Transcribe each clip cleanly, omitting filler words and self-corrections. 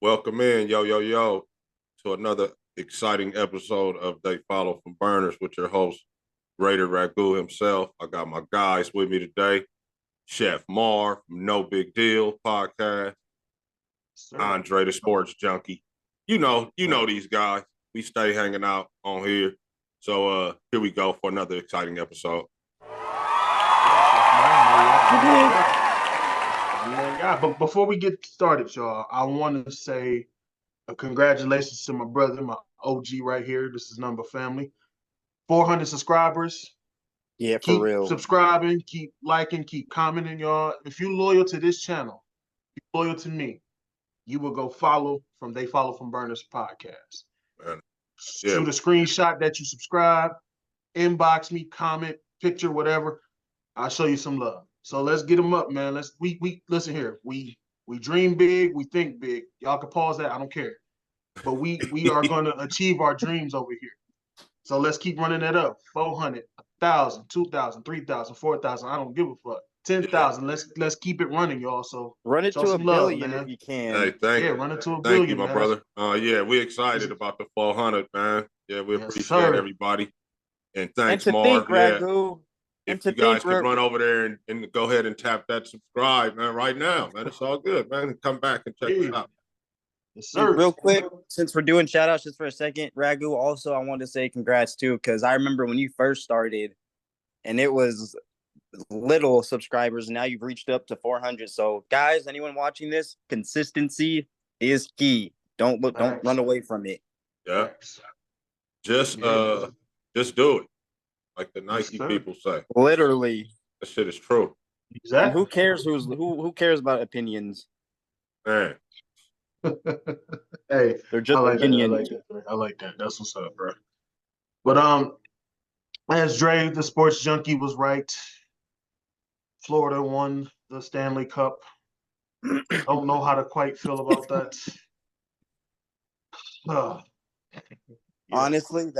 Welcome in, yo, to another exciting episode of They Follow from Burners with your host, Raider Ragu himself. I got my guys with me today. Chef Mar from No Big Deal podcast. Andre the Sports Junkie. You know these guys. We stay hanging out on here. So here we go for another exciting episode. Yeah, but before we get started, y'all, I want to say congratulations to my brother, my OG right here. This is Number Family. 400 subscribers. Yeah, for keep real. Subscribing, keep liking, keep commenting, y'all. If you're loyal to this channel, if you're loyal to me, you will go follow from They Follow from Burners podcast. Shoot a screenshot that you subscribe, inbox me, comment, picture, whatever. I'll show you some love. So let's get them up, man. We listen here. We dream big, we think big. Y'all can pause that. I don't care. But we are going to achieve our dreams over here. So let's keep running that up. 400, 1,000, 2,000, 3,000, 4,000. I don't give a fuck. 10,000. Let's keep it running, y'all. So run it to a billion if you can. Hey, thank you. Run it to a billion. Thank you, my brother. We're excited about the 400, man. Yeah, we appreciate everybody. And thanks, Marv. If you guys can run over there and go ahead and tap that subscribe, man, right now, man. It's all good, man. And come back and check it out. Yes, sir. Real quick, since we're doing shout outs just for a second, Ragu, also I wanted to say congrats too, because I remember when you first started and it was little subscribers, and now you've reached up to 400. So guys, anyone watching this, consistency is key. Don't run away from it. Yeah. Just do it. Like the Nike people say. Literally. That shit is true. Exactly. And who cares who cares about opinions? Man. Hey, they're just opinions. I like that. That's what's up, bro. But as Dre, the sports junkie, was right, Florida won the Stanley Cup. Don't know how to quite feel about that. Honestly,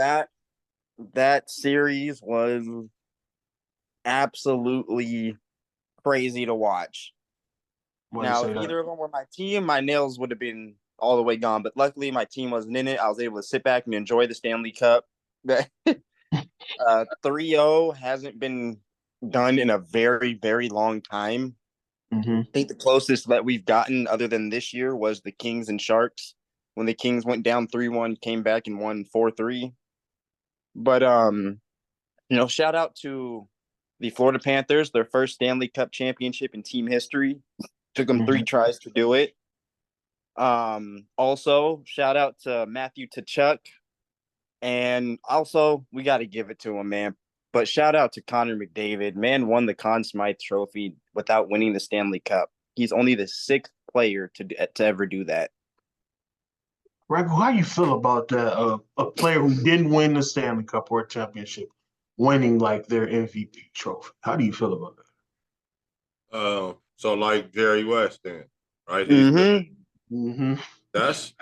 that series was absolutely crazy to watch. Now, if either of them were my team, my nails would have been all the way gone. But luckily, my team wasn't in it. I was able to sit back and enjoy the Stanley Cup. 3-0 hasn't been done in a very, very long time. Mm-hmm. I think the closest that we've gotten other than this year was the Kings and Sharks. When the Kings went down 3-1, came back and won 4-3. But, shout out to the Florida Panthers, their first Stanley Cup championship in team history. Took them 3 tries to do it. Also, shout out to Matthew Tkachuk. And also, we got to give it to him, man. But shout out to Connor McDavid. Man won the Conn Smythe Trophy without winning the Stanley Cup. He's only the 6th player to ever do that. Ragu, how you feel about that? A player who didn't win the Stanley Cup or a championship winning like their MVP trophy. How do you feel about that? So like Jerry West then, right? That's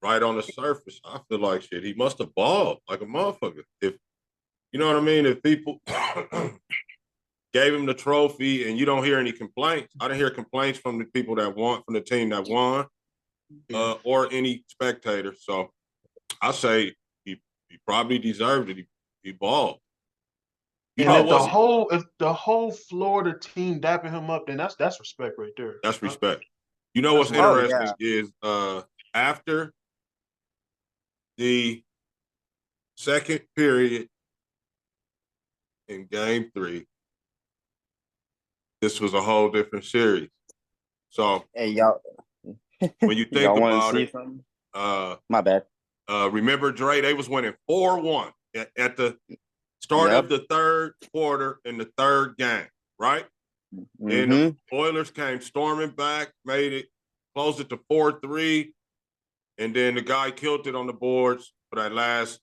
right on the surface. I feel like shit. He must have balled like a motherfucker. If you know what I mean, if people gave him the trophy and you don't hear any complaints. I didn't hear complaints from the people that won, from the team that won, or any spectator. So I say he probably deserved it. He balled. And if the whole Florida team dapping him up, then that's respect right there. That's respect. You know what's interesting is after the second period in Game 3, this was a whole different series. So, hey y'all, when you think about it, my bad. Remember, Dre, they was winning 4-1 at the start of the third quarter in the third game, right? And the Oilers came storming back, closed it to 4-3, and then the guy killed it on the boards for that last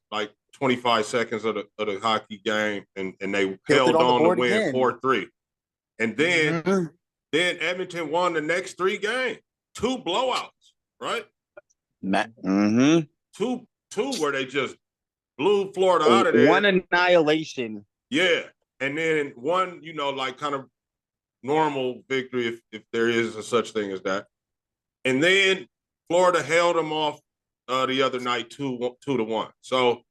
25 seconds of the hockey game, and they held on to win 4-3. And then Edmonton won the next 3 games, 2 blowouts, right? Two where they just blew Florida out of there. One annihilation. Yeah. And then one, kind of normal victory if there is a such thing as that. And then Florida held them off the other night 2-1. So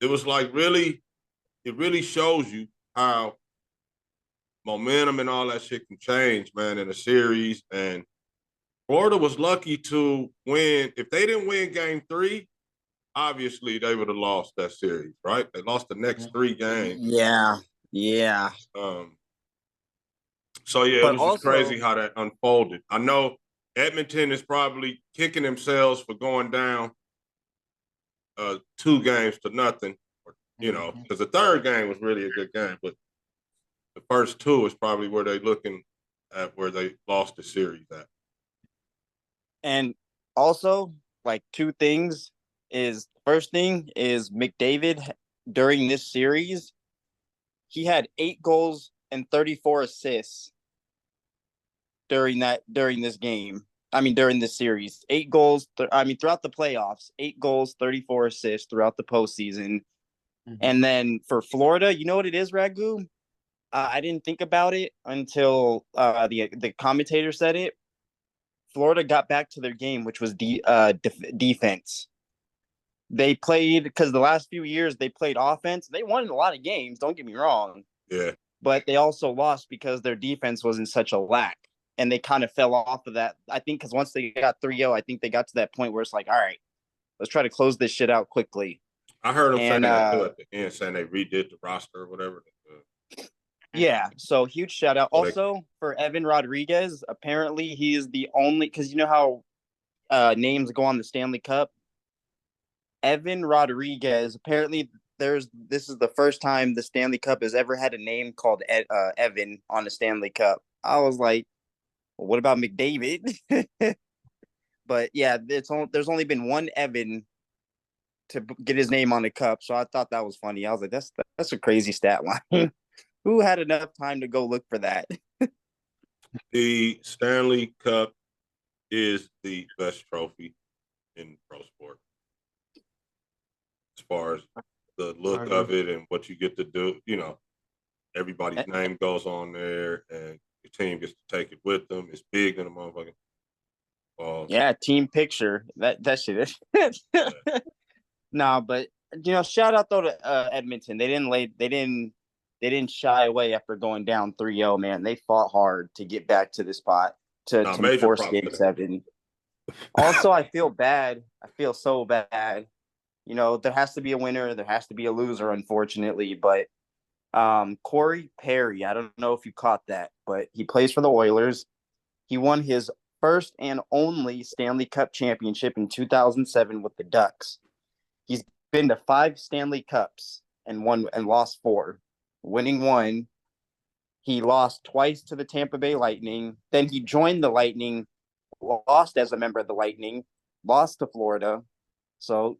it was like it really shows you how momentum and all that shit can change, man, in a series. And Florida was lucky to win. If they didn't win game 3, obviously they would have lost that series, right? They lost the next 3 games. Yeah. So yeah, it was just crazy how that unfolded. I know Edmonton is probably kicking themselves for going down 2-0, because the third game was really a good game, but the first 2 is probably where they're looking at where they lost the series at. And also, like, 2 things is, first thing is McDavid during this series, he had 8 goals and 34 assists during this game. I mean, during this series, 8 goals. Throughout the playoffs, 8 goals, 34 assists throughout the postseason. Mm-hmm. And then for Florida, you know what it is, Ragu? I didn't think about it until the commentator said it. Florida got back to their game, which was defense. They played, because the last few years they played offense. They won a lot of games, don't get me wrong. Yeah. But they also lost because their defense was in such a lack. And they kind of fell off of that. I think because once they got 3-0, I think they got to that point where it's like, all right, let's try to close this shit out quickly. I heard them saying that too at the end, saying they redid the roster or whatever. Yeah, so huge shout out. Also for Evan Rodriguez, apparently he is the only, because you know how names go on the Stanley Cup. Evan Rodriguez, apparently this is the first time the Stanley Cup has ever had a name called Evan on the Stanley Cup. I was like, well, what about McDavid? But yeah, there's only been one Evan to get his name on the cup, so I thought that was funny. I was like, that's a crazy stat line. Who had enough time to go look for that? The Stanley Cup is the best trophy in pro sport, as far as the look of it and what you get to do. Everybody's name goes on there, and your team gets to take it with them. It's big in the motherfucking balls. Yeah, team picture. That shit is. Nah, but shout out though to Edmonton. They didn't shy away after going down 3-0, man. They fought hard to get back to the spot to force game 7. Also, I feel bad. I feel so bad. There has to be a winner. There has to be a loser, unfortunately. But Corey Perry, I don't know if you caught that, but he plays for the Oilers. He won his first and only Stanley Cup championship in 2007 with the Ducks. He's been to 5 Stanley Cups and lost 4. Winning 1. He lost twice to the Tampa Bay Lightning. Then he joined the Lightning, lost as a member of the Lightning, lost to Florida. So,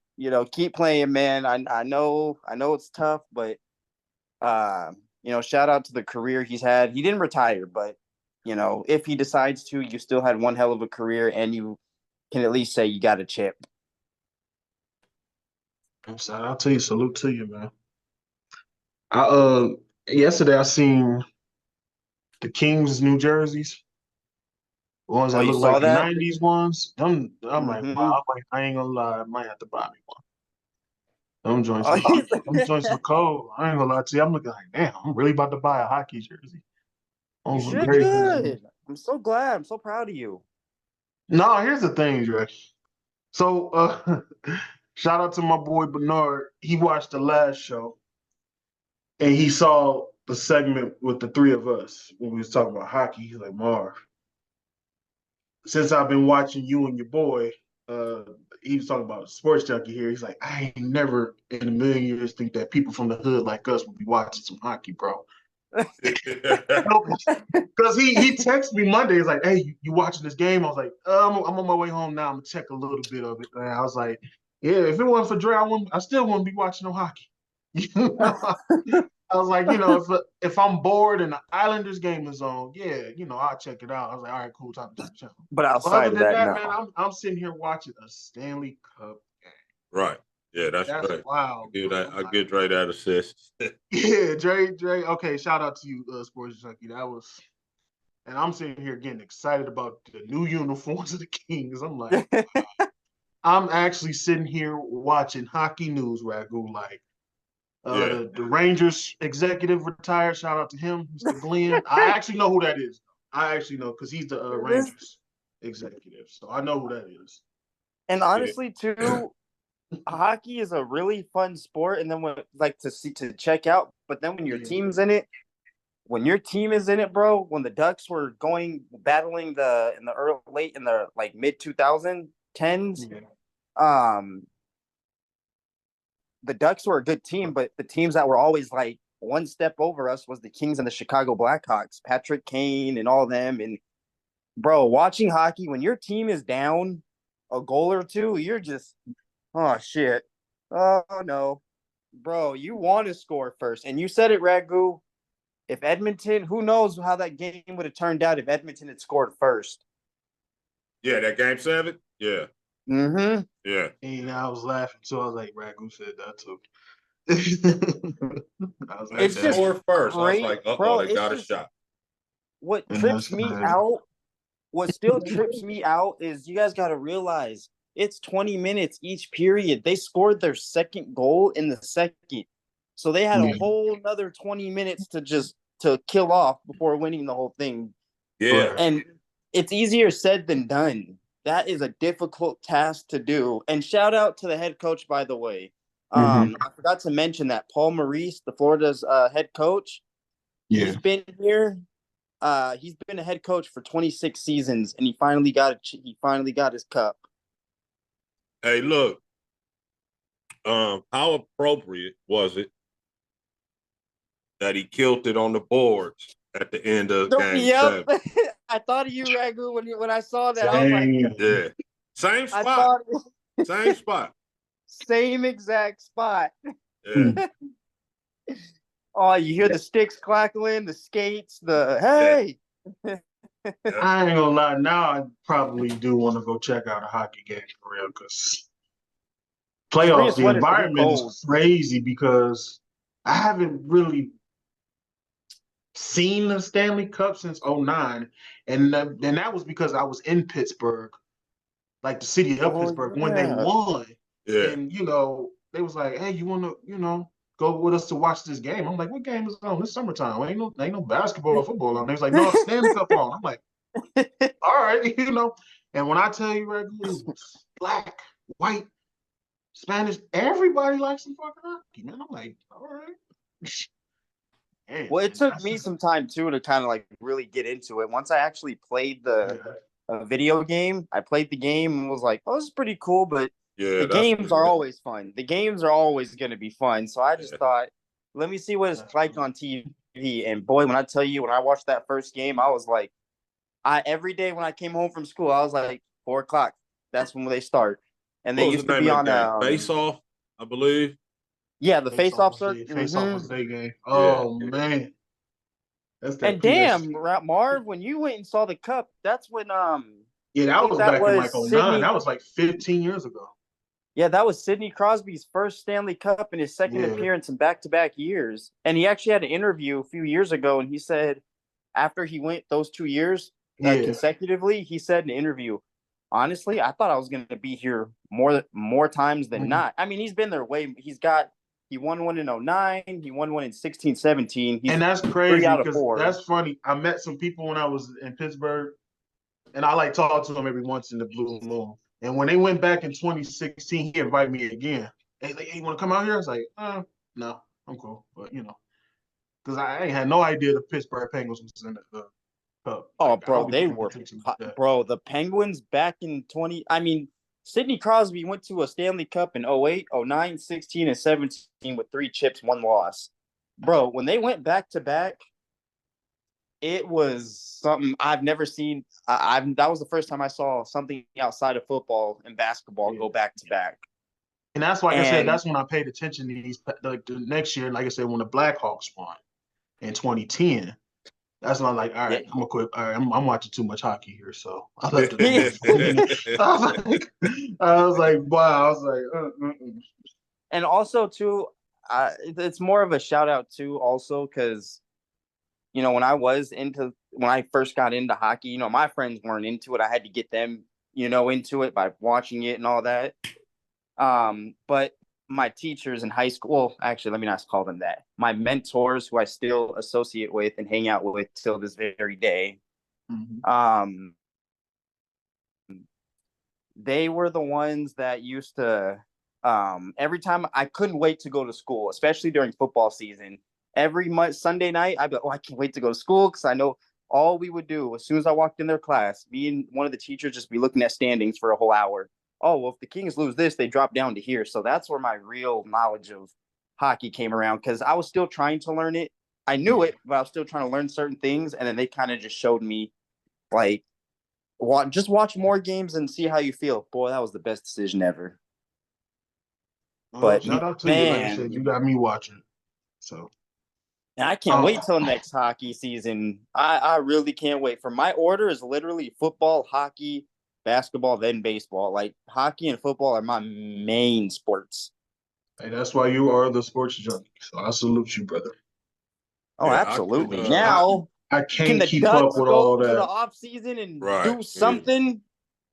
keep playing, man. I know it's tough, but shout out to the career he's had. He didn't retire, but if he decides to, you still had one hell of a career, and you can at least say you got a chip. I'll tell you, salute to you, man. Yesterday I seen the Kings New Jerseys, ones that look like the 90s ones. I'm like, wow, I ain't gonna lie, I might have to buy me one. Them joints are cold. I ain't gonna lie to you. I'm looking like, damn, I'm really about to buy a hockey jersey. You should. I'm so glad. I'm so proud of you. No, here's the thing, Dre. So shout out to my boy Bernard. He watched the last show and he saw the segment with the 3 of us when we was talking about hockey. He's like, Marv, since I've been watching you and your boy, he was talking about Sports Junkie here. He's like, I ain't never in a million years think that people from the hood like us would be watching some hockey, bro. Because he texted me Monday. He's like, hey, you watching this game? I was like, I'm on my way home now. I'm going to check a little bit of it. And I was like, yeah, if it wasn't for Dre, I still wouldn't be watching no hockey. I was like, if I'm bored and the Islanders game is on, I'll check it out. I was like, all right, cool, time to check the channel. But outside of that, man, I'm sitting here watching a Stanley Cup game. Right. Yeah, that's great. Wow. I give Dre that assist. Yeah, Dre. Okay, shout out to you, Sports Junkie. That was, and I'm sitting here getting excited about the new uniforms of the Kings. I'm like, wow. I'm actually sitting here watching hockey news, Ragu. Like, the Rangers executive retired. Shout out to him, Mr. Glenn. I actually know who that is. I actually know because he's the Rangers executive, so I know who that is. And honestly, too, hockey is a really fun sport, and then to check out. But then when your team's in it, when your team is in it, bro, when the Ducks were battling in the like mid 2010s, the Ducks were a good team, but the teams that were always like one step over us was the Kings and the Chicago Blackhawks, Patrick Kane and all them. And bro, watching hockey, when your team is down a goal or two, you're just, oh shit. Oh no. Bro, you want to score first. And you said it, Ragu. If Edmonton, who knows how that game would have turned out if Edmonton had scored first. Yeah, that game 7? Yeah. Mm-hmm. Yeah. And I was laughing, so I was like, Ragu said that too. It's just first. Great. I was like, bro, they got a shot. What trips me out, what still trips me out is you guys got to realize it's 20 minutes each period. They scored their second goal in the second. So they had a whole another 20 minutes to kill off before winning the whole thing. Yeah. And it's easier said than done. That is a difficult task to do. And shout out to the head coach, by the way. I forgot to mention that Paul Maurice, the Florida's head coach, he's been here. He's been a head coach for 26 seasons, and he finally got his cup. Hey, look. How appropriate was it that he killed it on the boards at the end of game 7? I thought of you, Ragu, when I saw that. I was like, yeah. Same spot. Same spot. Same exact spot. Yeah. Oh, you hear the sticks clackling, the skates, the hey. I ain't gonna lie. Now I probably do want to go check out a hockey game for real because playoffs, the environment is crazy because I haven't really seen the Stanley Cup since 2009, and that was because I was in Pittsburgh, like the city of Pittsburgh, when they won. Yeah. And, they was like, hey, you want to, go with us to watch this game? I'm like, what game is on? It's summertime. Ain't no basketball or football on. They was like, no, it's Stanley Cup on. I'm like, all right, And when I tell you, it was black, white, Spanish, everybody likes some fucking hockey, man. I'm like, all right. Man, well, it took me some time, too, to kind of, like, really get into it. Once I actually played the video game, I played the game and was like, oh, this is pretty cool, but the games are always fun. The games are always going to be fun. So I just thought, let me see what it's like on TV. And, boy, when I tell you, when I watched that first game, I was like, every day when I came home from school, I was like, 4 o'clock. That's when they start. And they used to be on face-off, I believe. Yeah, the face-off circuit. Face-off was their game. Oh, man. And damn, Marv, when you went and saw the Cup, that's when yeah, that was back in like 2009. That was like 15 years ago. Yeah, that was Sidney Crosby's first Stanley Cup and his second appearance in back-to-back years. And he actually had an interview a few years ago, and he said after he went those 2 years consecutively, he said in an interview, honestly, I thought I was going to be here more times than not. I mean, he's been there he won one in 2009. He won one in 16, 17. And that's crazy because that's funny. I met some people when I was in Pittsburgh, and I like talk to them every once in the blue moon. And when they went back in 2016, he invited me again. Hey, you want to come out here? I was like, no, I'm cool. But, because I ain't had no idea the Pittsburgh Penguins was in the Cup. Oh, bro, they were – bro, the Penguins back in Sidney Crosby went to a Stanley Cup in 08, 09, 16, and 17 with 3 chips, 1 loss. Bro, when they went back-to-back, it was something I've never seen. That was the first time I saw something outside of football and basketball go back-to-back. And that's why I said that's when I paid attention to these – like the next year, like I said, when the Blackhawks won in 2010. That's when I'm like, all right, I'm gonna quit. All right, I'm watching too much hockey here, so I left it. I was like, wow. I was like, And also, too, it's more of a shout out, too, also, because, when I first got into hockey, my friends weren't into it. I had to get them, into it by watching it and all that. But my teachers in high school, well, actually, let me not call them that. My mentors, who I still associate with and hang out with till this very day, they were the ones that used to, every time I couldn't wait to go to school, especially during football season. Every Sunday night, I'd be like, I can't wait to go to school because I know all we would do as soon as I walked in their class, me and one of the teachers just be looking at standings for a whole hour. Oh, well, if the Kings lose this, they drop down to here. So that's where my real knowledge of hockey came around because I was still trying to learn it. I knew it, but I was still trying to learn certain things. And then they kind of just showed me, like, just watch more games and see how you feel. Boy, that was the best decision ever. But shout out to you. Like I said, you got me watching. So. And I can't wait till next hockey season. I really can't wait. For my order is literally football, hockey, basketball, then baseball. Like hockey and football are my main sports. Hey, that's why you are the sports junkie. So I salute you, brother. Oh, yeah, absolutely. Now I can't can the keep Ducks up with all that. Go to the off season and do something?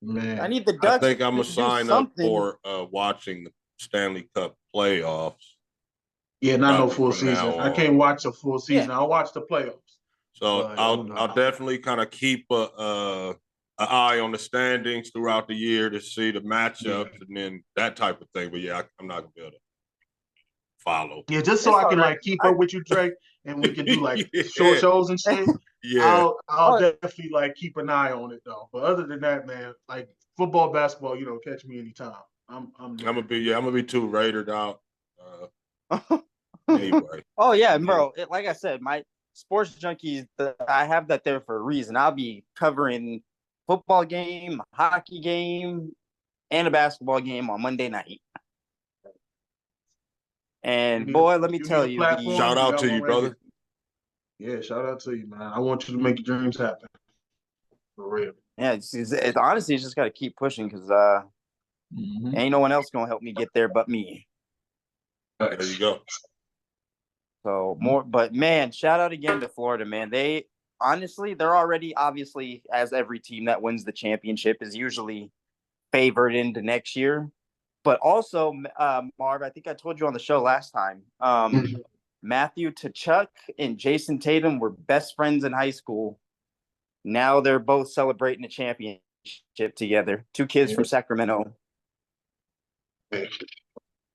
Yeah. Man, I need the Ducks. I think I'm gonna sign up for watching the Stanley Cup playoffs. Yeah, not no full season. I can't watch a full season. Yeah. I'll watch the playoffs. So I'll definitely kind of keep an eye on the standings throughout the year to see the matchups and then that type of thing. But yeah, I'm not gonna be able to follow. Yeah, just so I can keep up with you, Drake, and we can do short shows and shit. Yeah, I'll definitely keep an eye on it though. But other than that, man, football, basketball, catch me anytime. I'm gonna be too Raidered out. Anyway. Oh yeah, bro. Like I said, my sports junkies, I have that there for a reason. I'll be covering football game, hockey game, and a basketball game on Monday night. And boy, let me tell you, shout out to you, brother. Yeah, shout out to you, man. I want you to make your dreams happen. For real. Yeah, it's honestly, it's just got to keep pushing because ain't no one else gonna help me get there but me. There you go. So but man, shout out again to Florida, man. They're already obviously, as every team that wins the championship is usually favored into next year. But also, Marv, I think I told you on the show last time, Matthew Tkachuk and Jason Tatum were best friends in high school. Now they're both celebrating a championship together. Two kids from Sacramento.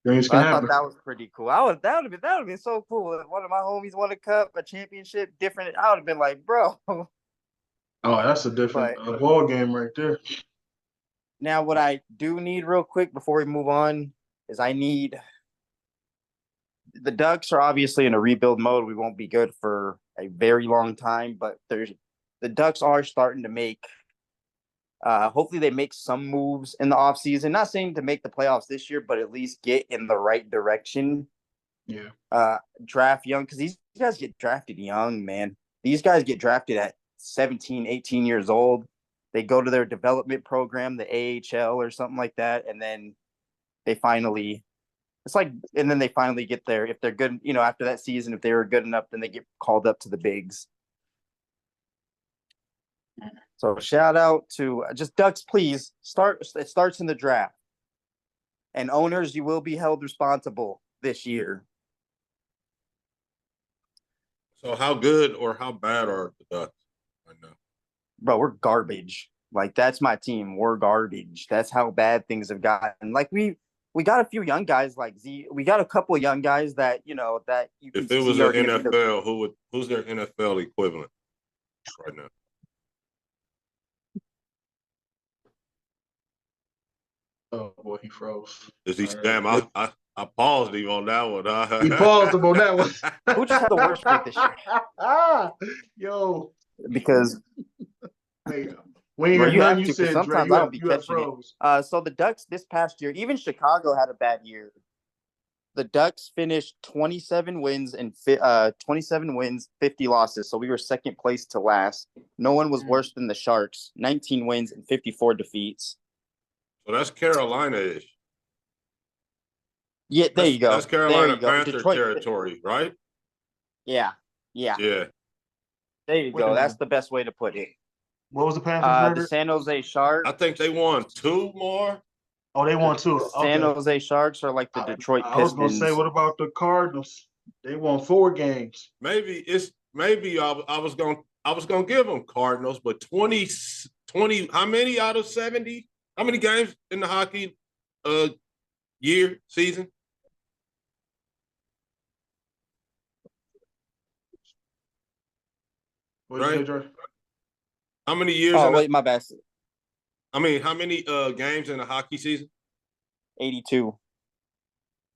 I thought that was pretty cool. That would have been so cool. One of my homies won a cup, a championship, different. I would have been like, bro. Oh, that's a different ball game right there. Now, what I do need real quick before we move on is the Ducks are obviously in a rebuild mode. We won't be good for a very long time, but the Ducks are starting to make. Hopefully they make some moves in the offseason. Not saying to make the playoffs this year, but at least get in the right direction. Yeah. Draft young, because these guys get drafted young, man. These guys get drafted at 17, 18 years old. They go to their development program, the AHL or something like that, and then they finally get there. If they're good, after that season, if they were good enough, then they get called up to the bigs. So shout out to just Ducks, please start. It starts in the draft, and owners, you will be held responsible this year. So how good or how bad are the Ducks right now? Bro, we're garbage. That's my team. We're garbage. That's how bad things have gotten. We got a few young guys like Z. We got a couple of young guys that that you can. If it was an NFL, who's their NFL equivalent right now? Oh boy, he froze. Is he? Damn, I paused him on that one. He paused him on that one. Who just had the worst pick this year? Yo, because when you said sometimes Dre, I don't be catching it. So the Ducks this past year, even Chicago had a bad year. The Ducks finished 27 wins, 50 losses. So we were second place to last. No one was worse than the Sharks. 19 wins and 54 defeats. So that's Carolina-ish. Yeah, there you go. That's Carolina there you go. Panther Detroit territory, right? Yeah. Yeah. There you go. That's the best way to put it. What was the Panthers record? The San Jose Sharks. I think they won 2 more. Oh, they won 2. The San Jose Sharks are like the Detroit Pistons. I was gonna say, what about the Cardinals? They won 4 games. Maybe I was gonna give them Cardinals, but 20, how many out of 70? How many games in the hockey season? What did you say, Dre? How many years? Oh, wait, my bad. I mean, how many games in the hockey season? 82.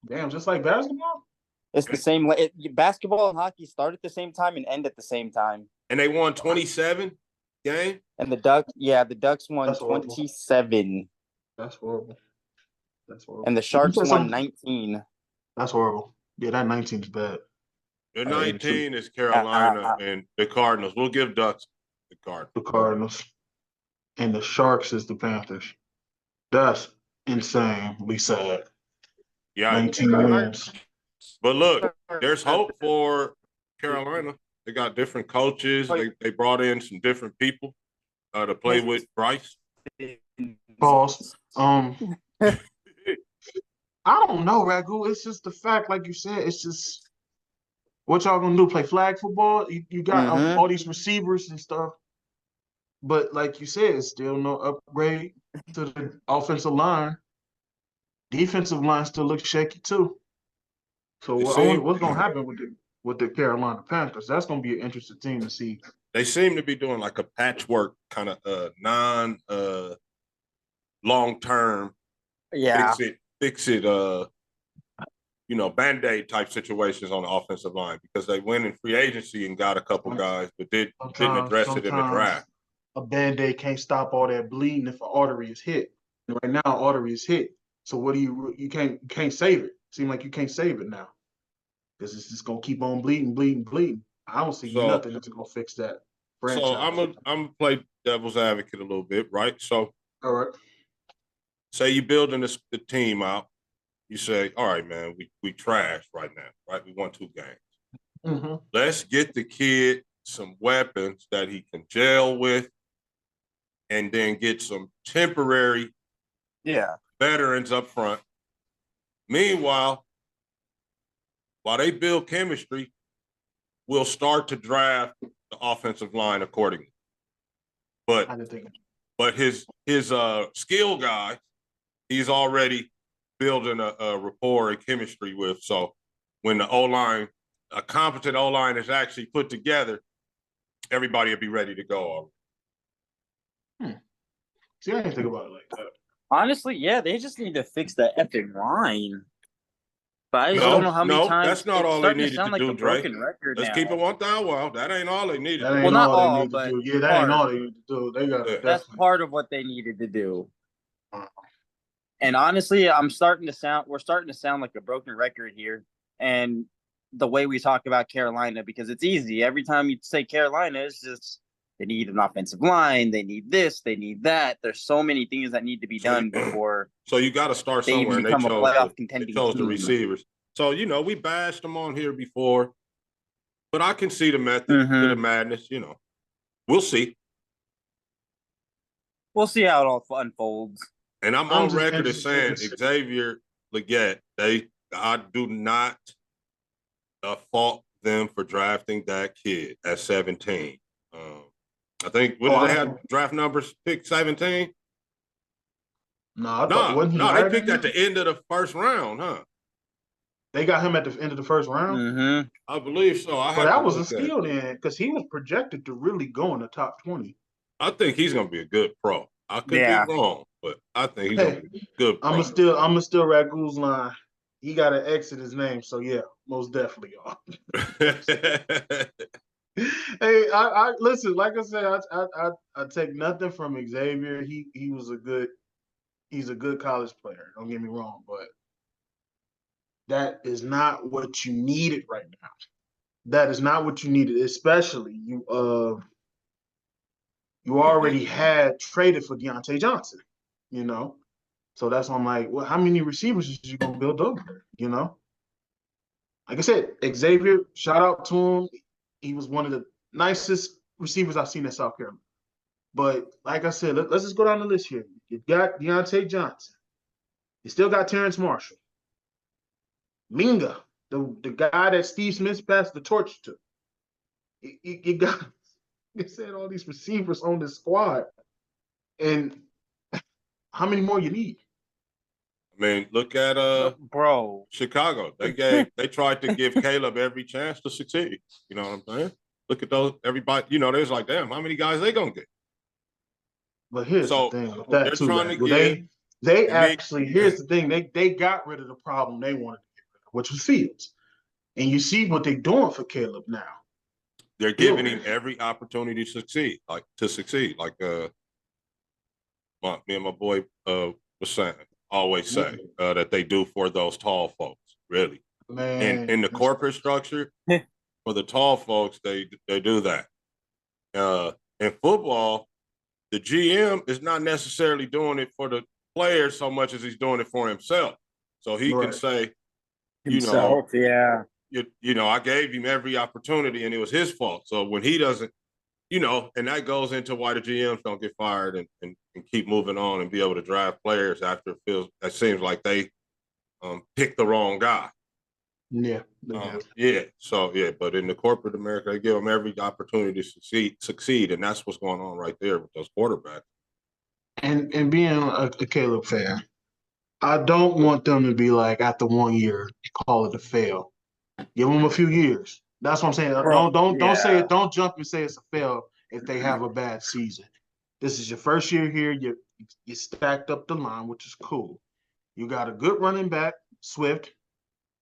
Damn, just like basketball? It's the same. Basketball and hockey start at the same time and end at the same time. And they won 27 games? And the Ducks won 27. That's horrible. That's horrible. And the Sharks won 19. That's horrible. Yeah, that 19 is bad. The 19 is Carolina and the Cardinals. We'll give Ducks the Cardinals. The Cardinals. And the Sharks is the Panthers. That's insanely sad. Yeah. 19 wins. But look, there's hope for Carolina. They got different coaches. They brought in some different people to play with Bryce. Pause. I don't know, Ragu. It's just the fact, like you said, it's just what y'all gonna do? Play flag football? You got all these receivers and stuff. But like you said, it's still no upgrade to the offensive line. Defensive line still looks shaky too. So what's going to happen with the Carolina Panthers? That's going to be an interesting team to see. They seem to be doing like a patchwork kind of long-term fix it Band-Aid type situations on the offensive line because they went in free agency and got a couple guys but didn't address it in the draft. A Band-Aid can't stop all that bleeding if an artery is hit. And right now, artery is hit. So what do you can't save it. Seems like you can't save it now because it's just gonna keep on bleeding. I don't see nothing that's gonna fix that franchise. So I'm gonna play devil's advocate a little bit, right? So, all right. Say you're building the team out. You say, all right, man, we trash right now, right? We won 2 games. Mm-hmm. Let's get the kid some weapons that he can gel with, and then get some temporary veterans up front. Meanwhile, while they build chemistry, we'll start to draft the offensive line accordingly. But his skill guy, he's already building a rapport and chemistry with. So when the O-line, a competent O-line is actually put together, everybody will be ready to go. See, I didn't think about it like that. Honestly, yeah, they just need to fix the effing line. But I just don't know how many times. That's not all they needed to do, Dre. Let's keep it 1,000. Well, that ain't all they needed. Well, not all, but yeah, that ain't all they need to do. They got that's part of what they needed to do. And honestly, we're starting to sound like a broken record here. And the way we talk about Carolina, because it's easy. Every time you say Carolina, it's just they need an offensive line. They need this. They need that. There's so many things that need to be done before. So you got to start somewhere. And they chose the receivers. So, we bashed them on here before. But I can see the method to the madness, We'll see. We'll see how it all unfolds. And I'm on record as saying Xavier Legette, I do not fault them for drafting that kid at 17. I think they have draft numbers picked 17? No, they picked at the end of the first round, huh? They got him at the end of the first round? Mm-hmm. I believe so. But that was a steal then, because he was projected to really go in the top 20. I think he's going to be a good pro. I could be wrong, but I think he's going to be a good pro. I'm a still Ragu's line. He got to exit his name, so yeah, most definitely, y'all. Hey, I listen. Like I said, I take nothing from Xavier. He's a good college player. Don't get me wrong, but that is not what you needed right now. That is not what you needed, especially you already had traded for Deontay Johnson, So that's why I'm like, well, how many receivers is you gonna build up? You know, like I said, Xavier, shout out to him. He was one of the nicest receivers I've seen in South Carolina. But like I said, let's just go down the list here. You got Deontay Johnson. You still got Terrence Marshall. Minga, the guy that Steve Smith passed the torch to. You got, you said all these receivers on this squad. And how many more you need? I mean, look at bro, Chicago. They tried to give Caleb every chance to succeed. You know what I'm saying? Look at those, everybody, you know, they was like, damn, how many guys they gonna get? But here's the thing with that too. Here's the thing, they got rid of the problem they wanted to get rid of, which was Fields. And you see what they're doing for Caleb now. They're giving him every opportunity to succeed. Like me and my boy was saying, always say that they do for those tall folks, really. Man, in the corporate structure, for the tall folks, they do that. In football, the GM is not necessarily doing it for the players so much as he's doing it for himself. So he can say, you know, I gave him every opportunity and it was his fault. So when he doesn't, you know, and that goes into why the GMs don't get fired and keep moving on and be able to drive players after it seems like they picked the wrong guy. Yeah. So, but in the corporate America, they give them every opportunity to succeed, and that's what's going on right there with those quarterbacks. And being a Caleb fan, I don't want them to be like, after 1 year, call it a fail. Give them a few years. That's what I'm saying. Don't say it. Don't jump and say it's a fail if they have a bad season. This is your first year here. You stacked up the line, which is cool. You got a good running back, Swift.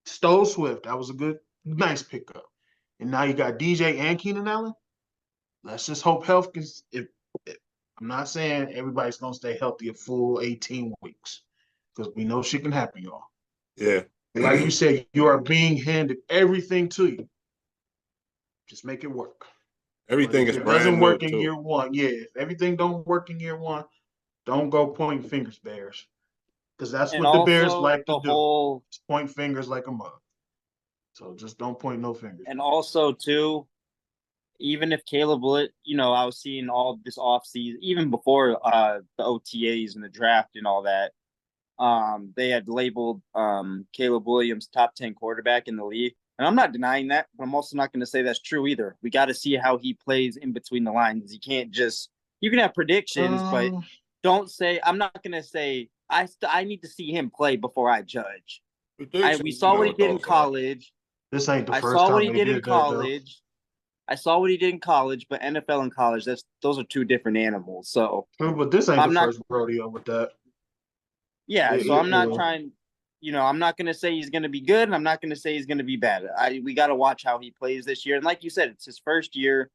Stole Swift. That was a nice pickup. And now you got DJ and Keenan Allen. Let's just hope health is. I'm not saying everybody's gonna stay healthy a full 18 weeks because we know shit can happen, y'all. Yeah. Like you said, you are being handed everything to you. Just make it work. Everything is brand new. It doesn't work in year one. Yeah, if everything don't work in year one, don't go pointing fingers, Bears. Because that's what the Bears like to do. Just point fingers like a mug. So just don't point no fingers. And also, too, even if Caleb Williams, you know, I was seeing all this offseason, even before the OTAs and the draft and all that, they had labeled Caleb Williams top 10 quarterback in the league. And I'm not denying that, but I'm also not going to say that's true either. We got to see how he plays in between the lines. You can't just – you can have predictions, but don't say – I'm not going to say – I need to see him play before I judge. We saw what he did in college. This ain't the first time. I saw what he did in college. I saw what he did in college, but NFL and college, those are two different animals. So, but this ain't the first rodeo with that. Yeah, so I'm not trying. You know, I'm not going to say he's going to be good, and I'm not going to say he's going to be bad. We got to watch how he plays this year. And like you said, it's his first year.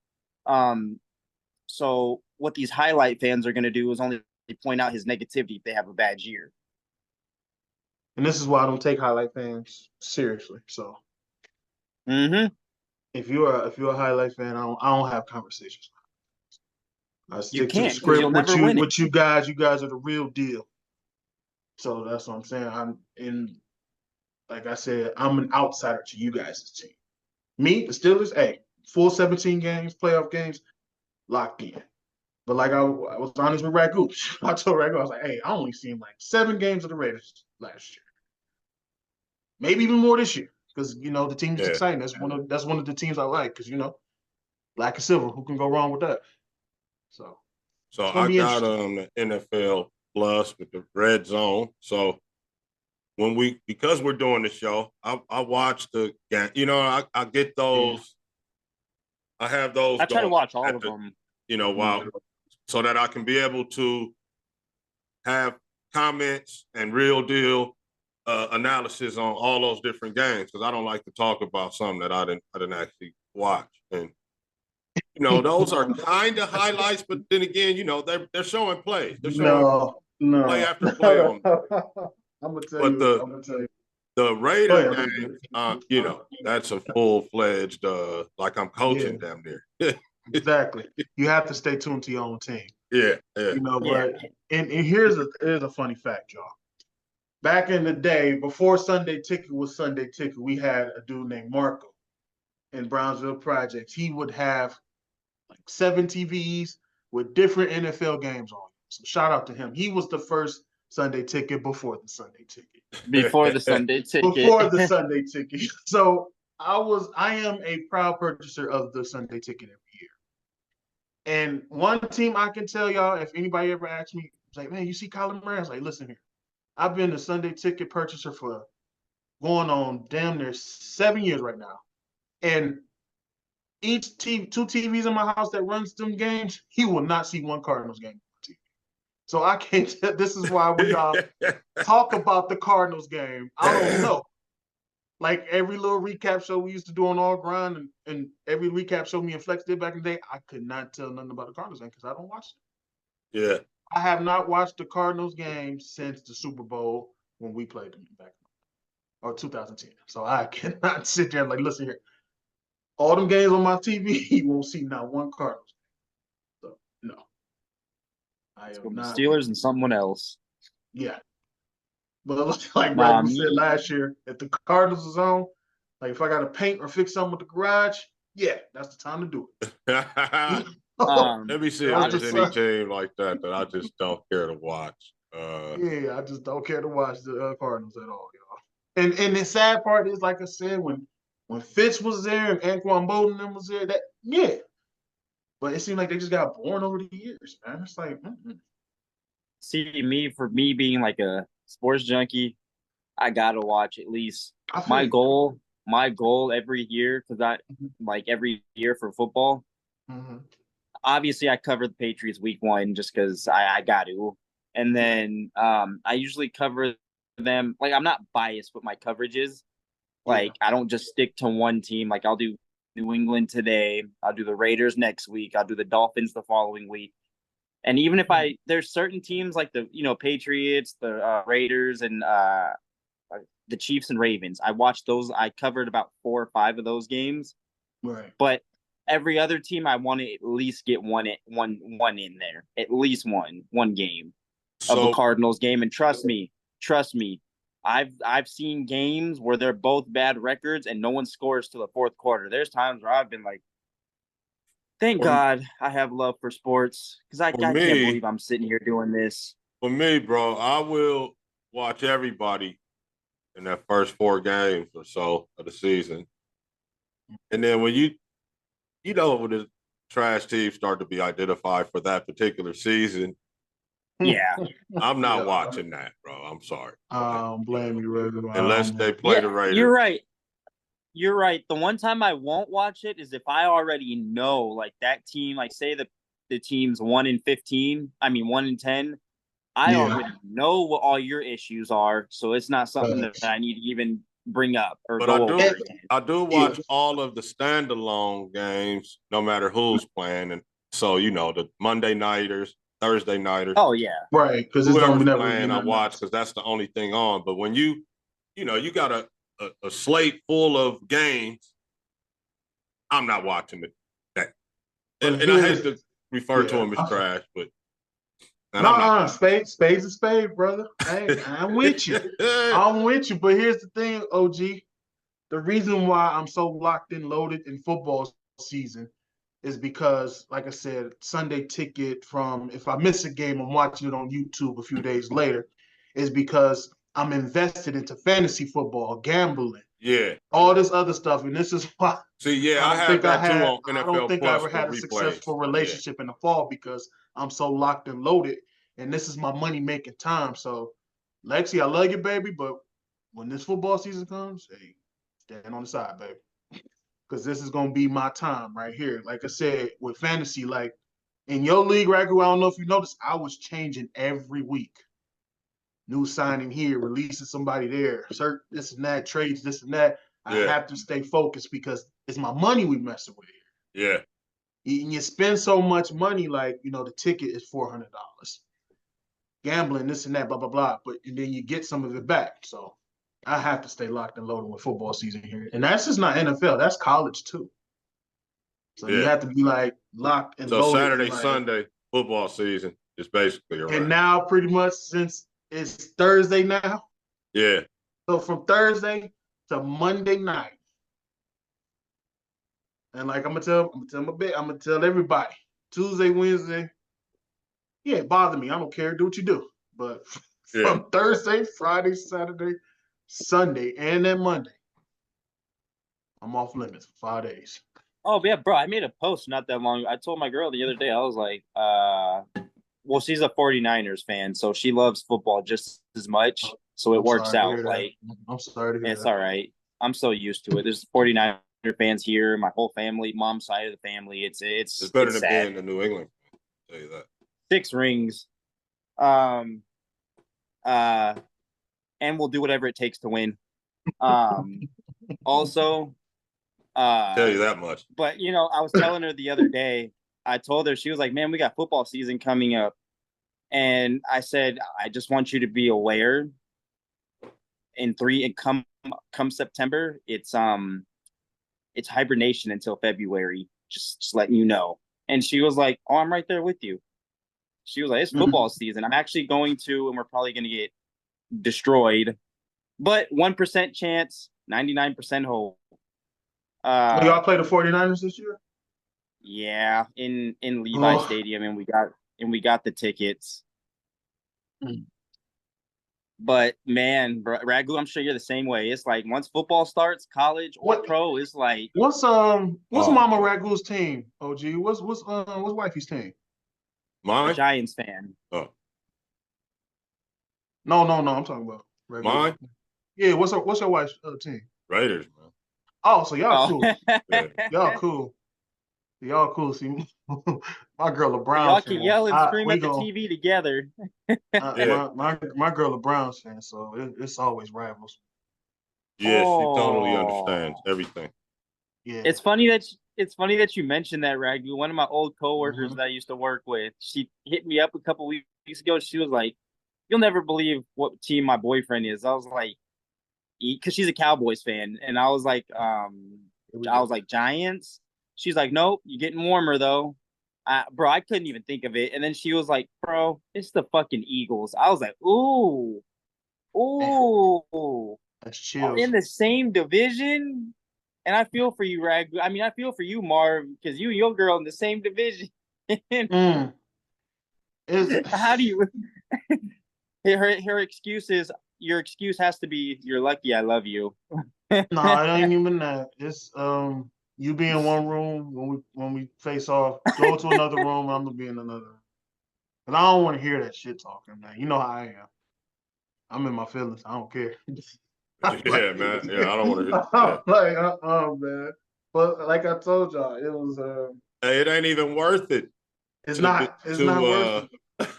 So what these highlight fans are going to do is only point out his negativity if they have a bad year. And this is why I don't take highlight fans seriously. So, if you're a highlight fan, I don't have conversations. I stick to the script with you guys. You guys are the real deal. So that's what I'm saying. Like I said, I'm an outsider to you guys' team. Me, the Steelers, full 17 games, playoff games, locked in. But like I was honest with Ragu. I told Ragu, I was like, I only seen like 7 games of the Raiders last year. Maybe even more this year. Because, you know, the team is exciting. That's one of the teams I like. Because, you know, black and silver, who can go wrong with that? So I got the NFL Plus with the red zone. So because we're doing the show, I watch the game. You know, I get those. I have those. I try to watch all of them. You know, so that I can be able to have comments and real deal analysis on all those different games, because I don't like to talk about something that I didn't actually watch. And you know, those are kind of highlights, but then again, you know, they're showing plays. They're showing play after play on. I'm gonna tell you. The Raider game, you know, that's a full-fledged, like I'm coaching down there. Exactly. You have to stay tuned to your own team. Yeah. You know, but and here's a funny fact, y'all. back in the day, before Sunday Ticket was Sunday Ticket, we had a dude named Marco in Brownsville Projects. He would have like 7 TVs with different NFL games on. So shout out to him. He was the first Sunday Ticket before the Sunday Ticket. Before the Sunday Ticket. Before the Sunday Ticket. So I am a proud purchaser of the Sunday Ticket every year. And one team I can tell y'all, if anybody ever asks me, it's like, man, you see Kyler Murray? I was like, listen here. I've been a Sunday Ticket purchaser for going on damn near 7 years right now. And each two TVs in my house that runs them games, he will not see one Cardinals game on TV. So I can't tell. This is why we talk about the Cardinals game. I don't know. Like every little recap show we used to do on All Grind and every recap show me and Flex did back in the day, I could not tell nothing about the Cardinals game because I don't watch it. Yeah. I have not watched the Cardinals game since the Super Bowl when we played them back or 2010. So I cannot sit there and like, listen here. All them games on my TV, you won't see not one Cardinals. So no. I am not. Steelers and someone else. Yeah. But like Brad said last year, if the Cardinals is on, like if I got to paint or fix something with the garage, yeah, that's the time to do it. Let me see if there's any team like that I just don't care to watch. Yeah, I just don't care to watch the Cardinals at all, y'all. And the sad part is, like I said, when Fitz was there and Anquan Bolden them was there, yeah. But it seemed like they just got born over the years, man. It's like, See, me being like a sports junkie, I gotta watch at least my goal every year, because like every year for football. Mm-hmm. Obviously, I cover the Patriots week 1 just because I got to, and then I usually cover them. Like I'm not biased with my coverages. Like I don't just stick to one team. Like I'll do New England today, I'll do the Raiders next week, I'll do the Dolphins the following week. And even if there's certain teams like the Patriots, the Raiders, and the Chiefs and Ravens, I watched those. I covered about 4 or 5 of those games. Right. But every other team, I want to at least get one in there, at least one game of the Cardinals game. And trust me, I've seen games where they're both bad records and no one scores till the 4th quarter. There's times where I've been like, thank God I have love for sports, because I can't believe I'm sitting here doing this. For me, bro, I will watch everybody in that first 4 games or so of the season. And then when when the trash teams start to be identified for that particular season, yeah, I'm not watching that, bro. I'm sorry. I don't blame you, Raiders. Unless they play the Raiders. You're right. The one time I won't watch it is if I already know, like, that team, like, say the team's 1-15, 1-10. I already know what all your issues are, so it's not something that I need to even bring up or go over again. I do watch all of the standalone games, no matter who's playing. And so, the Monday nighters, Thursday nighters. Oh, yeah. Right, because it's whoever's playing, I watch because that's the only thing on. But when you got a slate full of games, I'm not watching that. And I hate to refer to them as trash, but spades is spade, brother. Hey, I'm with you. I'm with you. But here's the thing, OG. The reason why I'm so locked and loaded in football season is because, like I said, Sunday Ticket from, if I miss a game, I'm watching it on YouTube a few days later, is because I'm invested into fantasy football, gambling, all this other stuff, and this is why. See, I have that too on NFL. I don't think I ever had a successful relationship in the fall because I'm so locked and loaded, and this is my money making time. So, Lexi, I love you, baby, but when this football season comes, hey, stand on the side, baby, because this is gonna be my time right here. Like I said, with fantasy, like in your league, Ragu, I don't know if you noticed, I was changing every week. New signing here, releasing somebody there, search this and that, trades this and that. I have to stay focused because it's my money we messing with here. Yeah. And you spend so much money, like, the ticket is $400. Gambling, this and that, blah, blah, blah. And then you get some of it back. So I have to stay locked and loaded with football season here. And that's just not NFL, that's college too. So you have to be like locked and loaded. So Saturday, Sunday, football season is basically around. And now pretty much since it's Thursday now, Yeah. So from Thursday to Monday night. And like I'm gonna tell everybody. Tuesday, Wednesday. Yeah, bother me. I don't care. Do what you do. But from Thursday, Friday, Saturday, Sunday, and then Monday, I'm off limits for 5 days. Oh yeah, bro. I made a post not that long ago. I told my girl the other day, I was like, well, she's a 49ers fan, so she loves football just as much. So it works out. Like, I'm sorry to hear it's that. all right. I'm so used to it. There's 49er fans here. My whole family, mom's side of the family. It's better it's than sad. being in New England. I'll tell you that. 6 rings. And we'll do whatever it takes to win. Also, tell you that much. But I was telling her the other day, I told her, she was like, man, we got football season coming up. And I said, I just want you to be aware come September, it's hibernation until February. Just letting you know. And she was like, oh, I'm right there with you. She was like, it's football season. I'm actually going to, and we're probably going to get destroyed. But 1% chance, 99% hope. Y'all play the 49ers this year? Yeah, in Levi Stadium, and we got the tickets. But man, Ragu, I'm sure you're the same way. It's like once football starts, college or pro, it's like what's Mama Ragu's team? OG, what's wifey's team? Mine? Giants fan. Oh. No, I'm talking about Ragu. Mine? Yeah, what's your wife's team? Raiders, man. Oh, so y'all cool. Yeah. Y'all cool. Y'all cool. See, my girl a Browns y'all fan. Can yell and scream at the TV together. My girl a Browns fan, so it's always rivals. Yeah, she totally understands everything. Yeah, it's funny that you mentioned that, Ragu. One of my old coworkers that I used to work with, she hit me up a couple weeks ago. She was like, "You'll never believe what team my boyfriend is." I was like, because she's a Cowboys fan, and I was like, Giants. She's like, nope, you're getting warmer though. Bro, I couldn't even think of it. And then she was like, bro, it's the fucking Eagles. I was like, ooh. That's chill. In the same division. And I feel for you, Ragu. I mean, I feel for you, Marv, because you and your girl in the same division. How do you her excuse is, your excuse has to be, you're lucky I love you. No, it ain't even that. It's you be in one room when we face off, go to another room, I'm gonna be in another room. And I don't want to hear that shit talking, man. You know how I am. I'm in my feelings. I don't care. Yeah, man. Yeah, I don't want to hear that. Like, man. But like I told y'all, it was hey, it ain't even worth it. It's not worth it.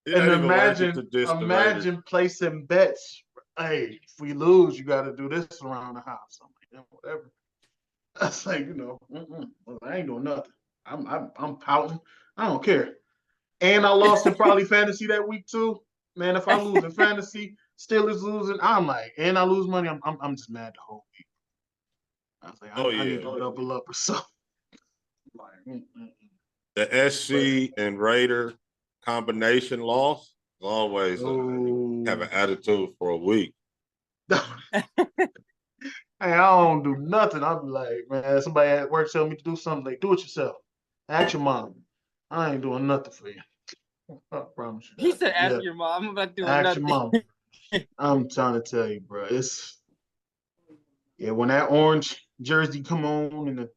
And imagine placing bets. Hey, if we lose, you got to do this around the house. I'm like, yeah, whatever. That's like, well, I ain't doing nothing. I'm pouting. I don't care. And I lost in probably fantasy that week too. Man, if I lose in fantasy, Steelers losing, I'm like, and I lose money, I'm just mad the whole week. I was like, I need to double up or something. Like, The SC and Raider combination loss always have an attitude for a week. Hey, I don't do nothing. I'll be like, man, somebody at work tell me to do something. Like, do it yourself. Ask your mom. I ain't doing nothing for you. I promise you. He said, ask your mom. I'm about doing ask nothing. Your mom. I'm trying to tell you, bro. When that orange jersey come on and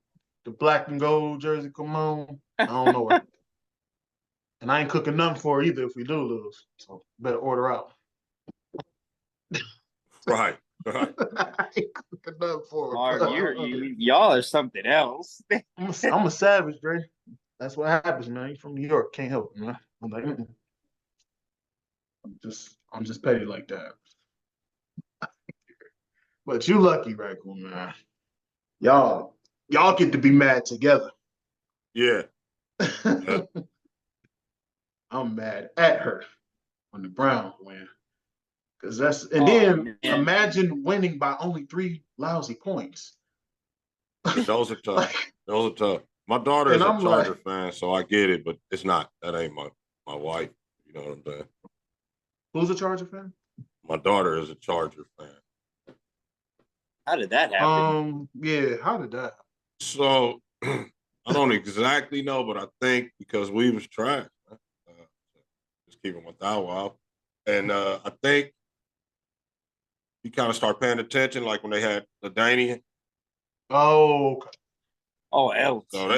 the black and gold jersey come on, I don't know what. And I ain't cooking nothing for it either if we do lose. So better order out. Right. I ain't cooking nothing for it. Marv, y'all are something else. I'm a savage, Dre. That's what happens, man. You from New York, can't help it, man. I'm like, I'm just petty like that. But you lucky, Ragu, man. Y'all get to be mad together. Yeah. I'm mad at her when the Browns win. Then imagine winning by only 3 lousy points. Those are tough. Those are tough. My daughter is a Charger fan, so I get it, but it's not. That ain't my wife. You know what I'm saying? Who's a Charger fan? My daughter is a Charger fan. How did that happen? Yeah, how did that happen? So I don't exactly know, but I think because we was trash. Just keeping my thou out. And I think you kind of start paying attention, like when they had the Danian. Oh, okay. Oh, LT. So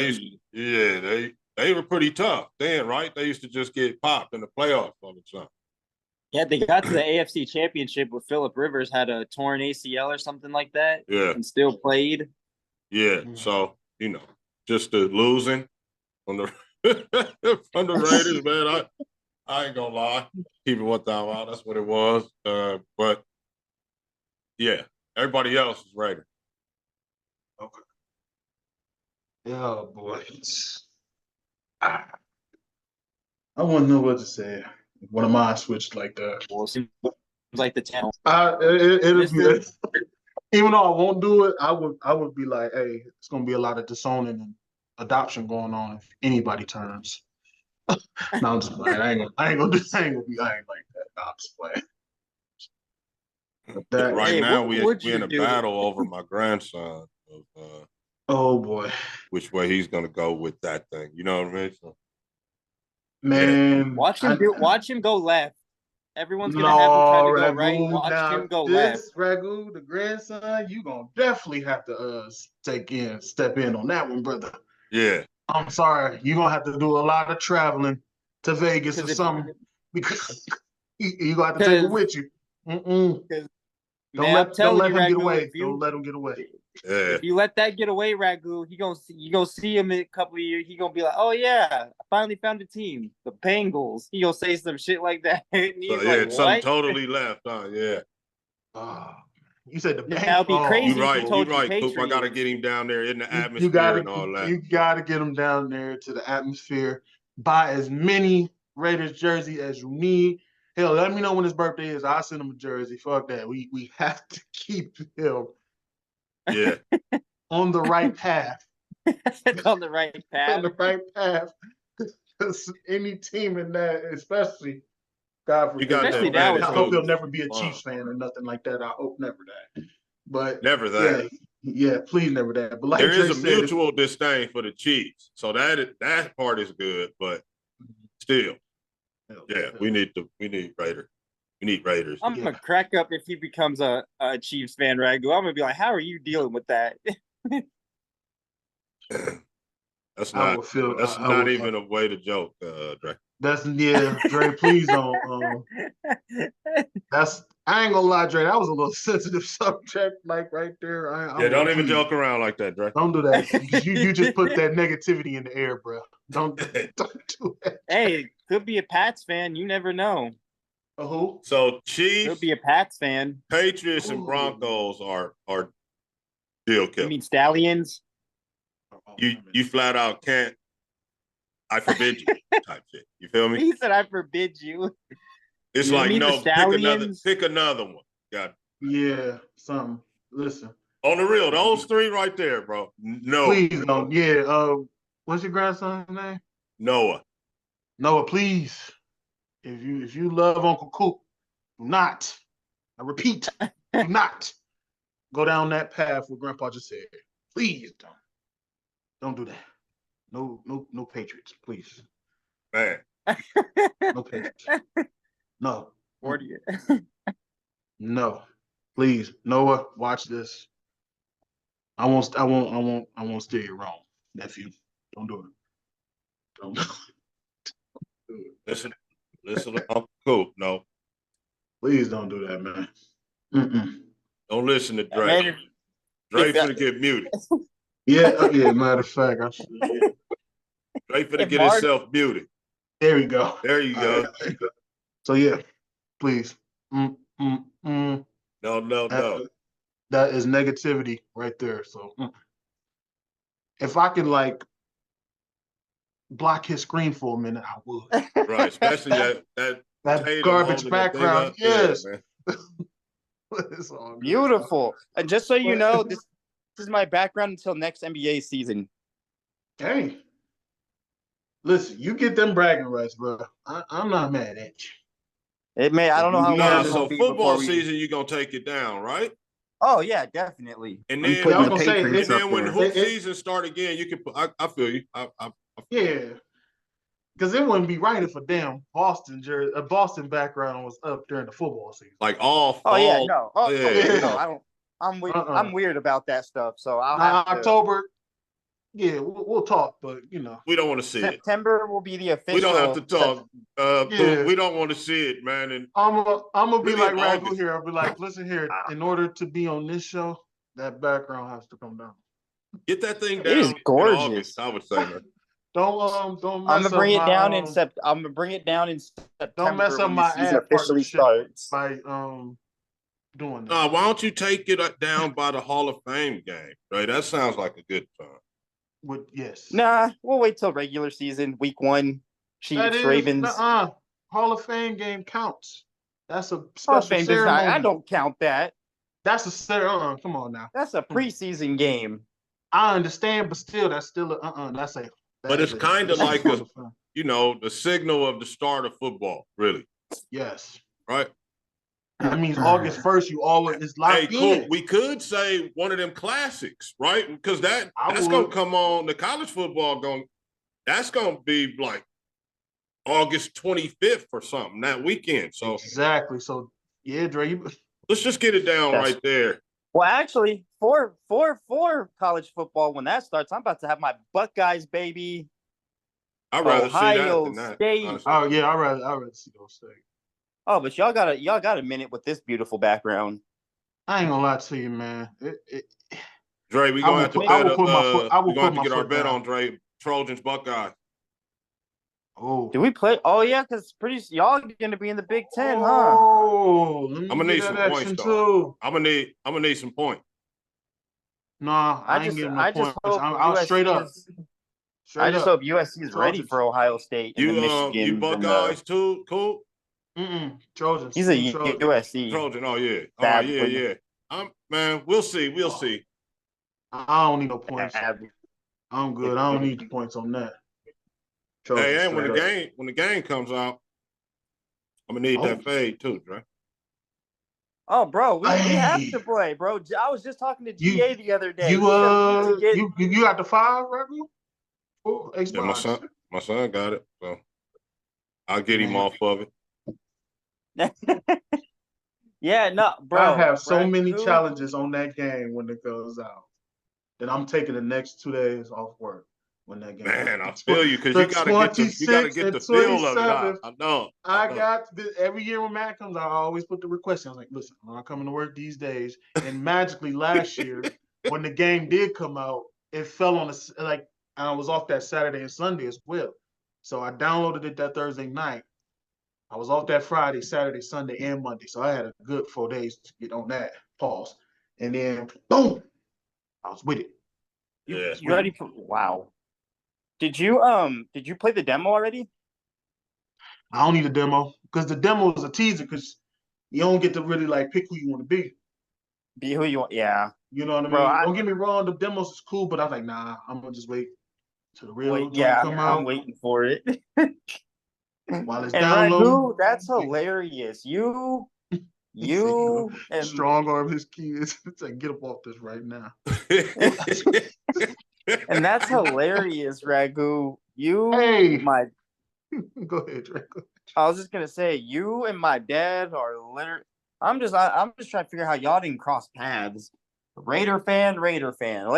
they were pretty tough then, right? They used to just get popped in the playoffs all the time. Yeah, they got to the AFC Championship where Phillip Rivers had a torn ACL or something like that. Yeah. And still played. Yeah. So, just the losing from the from the Raiders, man. I ain't gonna lie. Keep it 1,000 out. That's what it was. But yeah, everybody else is Raider. Okay. Oh boy. I wouldn't know what to say. One of mine switched like that. Well, it seems like the channel. It'll be even though I won't do it, I would be like, hey, it's gonna be a lot of disowning and adoption going on if anybody turns. No, I'm just playing. I ain't gonna like that. No, I'm just playing. Right now, we're in a battle over my grandson of oh boy, which way he's gonna go with that thing. You know what I mean? So, man, watch him go left. Everyone's gonna have him trying to go right. Watch him go left. Ragu, the grandson, you gonna definitely have to step in on that one, brother. Yeah. I'm sorry, you're gonna have to do a lot of traveling to Vegas or something because you gonna have to take it with you. Don't let him get away. Don't let him get away. Yeah. If you let that get away, Ragu, you gonna see him in a couple of years. He gonna be like, "Oh yeah, I finally found a team, the Bengals." He gonna say some shit like that. And he's like, something totally left, huh? Yeah. You said the Bengals. That'd be crazy. You're right, Coop. I gotta get him down there in the atmosphere and all that. You gotta get him down there to the atmosphere. Buy as many Raiders jersey as you need. Hell, let me know when his birthday is. I'll send him a jersey. Fuck that. We have to keep him. Yeah. On the right path. On the right path. On the right path. Because any team in that, especially, God forbid, I hope he'll never be a Chiefs fan or nothing like that. I hope never that. But never that. Yeah, please never that. But like there is a mutual disdain for the Chiefs, so that part is good. But still, we need Raiders. We need Raiders. I'm gonna crack up if he becomes a Chiefs fan, Ragu. I'm gonna be like, how are you dealing with that? That's not even a way to joke, Dre. Dre, please don't. I ain't gonna lie, Dre. That was a little sensitive subject, like right there. Don't even joke around like that, Dre. Don't do that. you just put that negativity in the air, bro. Don't do that. Hey, could be a Pats fan. You never know. Who? So Chiefs. Could be a Pats fan. Patriots and Broncos are deal killers. You mean Stallions? You flat out can't. I forbid you type shit. You feel me? He said, "I forbid you." It's like pick another one. Got yeah, something. Listen, on the real, those three right there, bro. No, please don't. Yeah. What's your grandson's name? Noah. Noah, please. If you love Uncle Coop, do not. I repeat, do not go down that path what Grandpa just said. Please don't do that. No Patriots, please. Man. No Patriots. No. 40. No. Please. Noah, watch this. I won't steer you wrong, nephew. Don't do it. Don't do it. Listen to Uncle Coop. No. Please don't do that, man. Don't listen to Dre. Dre finna get muted. Yeah, matter of fact, I should. Yeah. Dre finna get himself muted. There you go. There you go. So yeah, please. No. That is negativity right there. So if I could block his screen for a minute, I would. Right, especially that garbage background. Yes. Beautiful. And just so you know, this is my background until next NBA season. Hey, listen, you get them bragging rights, bro. I'm not mad at you. It may. I don't know how long it's so gonna be football season, you're gonna take it down, right? Oh yeah, definitely. And then, when hoop season start again, you can. I feel you. Yeah, because it wouldn't be right if a damn Boston background was up during the football season. Like all fall. Oh yeah, no. Oh, yeah. No, I don't. I'm weird about that stuff. So I'll have October. Yeah, we'll talk, but we don't want to see September will be the official. We don't have to talk. We don't want to see it, man. And I'm gonna be like Ragu here. I'll be like, listen here. In order to be on this show, that background has to come down. Get that thing down. It is gorgeous. In August, I would say, man. Don't I'm gonna bring it down in I'm gonna bring it down in September. Don't mess up my ad officially starts by doing that. Why don't you take it down by the Hall of Fame game? Right, that sounds like a good time. Yes. Nah, we'll wait till regular season, week 1. Chiefs, Ravens. Hall of Fame game counts. That's a special ceremony. I don't count that. That's a ceremony. Come on now. That's a preseason game. I understand, but still, that's still that's a. But it's kind of like the signal of the start of football, really. Yes. Right. That means August 1st, you always locked in. Cool. We could say one of them classics, right? Because that's gonna come on the college football that's gonna be like August 25th or something that weekend. So exactly. So yeah, Dre, let's just get it down right there. Well, actually, for college football, when that starts, I'm about to have my Buckeyes, baby. I'd rather see that than that. Honestly. Oh yeah, I'd rather see those State. Oh, but y'all got a minute with this beautiful background. I ain't gonna lie to you, man. Dre, we gonna have to bet. We're going to get our bet on Dre. Trojans, Buckeyes. Oh, do we play? Oh yeah, because y'all going to be in the Big Ten, huh? Oh, I'm gonna need some points too. I'm gonna need some points. Nah, I ain't getting no points. I'll straight up. I just hope USC is ready for Ohio State. You Buckeyes too, Cool. Trojans. He's a USC Trojan. Oh yeah. Oh yeah. Man, we'll see. We'll see. I don't need no points. I'm good. I don't need the points on that. Hey, and when the game comes out, I'm gonna need that fade too, Dre. Oh, bro, we have to play, bro. I was just talking to GA the other day. You got the 5, Ragu? Oh, yeah, my son got it, so I'll get him off of it. Yeah, no, bro. I have so many challenges on that game when it goes out that I'm taking the next 2 days off work when that game. Man, I feel you because you gotta get the feel of it. I know. Every year when Matt comes, I always put the request in. I was like, listen, I'm not coming to work these days. And magically last year, when the game did come out, it fell on I was off that Saturday and Sunday as well. So I downloaded it that Thursday night. I was off that Friday, Saturday, Sunday, and Monday. So I had a good 4 days to get on that. Pause. And then, boom, I was with it. You ready for? Wow. Did you play the demo already? I don't need a demo because the demo is a teaser because you don't get to really pick who you want to be. Be who you want. Yeah. You know what I mean? Don't get me wrong. The demos is cool, but I was like, nah, I'm gonna just wait till the real come out. I'm waiting for it. While it's downloading. That's hilarious. You and strong arm his kids. It's like, get up off this right now. And that's hilarious, Ragu. Go ahead, Ragu. I was just gonna say, you and my dad are literally. I'm just trying to figure out how y'all didn't cross paths. Raider fan, Laker fan.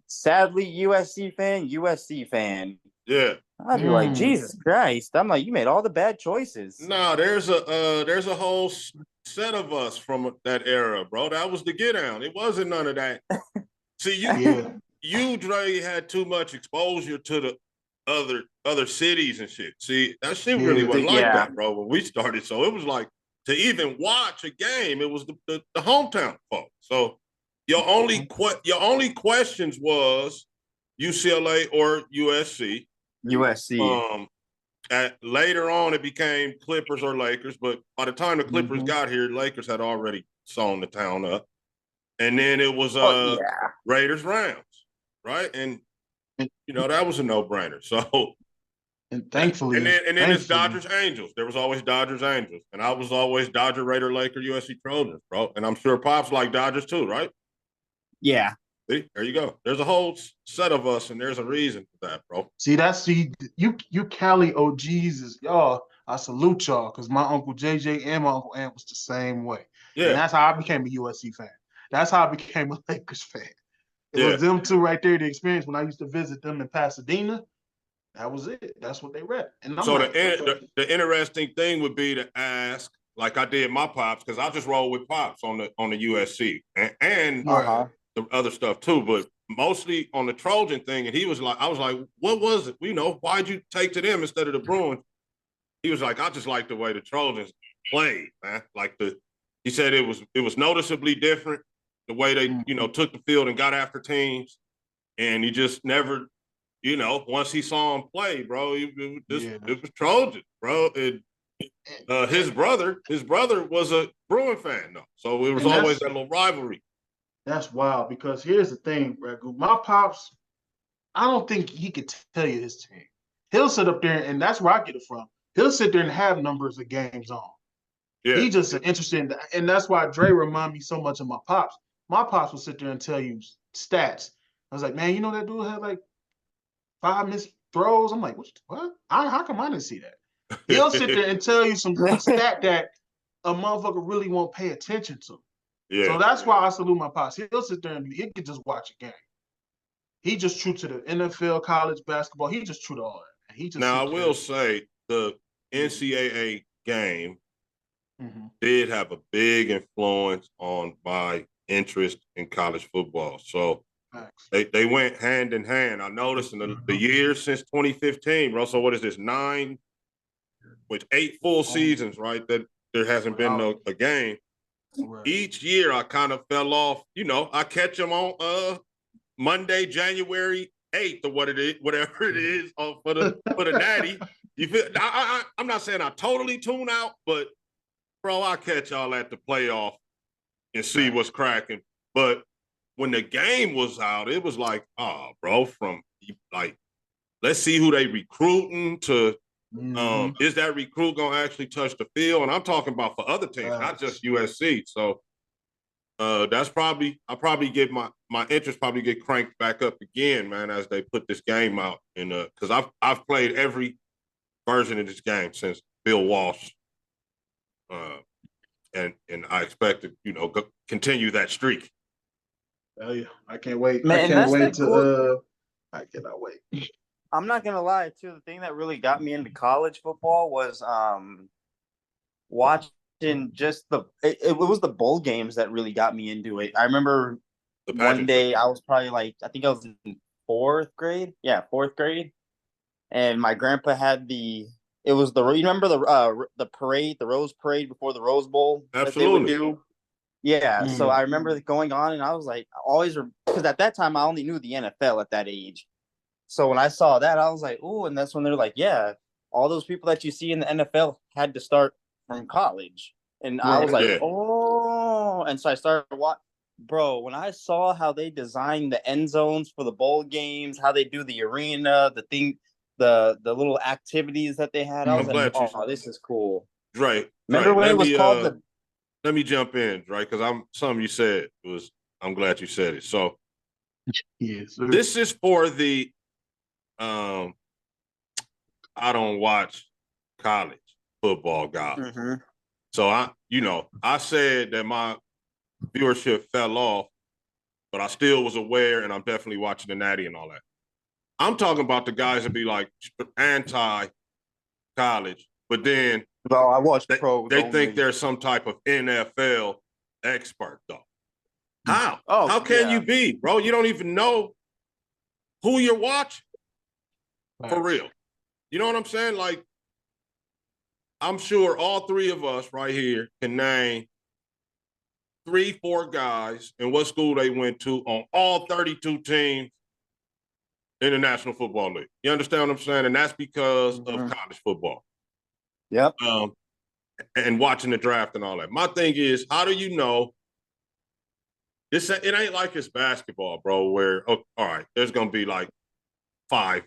Sadly, USC fan. Yeah. I'd be like, Jesus Christ. I'm like, you made all the bad choices. No, there's a whole set of us from that era, bro. That was the get down. It wasn't none of that. See, you, Dre, had too much exposure to the other cities and shit. See, that shit really wasn't like that, bro, when we started. So it was like, to even watch a game, it was the hometown folks. So your only questions was UCLA or USC. Later on, it became Clippers or Lakers, but by the time the Clippers got here, Lakers had already sewn the town up. And then it was Raiders Rams, right? And that was a no-brainer. So And thankfully, and then it's Dodgers Angels. There was always Dodgers Angels, and I was always Dodger Raider Laker USC Trojans, bro. And I'm sure Pops like Dodgers too, right? Yeah. See, there you go. There's a whole set of us, and there's a reason for that, bro. See, you Cali OGs is y'all. I salute y'all because my Uncle JJ and my Uncle Ant was the same way. Yeah. And that's how I became a USC fan. That's how I became a Lakers fan. It was them two right there, the experience when I used to visit them in Pasadena. That was it. That's what they read. And I'm so like, the interesting thing would be to ask, like I did my Pops, because I just roll with Pops on the USC and the other stuff too, but mostly on the Trojan thing. And he was like, I was like, what was it? You know, why'd you take to them instead of the Bruins? He was like, I just like the way the Trojans played, man. He said it was noticeably different, the way they, took the field and got after teams. And he just never, once he saw him play, bro, it was Trojan, bro. His brother was a Bruin fan, though. So it was always that little rivalry. That's wild because here's the thing, Ragu. My Pops, I don't think he could tell you his team. He'll sit up there, and that's where I get it from. He'll sit there and have numbers of games on. Yeah. He just interested in that. And that's why Dre remind me so much of my Pops. My Pops will sit there and tell you stats. I was like, man, you know that dude had like 5 missed throws? I'm like, what? How come I didn't see that? He'll sit there and tell you some stat that a motherfucker really won't pay attention to. Yeah. So that's why I salute my Pops. He'll sit there and he can just watch a game. He just true to the NFL, college basketball. He just true to all that. Now, I will say the NCAA game did have a big influence on my interest in college football. So they went hand in hand. I noticed in the years since 2015, bro. So what is this, 8 full seasons, right, that there hasn't been a game. Right. Each year I kind of fell off. I catch them on Monday, January 8th or whatever it is for the Natty. You feel? I'm not saying I totally tune out, but bro, I catch y'all at the playoff and see what's cracking. But when the game was out, it was like, bro, from like, let's see who they recruiting to. Is that recruit gonna actually touch the field? And I'm talking about for other teams, not just USC. So that's I'll probably get my interest probably get cranked back up again, man, as they put this game out. And because I've played every version of this game since Bill Walsh, and I expect to continue that streak. Hell yeah, I can't wait. Man, I cannot wait. I'm not gonna lie, too. The thing that really got me into college football was watching just it was the bowl games that really got me into it. I remember one day I was probably like, I think I was in 4th grade. Yeah, 4th grade. And my grandpa had you remember the parade, the Rose Parade before the Rose Bowl? Absolutely. That they would do? Yeah. So I remember going on and I was like, because at that time I only knew the NFL at that age. So when I saw that, I was like, "Ooh!" And that's when they're like, "Yeah, all those people that you see in the NFL had to start from college." And I was like, "Oh!" And so I started watching. Bro, when I saw how they designed the end zones for the bowl games, how they do the arena, the little activities that they had, I was like, "Oh, this is cool." Right. Remember when it was called Let me jump in, right? Because something you said I'm glad you said it. So, yes, this is for the. I don't watch college football guys. So I said that my viewership fell off, but I still was aware and I'm definitely watching the Natty and all that. I'm talking about the guys that be like anti-college, but then I watch pros. They think they're some type of NFL expert, though. How? How can you be, bro? You don't even know who you're watching. For real. You know what I'm saying? Like, I'm sure all 3 of us right here can name 3-4 guys and what school they went to on all 32 teams in the National Football League. You understand what I'm saying? And that's because of college football. Yep. And watching the draft and all that. My thing is, how do you know? It ain't like it's basketball, bro, where, all right, there's going to be like 5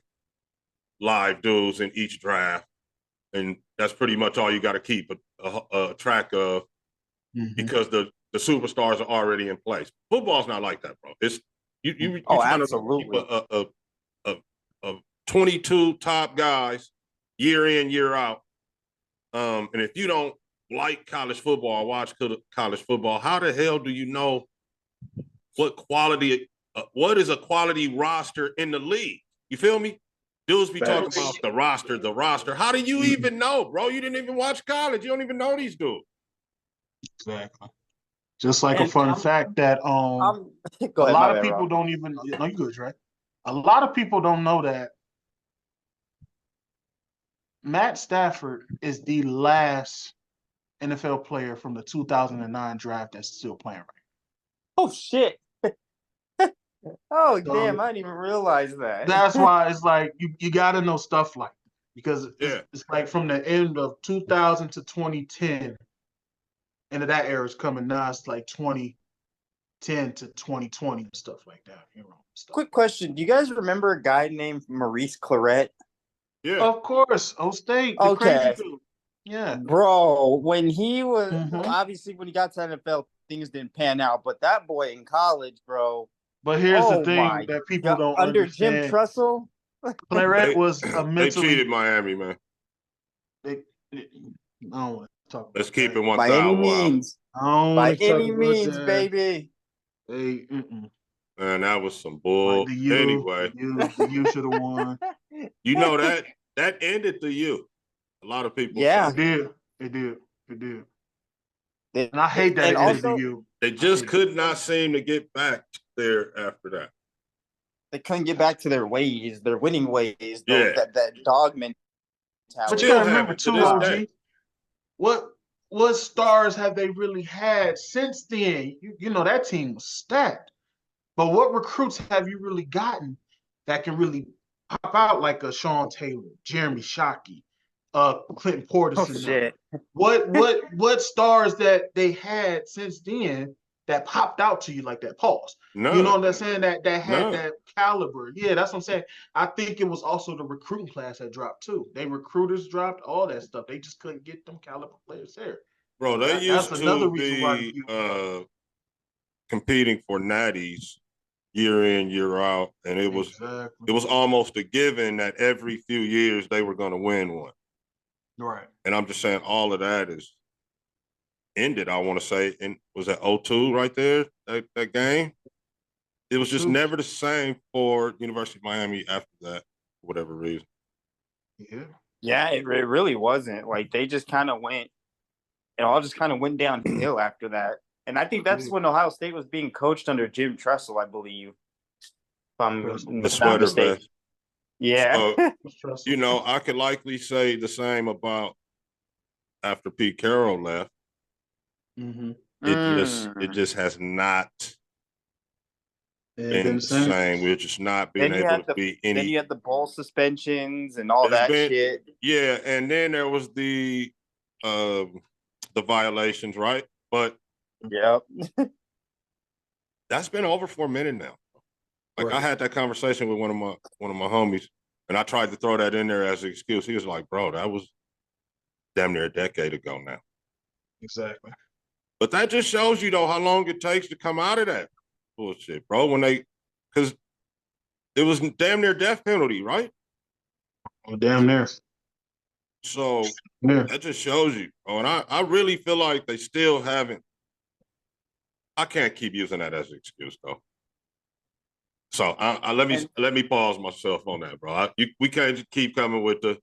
live dudes in each draft, and that's pretty much all you got to keep a track of because the superstars are already in place. Football's not like that, bro. It's you trying absolutely. to keep a 22 top guys year in, year out. And if you don't like college football or watch college football, how the hell do you know what is a quality roster in the league? You feel me? Dudes be talking about the roster. How do you even know, bro? You didn't even watch college. You don't even know these dudes. Exactly. Just like a fun fact that a lot of people don't even know. You good, right? A lot of people don't know that Matt Stafford is the last NFL player from the 2009 draft that's still playing right now. Oh, shit. Damn, I didn't even realize that. That's why it's like you got to know stuff like that because it's like from the end of 2000 to 2010, end of that era is coming now. It's like 2010 to 2020 and stuff like that. Quick question. Do you guys remember a guy named Maurice Claret? Yeah. Of course. State. The crazy dude. Yeah. Bro, when he was obviously when he got to NFL, things didn't pan out. But that boy in college, bro. But here's the thing that people don't under understand. Jim Tressel, Claret was a mentally. They cheated Miami, man. I don't want to talk about Let's keep it 1,000. By any means. By any means, baby. Hey, Man, that was some bull. Anyway. The U should have won. You know that ended the U. A lot of people. Yeah. It did. And I hate that it ended the U. They just could not seem to get back there after that. They couldn't get back to their ways, their winning ways, that dog mentality. But you gotta remember too, OG, what stars have they really had since then? You know that team was stacked. But what recruits have you really gotten that can really pop out like a Sean Taylor, Jeremy Shockey, Clinton Portis? Oh, shit. What stars that they had since then that popped out to you like that? Pause. No. You know what I'm saying? That had that caliber. Yeah, that's what I'm saying. I think it was also the recruiting class that dropped too. Recruiters dropped all that stuff. They just couldn't get them caliber players there. Bro, they used to be competing for natties year in, year out, and it was almost a given that every few years they were going to win one. Right. And I'm just saying all of that is ended, I want to say. And was that 02 right there, that game? It was just never the same for University of Miami after that, for whatever reason. Yeah. Yeah, it really wasn't. Like, they just kind of went, it all just kind of went downhill after that. And I think that's when Ohio State was being coached under Jim Tressel, I believe. If I'm not mistaken. Yeah. So, I could likely say the same about after Pete Carroll left. Mm-hmm. It just has not been the same. We're just not being able to be any. Then you had the bowl suspensions and all that shit. Yeah, and then there was the violations, right? But that's been over for a minute now. Like I had that conversation with one of my homies, and I tried to throw that in there as an excuse. He was like, "Bro, that was damn near a decade ago now." Exactly. But that just shows you though how long it takes to come out of that bullshit, bro. Because it was damn near death penalty, right? Oh, damn near. So that just shows you. Oh, and I really feel like they still haven't. I can't keep using that as an excuse though. So let me pause myself on that, bro. We can't just keep coming with the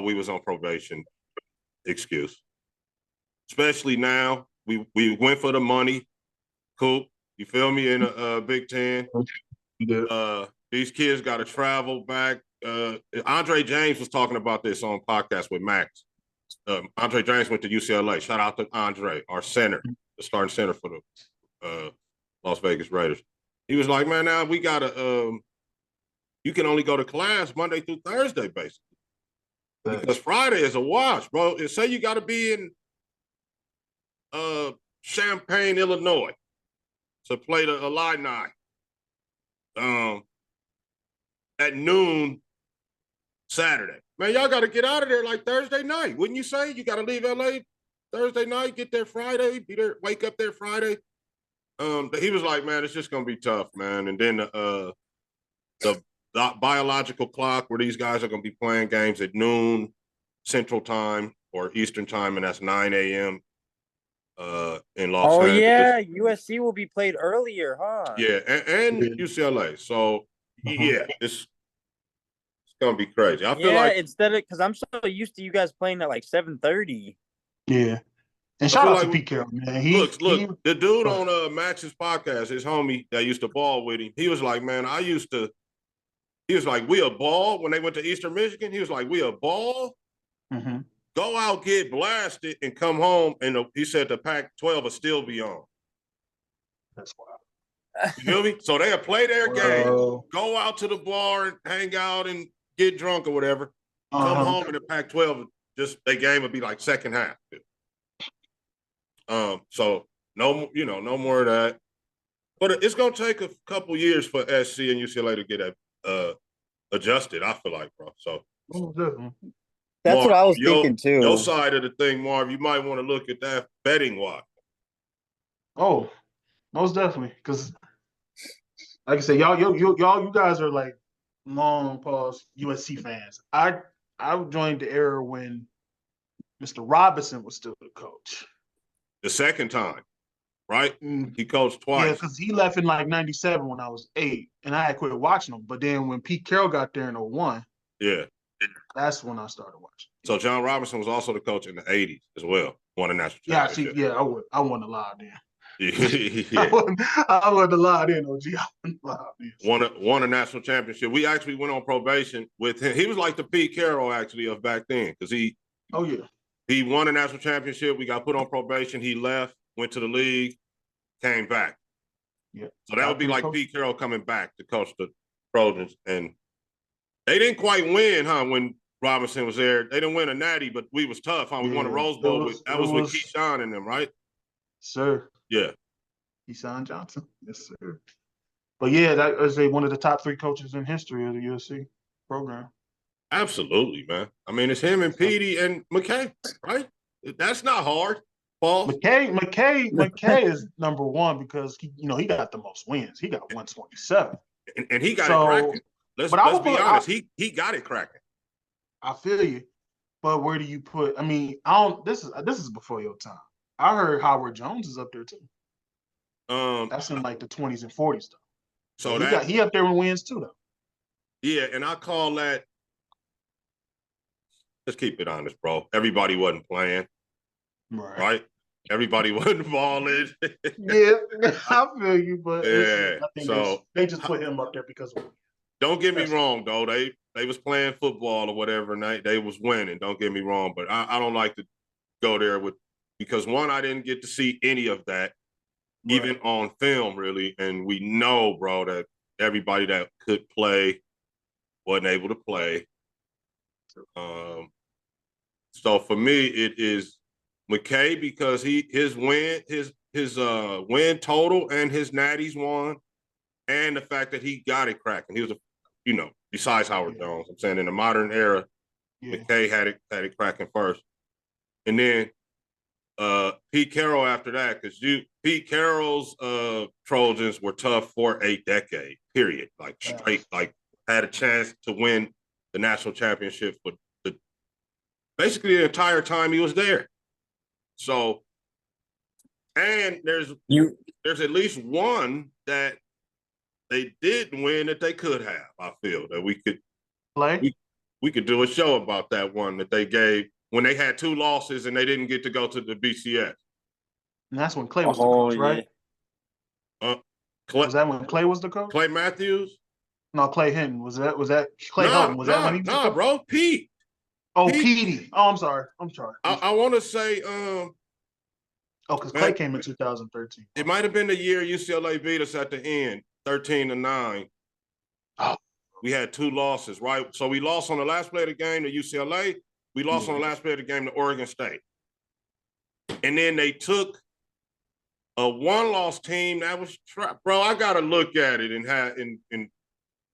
we was on probation excuse. Especially now, we went for the money. Coop, you feel me, in a Big Ten. These kids got to travel back. Andre James was talking about this on a podcast with Max. Andre James went to UCLA. Shout out to Andre, our center, the starting center for the Las Vegas Raiders. He was like, man, now we got to you can only go to class Monday through Thursday, basically. Because Friday is a wash, bro. Say you got to be in Champaign, Illinois, to play the Illini at noon Saturday. Man, y'all got to get out of there like Thursday night. Wouldn't you say? You got to leave LA Thursday night, get there Friday, be there, wake up there Friday. He was like, man, it's just going to be tough, man. And then the biological clock where these guys are going to be playing games at noon Central Time or Eastern Time, and that's 9 a.m. In Los Angeles. Oh, yeah, USC will be played earlier, huh? Yeah, and UCLA. So, yeah, it's gonna be crazy. I feel like instead of because I'm so used to you guys playing at like 7:30. Yeah, and shout out to Pete Carroll, man. Look, the dude on Max's podcast, his homie that used to ball with him, he was like, man, he was like, we a ball when they went to Eastern Michigan. He was like, we a ball. Mm-hmm. Go out, get blasted, and come home. And he said the Pac-12 will still be on. That's wild. You feel me? So they'll play their game, go out to the bar and hang out and get drunk or whatever. Come home and the Pac-12, just their game would be like second half. So no more of that. But it's gonna take a couple years for SC and UCLA to get adjusted. I feel like, bro. So that's Marv, what I was thinking too. Your side of the thing, Marv, you might want to look at that betting wise. Oh, most definitely, because like I said, you guys are like long pause USC fans. I joined the era when Mr. Robinson was still the coach. The second time, right? He coached twice. Yeah, because he left in like 97 when I was 8, and I had quit watching him. But then when Pete Carroll got there in 01, yeah, that's when I started watching. So John Robinson was also the coach in the 80s as well. Won a national championship. I wouldn't lie then. Yeah. I wouldn't lie then, OG. I wouldn't lie then. Won a national championship. We actually went on probation with him. He was like the Pete Carroll actually of back then because he won a national championship. We got put on probation. He left, went to the league, came back. Yeah. So that would be like Pete Carroll coming back to coach the Trojans. And they didn't quite win, huh, when Robinson was there. They didn't win a natty, but we was tough, huh? We won a Rose Bowl. That was with Keyshawn and them, right? Sir. Yeah. Keyshawn Johnson. Yes, sir. But yeah, that is one of the top 3 coaches in history of the USC program. Absolutely, man. I mean, it's him and Petey and McKay, right? That's not hard. Paul. McKay is number 1 because he got the most wins. He got 127. And he got it cracking. Let's be honest. He got it cracking. I feel you. But where do you put this is before your time. I heard Howard Jones is up there too. That's in like the 20s and 40s though. So he up there with wins too though. Yeah, and I call that. Let's keep it honest, bro. Everybody wasn't playing, right? Everybody wasn't balling. Yeah, I feel you, but yeah. I think they just put him up there because of. Don't get me wrong, though. They was playing football or whatever, and they was winning. Don't get me wrong, but I don't like to go there because one, I didn't get to see any of that, even on film, really. And we know, bro, that everybody that could play wasn't able to play. So for me, it is McKay because his win total and his natties won, and the fact that he got it cracking. He was besides Howard Jones, I'm saying in the modern era, McKay had it cracking first, and then Pete Carroll after that because Pete Carroll's Trojans were tough for a decade, period, like straight, like had a chance to win the national championship for basically the entire time he was there. So, and there's at least one that they didn't win that they could have. I feel that we could do a show about that one that they gave when they had 2 losses and they didn't get to go to the BCS. And that's when Clay was the coach, right? Was that when Clay was the coach? Clay Matthews? No, Clay Hinton. Was that Clay Helton? Was that when he was the coach? Bro, Pete. Oh, Petey. Oh, I'm sorry. I want to say because Clay came in 2013. It might have been the year UCLA beat us at the end, 13-9. Oh. We had 2 losses, right? So we lost on the last play of the game to UCLA. We lost on the last play of the game to Oregon State. And then they took a 1-loss team that was bro, I got to look at it and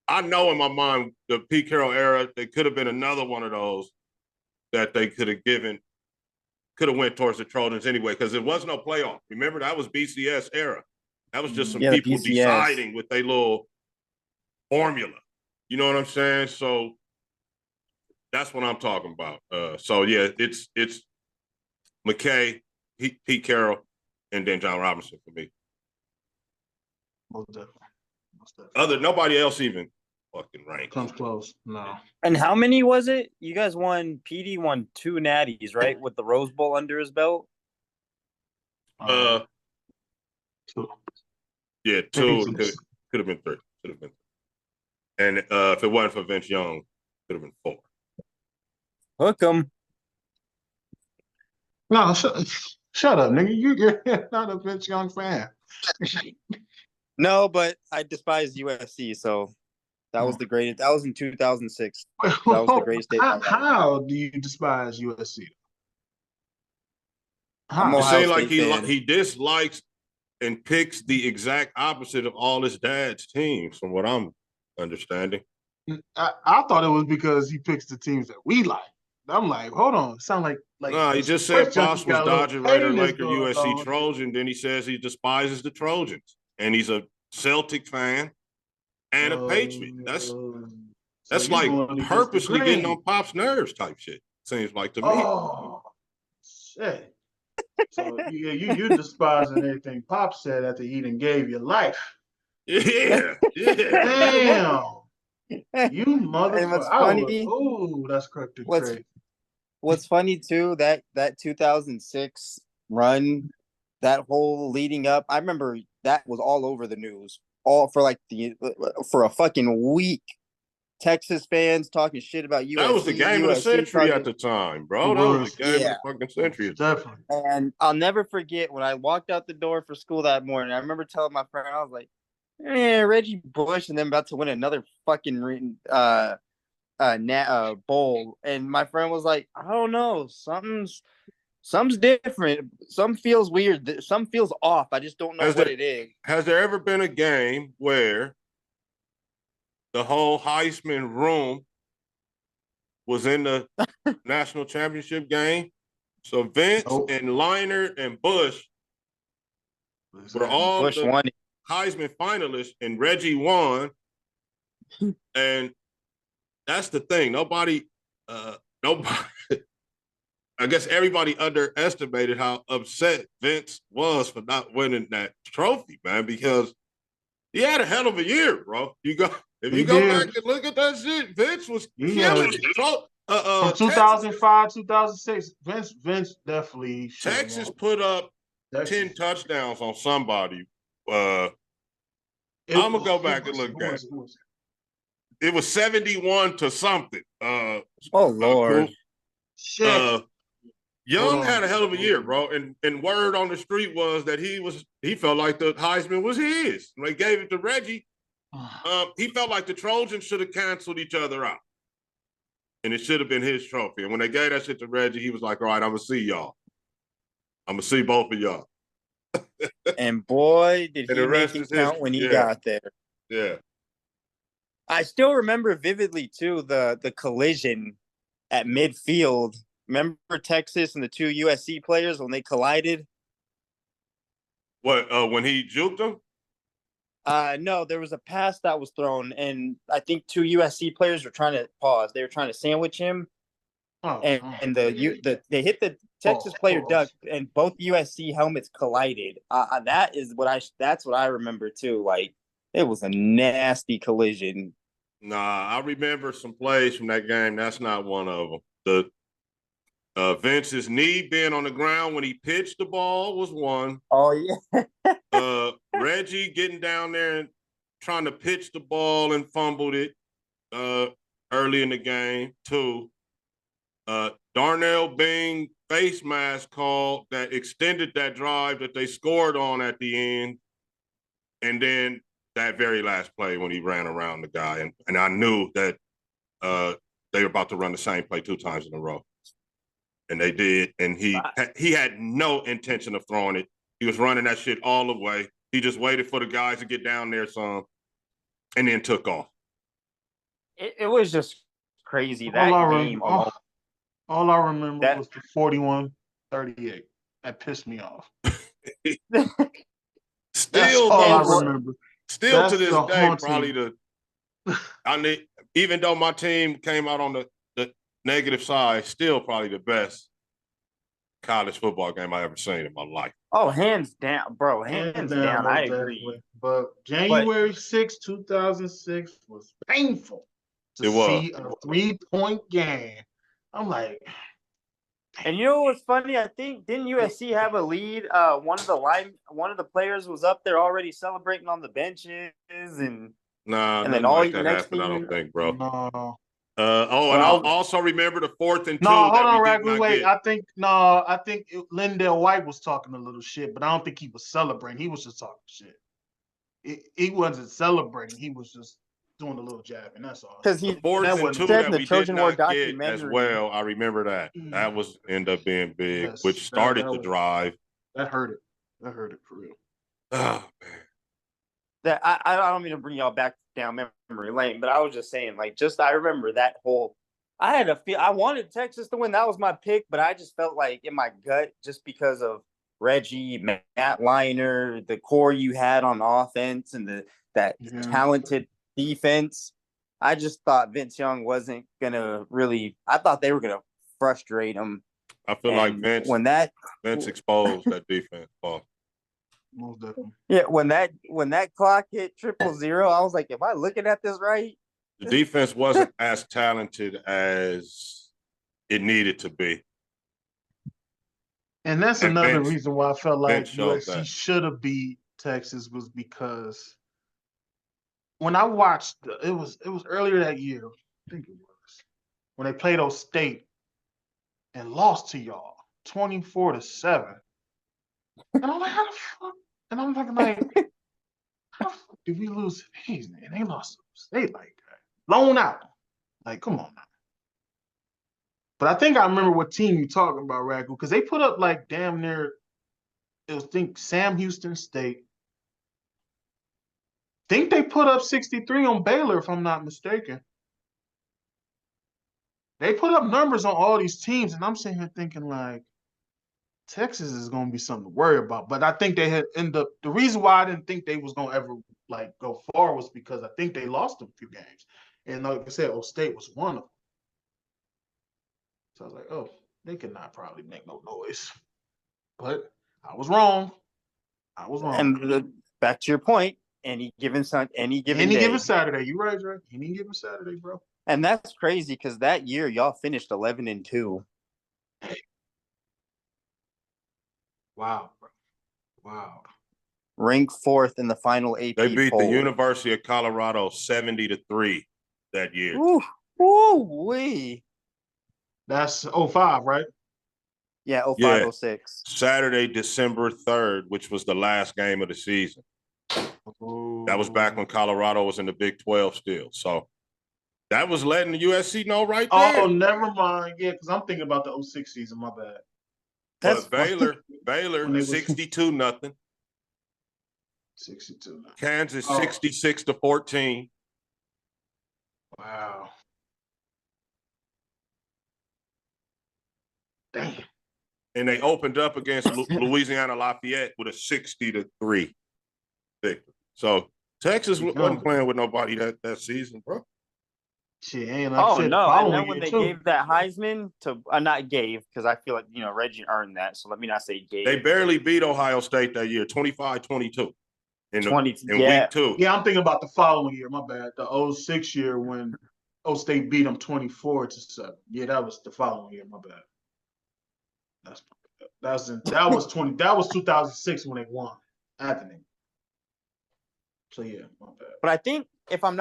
I know in my mind the Pete Carroll era, they could have been another one of those that they could have went towards the Trojans anyway, because there was no playoff. Remember, that was BCS era. That was just some people deciding with their little formula. You know what I'm saying? So that's what I'm talking about. So yeah, it's McKay, Pete Carroll, and then John Robinson for me. Most definitely. Nobody else even fucking ranked. Comes close. No. And how many was it? You guys won. PD won 2 natties, right? With the Rose Bowl under his belt. Two. Yeah, 2. Could have been 3. Could have been 3. And if it wasn't for Vince Young, could have been 4. Hook 'em. No, shut up, nigga. You're not a Vince Young fan. No, but I despise USC, so that was the greatest. That was in 2006. That was the greatest day. How do you despise USC? I'm saying like he dislikes and picks the exact opposite of all his dad's teams, from what I'm understanding. I thought it was because he picks the teams that we like. I'm like, hold on, sound like no, he just said Boss was Dodger, Raider, Laker, USC, Trojan. Then he says he despises the Trojans, and he's a Celtic fan and a Patriot. That's like purposely getting on Pop's nerves type shit. Seems like to me. Oh shit! So yeah, you despising everything Pop said after he done gave you life. Yeah. Damn. You motherfucker! Oh, that's correct. What's funny too, that 2006 run, that whole leading up, I remember that was all over the news, all for a fucking week. Texas fans talking shit about USC. That was the game of the century at the time, bro. That was the game of the fucking century. Definitely. And I'll never forget when I walked out the door for school that morning. I remember telling my friend, I was like, Reggie Bush, and then about to win another fucking bowl. And my friend was like, I don't know, something's different. Some feels weird. Some feels off. I just don't know what it is. Has there ever been a game where the whole Heisman room was in the national championship game? So Vince and Leinart and Bush were all Bush won. Heisman finalists, and Reggie won. And that's the thing. Nobody, I guess everybody underestimated how upset Vince was for not winning that trophy, man, because he had a hell of a year, bro. If you go back and look at that shit, Vince was killing it. From 2005, 2006, Vince definitely. Texas put up 10 touchdowns on somebody. I'm gonna go back and look at it. It was 71 to something. Oh Lord. Young had a hell of a year, bro. And word on the street was that he felt like the Heisman was his. When they gave it to Reggie, he felt like the Trojans should have canceled each other out. And it should have been his trophy. And when they gave that shit to Reggie, he was like, all right, I'm gonna see y'all. I'm gonna see both of y'all. And boy, did he make it count when he got there. Yeah. I still remember vividly too the collision at midfield. Remember Texas and the 2 USC players when they collided? What, when he juked them? No, there was a pass that was thrown, and I think 2 USC players were trying to pause. They were trying to sandwich him, and they hit the Texas player duck, and both USC helmets collided. That's what I remember too. Like, it was a nasty collision. Nah, I remember some plays from that game. That's not one of them. Vince's knee being on the ground when he pitched the ball was one. Oh, yeah. Reggie getting down there and trying to pitch the ball and fumbled it early in the game. 2. Darnell Bing face mask call that extended that drive that they scored on at the end. And then that very last play when he ran around the guy. And I knew that they were about to run the same play 2 times in a row. And they did. And he had no intention of throwing it. He was running that shit all the way. He just waited for the guys to get down there some and then took off. it was just crazy. That game alone. All I remember was the 41-38. That pissed me off. That's all I remember. Still to this day, probably even though my team came out on the negative side, still probably the best college football game I ever seen in my life. Oh, hands down, bro. Hands down. I agree. But January 6, 2006 was painful to see a 3-point game. I'm like, and you know what's funny? I think didn't USC have a lead? One of the players was up there already celebrating on the benches, and then all like that happened. I don't think, bro. No. And I also remember the 4th and 2. No, hold on, Ragu. Wait, I think Lindell White was talking a little shit, but I don't think he was celebrating. He was just talking shit. He wasn't celebrating. He was just doing a little jab, and that's all. Because the 4th and 2 that we did not get as well. I remember that. That was end up being big, which started the drive. That hurt it. That hurt it for real. Oh man. That I don't mean to bring y'all back down memory lane, but I was just saying, like, I remember that whole. I had a feel. I wanted Texas to win. That was my pick, but I just felt like in my gut, just because of Reggie, Matt Liner, the core you had on offense, and that talented defense. I just thought Vince Young wasn't gonna really. I thought they were gonna frustrate him. I feel like Vince exposed that defense. Most definitely. Yeah, when that clock hit 000, I was like, am I looking at this right? The defense wasn't as talented as it needed to be. And that's another reason why I felt like USC should have beat Texas, was because when I watched it was earlier that year, I think it was, when they played Ohio State and lost to y'all 24-7. And I'm like, how the fuck? And I'm thinking, like, how the fuck did we lose to these, man? They lost to State like that. Loan out. Like, come on now. But I think I remember what team you're talking about, Ragu, because they put up like damn near, I think Sam Houston State. Think they put up 63 on Baylor, if I'm not mistaken. They put up numbers on all these teams, and I'm sitting here thinking, like, Texas is going to be something to worry about. But I think they had the reason why I didn't think they was going to ever like go far was because I think they lost a few games. And like I said, Ohio State was one of them. So I was like, oh, they could not probably make no noise. But I was wrong. And back to your point, any given Saturday. Given Saturday, you right, Dre. Any given Saturday, bro. And that's crazy because that year y'all finished 11-2. Wow, bro. Wow. Ranked 4th in the final AP They beat poll. the University of Colorado 70-3 that year. Woo-wee. That's 05, right? Yeah, 05, 06. Saturday, December 3rd, which was the last game of the season. Ooh. That was back when Colorado was in the Big 12 still. So that was letting the USC know right there. Oh, never mind. Yeah, because I'm thinking about the 06 season. My bad. But Baylor 62-0. 62. Kansas 66-14. Wow. Damn. And they opened up against Louisiana Lafayette with a 60-3 victory. So Texas wasn't playing with nobody that season, bro. Shit, ain't like and then when they gave that Heisman to not gave, because I feel like Reggie earned that, so let me not say gave. They barely beat Ohio State that year, 25-22 in week 2. Yeah, I'm thinking about the following year. My bad, the 06 year when Ohio State beat them 24-7. Yeah, that was the following year. My bad. That was 2006 when they won. Anthony. So yeah, my bad. But I think if I'm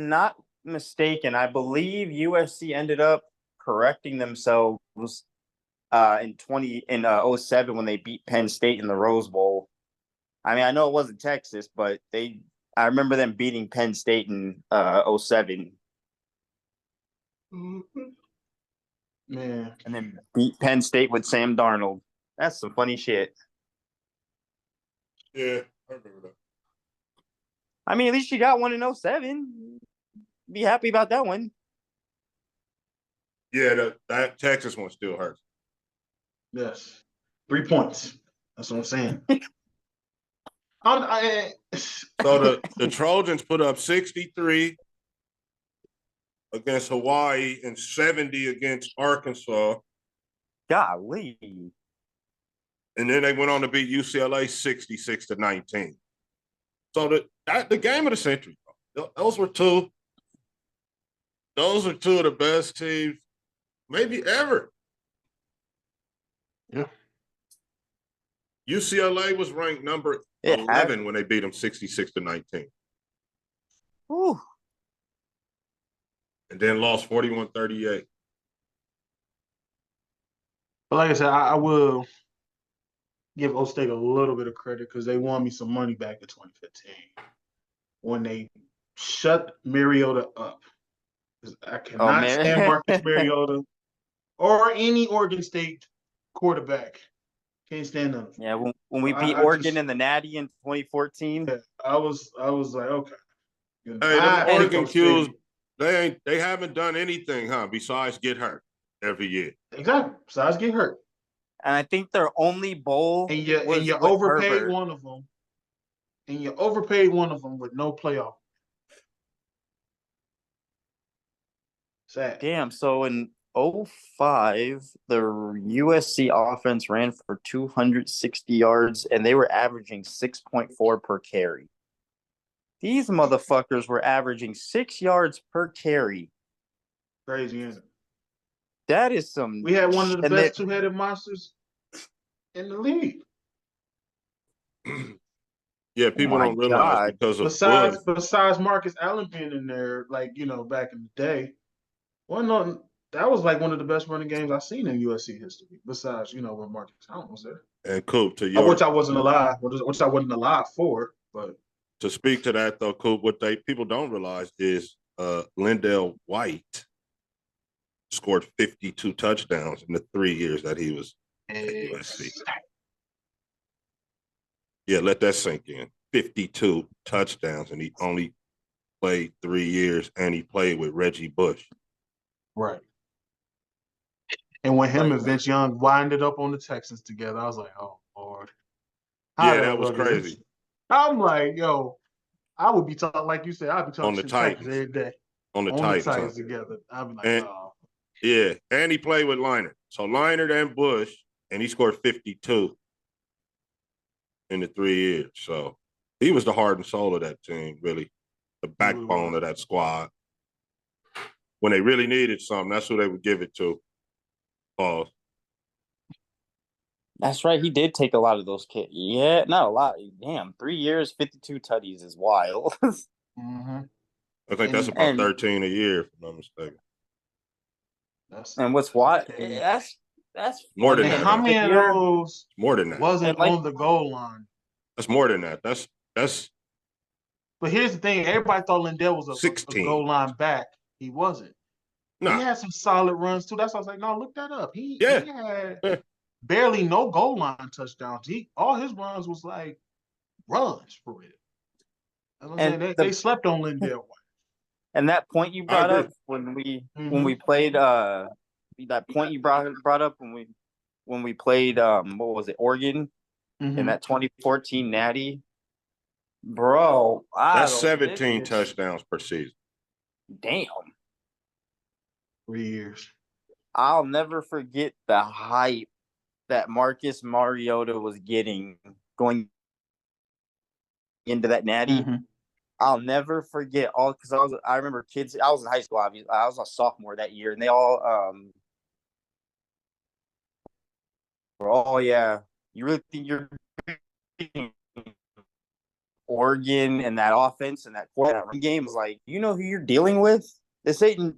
not mistaken, I believe USC ended up correcting themselves in 07 when they beat Penn State in the Rose Bowl. I mean, I know it wasn't Texas, but I remember them beating Penn State in 07. Mm-hmm. Man. And then beat Penn State with Sam Darnold. That's some funny shit. Yeah, I remember that. I mean, at least you got one in 07. be happy about that one. Yeah, that Texas one still hurts. Yes. 3 points. That's what I'm saying. So the Trojans put up 63 against Hawaii and 70 against Arkansas. Golly. And then they went on to beat UCLA 66-19. So the game of the century. Those were two of the best teams maybe ever. Yeah. UCLA was ranked number 11 when they beat them 66-19. Ooh. And then lost 41-38. But like I said, I will give O State a little bit of credit because they won me some money back in 2015 when they shut Mariota up. I cannot stand Marcus Mariota or any Oregon State quarterback. Can't stand them. Yeah, when we beat Oregon in the Natty in 2014. Yeah, I was like, okay. Hey, the Oregon Qs, they haven't done anything, besides get hurt every year. Exactly. Besides get hurt. And I think their only bowl and you overpaid Herbert. One of them. And you overpaid one of them with no playoff. Sad. Damn, so in 05, the USC offense ran for 260 yards, and they were averaging 6.4 per carry. These motherfuckers were averaging 6 yards per carry. Crazy, isn't it? That is some. We had one of the best two-headed monsters in the league. Yeah, people don't realize because of besides Marcus Allen being in there, like back in the day. That was like one of the best running games I've seen in USC history. Besides, when Marcus Allen was there. And Coop, which I wasn't alive, which I wasn't alive for, but. To speak to that though, Coop, what people don't realize is Lindell White scored 52 touchdowns in the 3 years that he was at USC. Yeah, let that sink in. 52 touchdowns, and he only played 3 years, and he played with Reggie Bush. Right. And when him and Vince Young winded up on the Texans together, I was like, oh, Lord. Yeah, that was crazy. I'm like, yo, I would be talking, like you said, I'd be talking on the Titans every day. On the Titans together. I'd be like, oh. Yeah, and he played with Leinart. So Leinart and Bush, and he scored 52 in the 3 years. So he was the heart and soul of that team, really, the backbone of that squad. When they really needed something, that's who they would give it to. Pause. That's right. He did take a lot of those kids. Yeah, not a lot. Damn, 3 years, 52 tutties is wild. Mm-hmm. I think that's about 13 a year, if I'm not mistaken. And what's what? That's more than that. How many of those more than that wasn't on the goal line? That's more than that. That's. But here's the thing: everybody thought Lindell was a goal line back. He wasn't. No. He had some solid runs too. That's why I was like, no, look that up. He had barely no goal line touchdowns. All his runs was like runs for real. I'm saying they slept on Lindell. And that point you brought up when we played that point you brought up when we played what was it, Oregon in that 2014 Natty, bro. That's 17 touchdowns per season. Damn. 3 years. I'll never forget the hype that Marcus Mariota was getting going into that Natty. Mm-hmm. I'll never forget because I remember kids. I was in high school. Obviously, I was a sophomore that year, and they all were all, yeah. You really think you're Oregon and that offense and that game was like, you know who you're dealing with? This ain't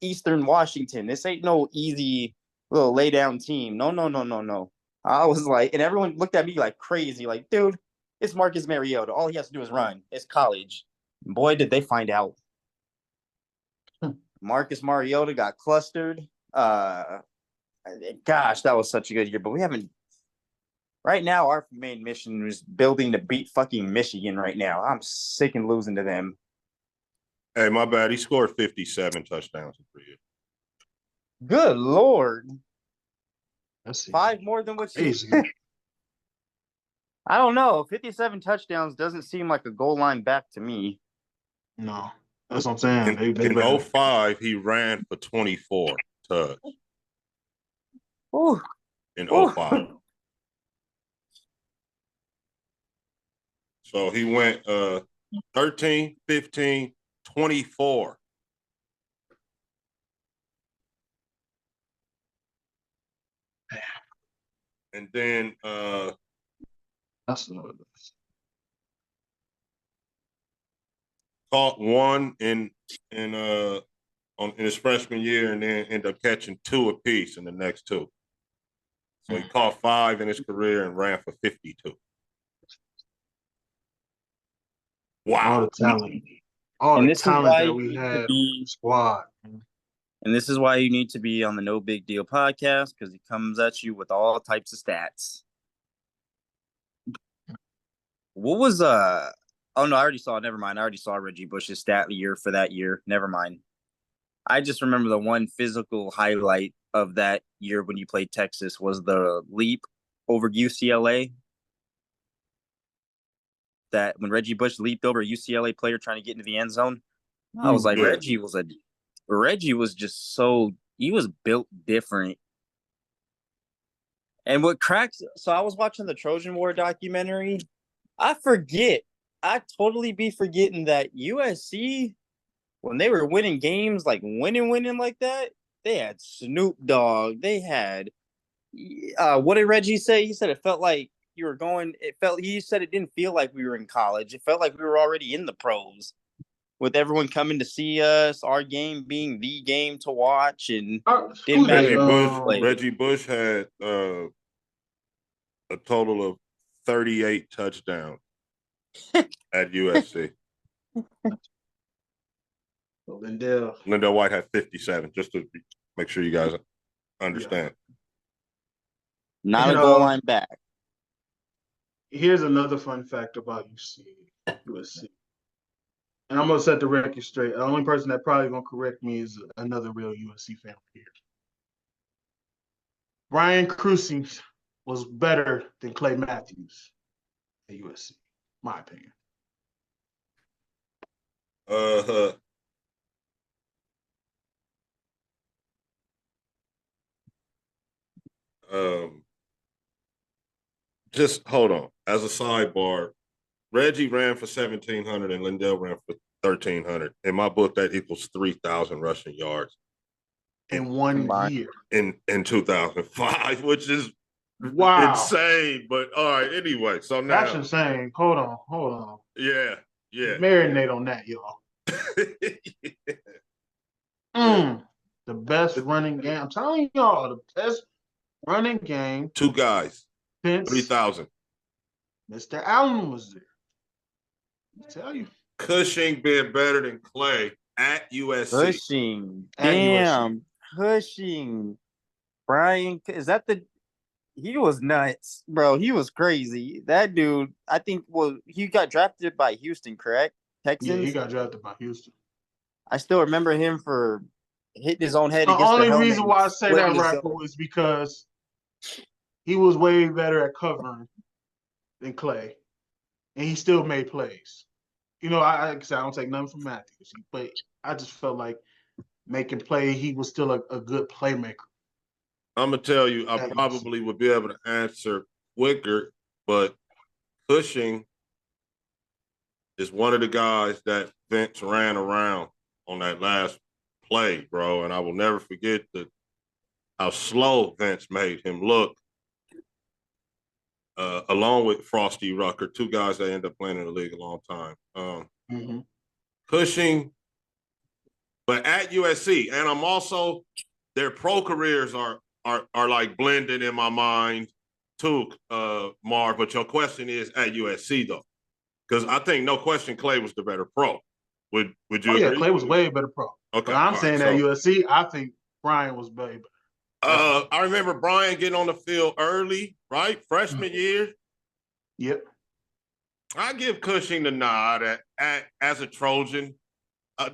Eastern Washington. This ain't no easy little lay down team. No. I was like, and everyone looked at me like crazy, like, dude. It's Marcus Mariota. All he has to do is run. It's college. Boy, did they find out. Marcus Mariota got clustered. Gosh, that was such a good year. But we haven't. Right now, our main mission is building to beat fucking Michigan right now. I'm sick and losing to them. Hey, my bad. He scored 57 touchdowns in 3 years. Good Lord. Let's see. 5 more than what you Easy. I don't know. 57 touchdowns doesn't seem like a goal line back to me. No. That's what I'm saying. In 05, he ran for 24 touchdowns. Ooh. In Ooh. 05. So he went 13, 15, 24. And then That's caught one in his freshman year, and then ended up catching 2 apiece in the next 2. So he caught 5 in his career and ran for 52. Wow. all the talent. All And the this is talent why that you we need to had be- squad. And this is why you need to be on the No Big Deal podcast, because he comes at you with all types of stats. What was oh no, I already saw. Never mind. I already saw Reggie Bush's stat year for that year. Never mind. I just remember the one physical highlight of that year when you played Texas was the leap over UCLA. That when Reggie Bush leaped over a UCLA player trying to get into the end zone, I was like, Yeah. Reggie was just so, he was built different. And what cracks, so I was watching the Trojan War documentary. I totally be forgetting that USC, when they were winning games, like winning like that, they had Snoop Dogg. They had, what did Reggie say? He said it felt like he said it didn't feel like we were in college. It felt like we were already in the pros with everyone coming to see us, our game being the game to watch. And didn't matter. Reggie Bush had a total of 38 touchdowns at USC. Lindell White had 57, just to make sure you guys understand. Not a goal line back. Here's another fun fact about USC. And I'm going to set the record straight. The only person that probably going to correct me is another real USC fan here. Brian Cruising was better than Clay Matthews at USC, my opinion. Just hold on. As a sidebar, Reggie ran for 1,700 and Lindell ran for 1,300. In my book, that equals 3,000 rushing yards in 1 year. In 2005, which is insane. But all right, anyway. So now that's insane. Hold on. Yeah. Marinate on that, y'all. The best running game. I'm telling y'all, the best running game. 2 guys. 3,000. Mr. Allen was there. I tell you. Cushing being better than Clay at USC. Cushing. Damn. Cushing. Brian, is that he was nuts, bro. He was crazy. That dude, I think, he got drafted by Houston, correct? Texans? Yeah, he got drafted by Houston. I still remember him for hitting his own head the against the helmet. The only reason why I say that, Ragu, is because he was way better at covering than Clay, and he still made plays. You know, I don't take nothing from Matthews, but I just felt like making play, he was still a good playmaker. I'm going to tell you, I probably would be able to answer quicker, but Cushing is one of the guys that Vince ran around on that last play, bro, and I will never forget how slow Vince made him look, along with Frosty Rucker, 2 guys that ended up playing in the league a long time. Cushing, but at USC, and I'm also, their pro careers are like blended in my mind too, Marv. But your question is at USC though, because I think no question Clay was the better pro. Would you agree? Yeah, Clay was way better pro. Okay, but I'm saying at USC, I think Brian was way better. I remember Brian getting on the field early, right? Freshman year. Yep. I give Cushing the nod as a Trojan.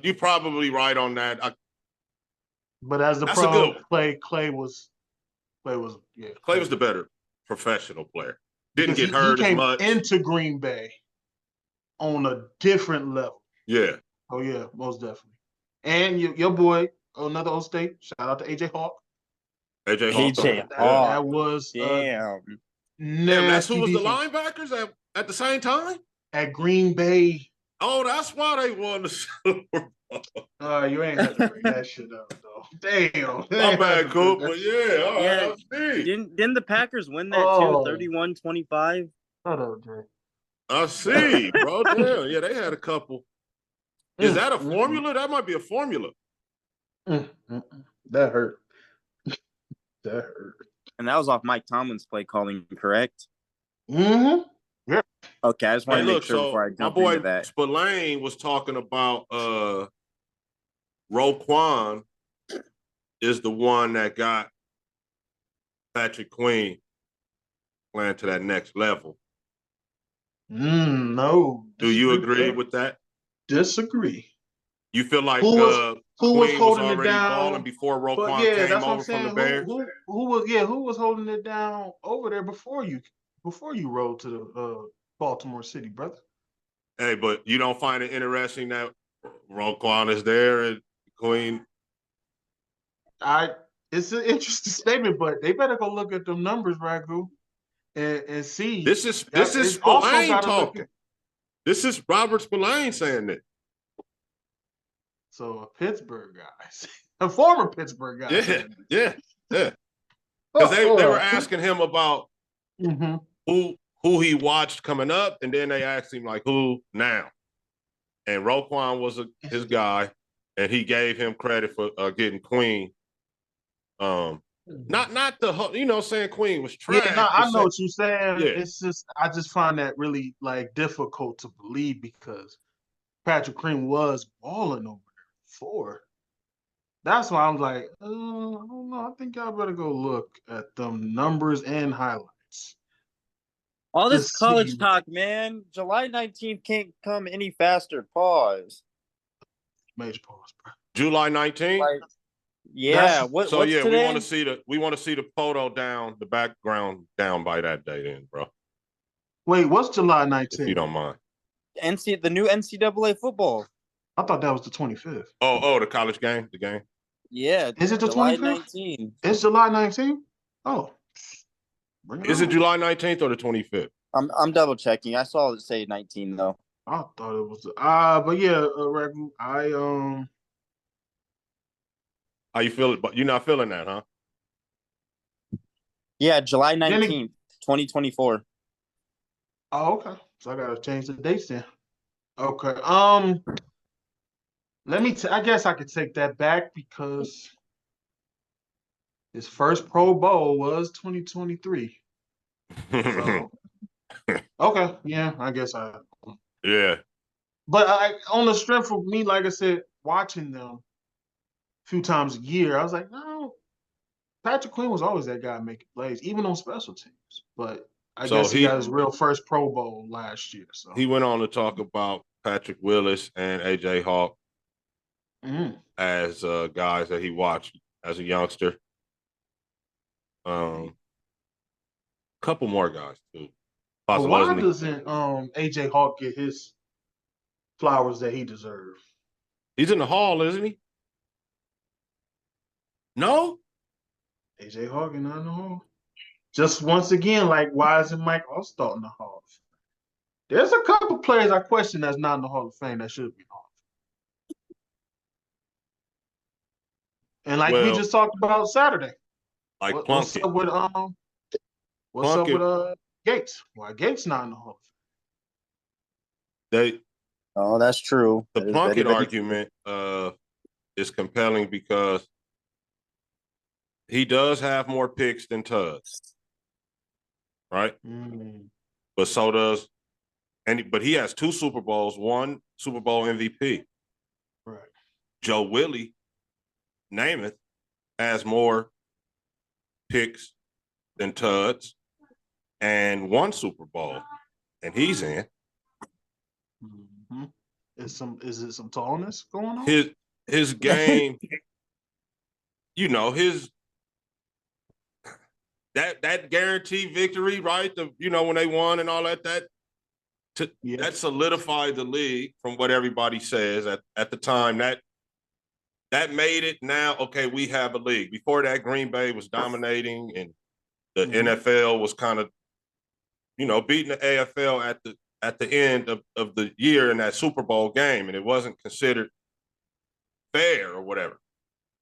You're probably right on that. But as the pro, Clay was the better professional player. Didn't because get hurt he as came much. into Green Bay on a different level. Yeah. Oh yeah, most definitely. And your boy, another old state. Shout out to AJ Hawk. AJ Hawk. That was damn. That's who was the linebackers at the same time at Green Bay. Oh, that's why they won the Super Bowl. You ain't have to bring that shit up though. Damn. My bad, Coop, but yeah, all right, I see. Didn't the Packers win that too? 31-25? Shut up, Dre. I see, bro. Damn, yeah, they had a couple. Is that a formula? That might be a formula. That hurt. That hurt. And that was off Mike Tomlin's play calling, correct? Mm-hmm. Yeah. Okay, I just want to make sure before I jump into that. My boy Spillane was talking about Roquan is the one that got Patrick Queen playing to that next level. No. Do you agree with that? Disagree. You feel like who was holding already it down balling before Roquan came over from the Bears? Who was holding it down over there before you rode to the Baltimore City, brother? Hey, but you don't find it interesting that Roquan is there and Queen? It's an interesting statement, but they better go look at them numbers, Ragu, and see. This is Spillane talking. This is Robert Spillane saying that. So a Pittsburgh guy, a former Pittsburgh guy. Yeah. Because they were asking him about who he watched coming up, and then they asked him like who now. And Roquan was his guy, and he gave him credit for getting Queen. Not the saying Queen was trash. Yeah, no, I know what you're saying. Yeah. It's just I just find that really like difficult to believe because Patrick Queen was balling over there before. That's why I'm like, I don't know. I think y'all better go look at them numbers and highlights. All this college talk, man. July 19th can't come any faster. Pause. Major pause, bro. July 19th. Yeah. What's today? we want to see the photo down, the background down by that day, then, bro. Wait, what's July 19th? If you don't mind. The new NCAA football. I thought that was the 25th. Oh, the college game, the game. Yeah. Is it the July 25th? 19th? It's July 19th? Oh. Is it July 19th or the 25th? I'm double checking. I saw it say 19 though. I thought it was but yeah, Ragu, How you feel it? But you're not feeling that, huh? Yeah, July 19th, 2024. Oh, okay. So I gotta change the dates then. Okay. I guess I could take that back because his first Pro Bowl was 2023. So, okay, yeah, I guess Yeah. But on the strength of me, like I said, watching them a few times a year, I was like, no, Patrick Queen was always that guy making plays, even on special teams. But I guess he got his real first Pro Bowl last year. So he went on to talk about Patrick Willis and AJ Hawk as guys that he watched as a youngster. Couple more guys too. But why doesn't AJ Hawk get his flowers that he deserves? He's in the Hall, isn't he? No? AJ Hawk not in the Hall. Just once again, like, why isn't Mike Allstott in the Hall of Fame? There's a couple players I question that's not in the Hall of Fame that should be in the Hall of Fame. And like we just talked about Saturday. Like Plunkett. What's up with Gates? Why Gates not in the Hall of Fame? Oh, that's true. The Plunkett argument is compelling because he does have more picks than Tubbs, right? But so does, but he has 2 Super Bowls, 1 Super Bowl MVP. Right. Joe Willie, Namath, has more picks than Tubbs and 1 Super Bowl, and he's in. Is it some tallness going on? His game, his that guaranteed victory, right? When they won and all that solidified the league from what everybody says at the time. That made it now, okay, we have a league. Before that, Green Bay was dominating and the NFL was kind of, beating the AFL at the end of the year in that Super Bowl game, and it wasn't considered fair or whatever.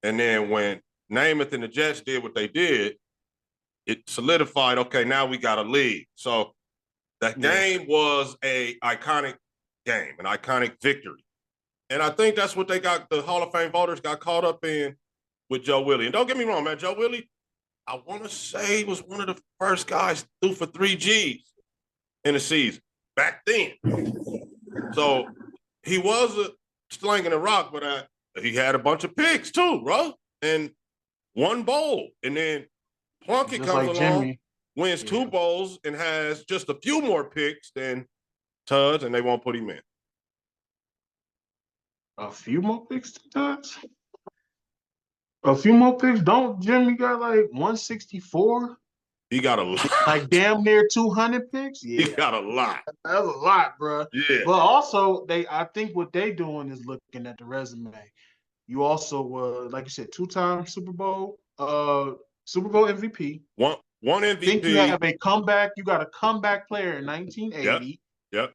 And then when Namath and the Jets did what they did, it solidified, okay, now we got a league. So that game was an iconic game, an iconic victory. And I think that's what the Hall of Fame voters got caught up in with Joe Willie. And don't get me wrong, man, Joe Willie, I want to say was one of the first guys threw for 3 Gs in a season back then. So he was slinging a rock, but he had a bunch of picks too, bro, and one bowl. And then Plunkett just comes along, wins 2 bowls, and has just a few more picks than Tuds, and they won't put him in. A few more picks than Tuds? A few more picks? Don't Jimmy got like 164? He got a lot. Like damn near 200 picks? Yeah. He got a lot. That's a lot, bro. Yeah. But also, I think what they doing is looking at the resume. You also were, like you said, 2-time Super Bowl MVP. One MVP. I think you have a comeback. You got a comeback player in 1980. Yep.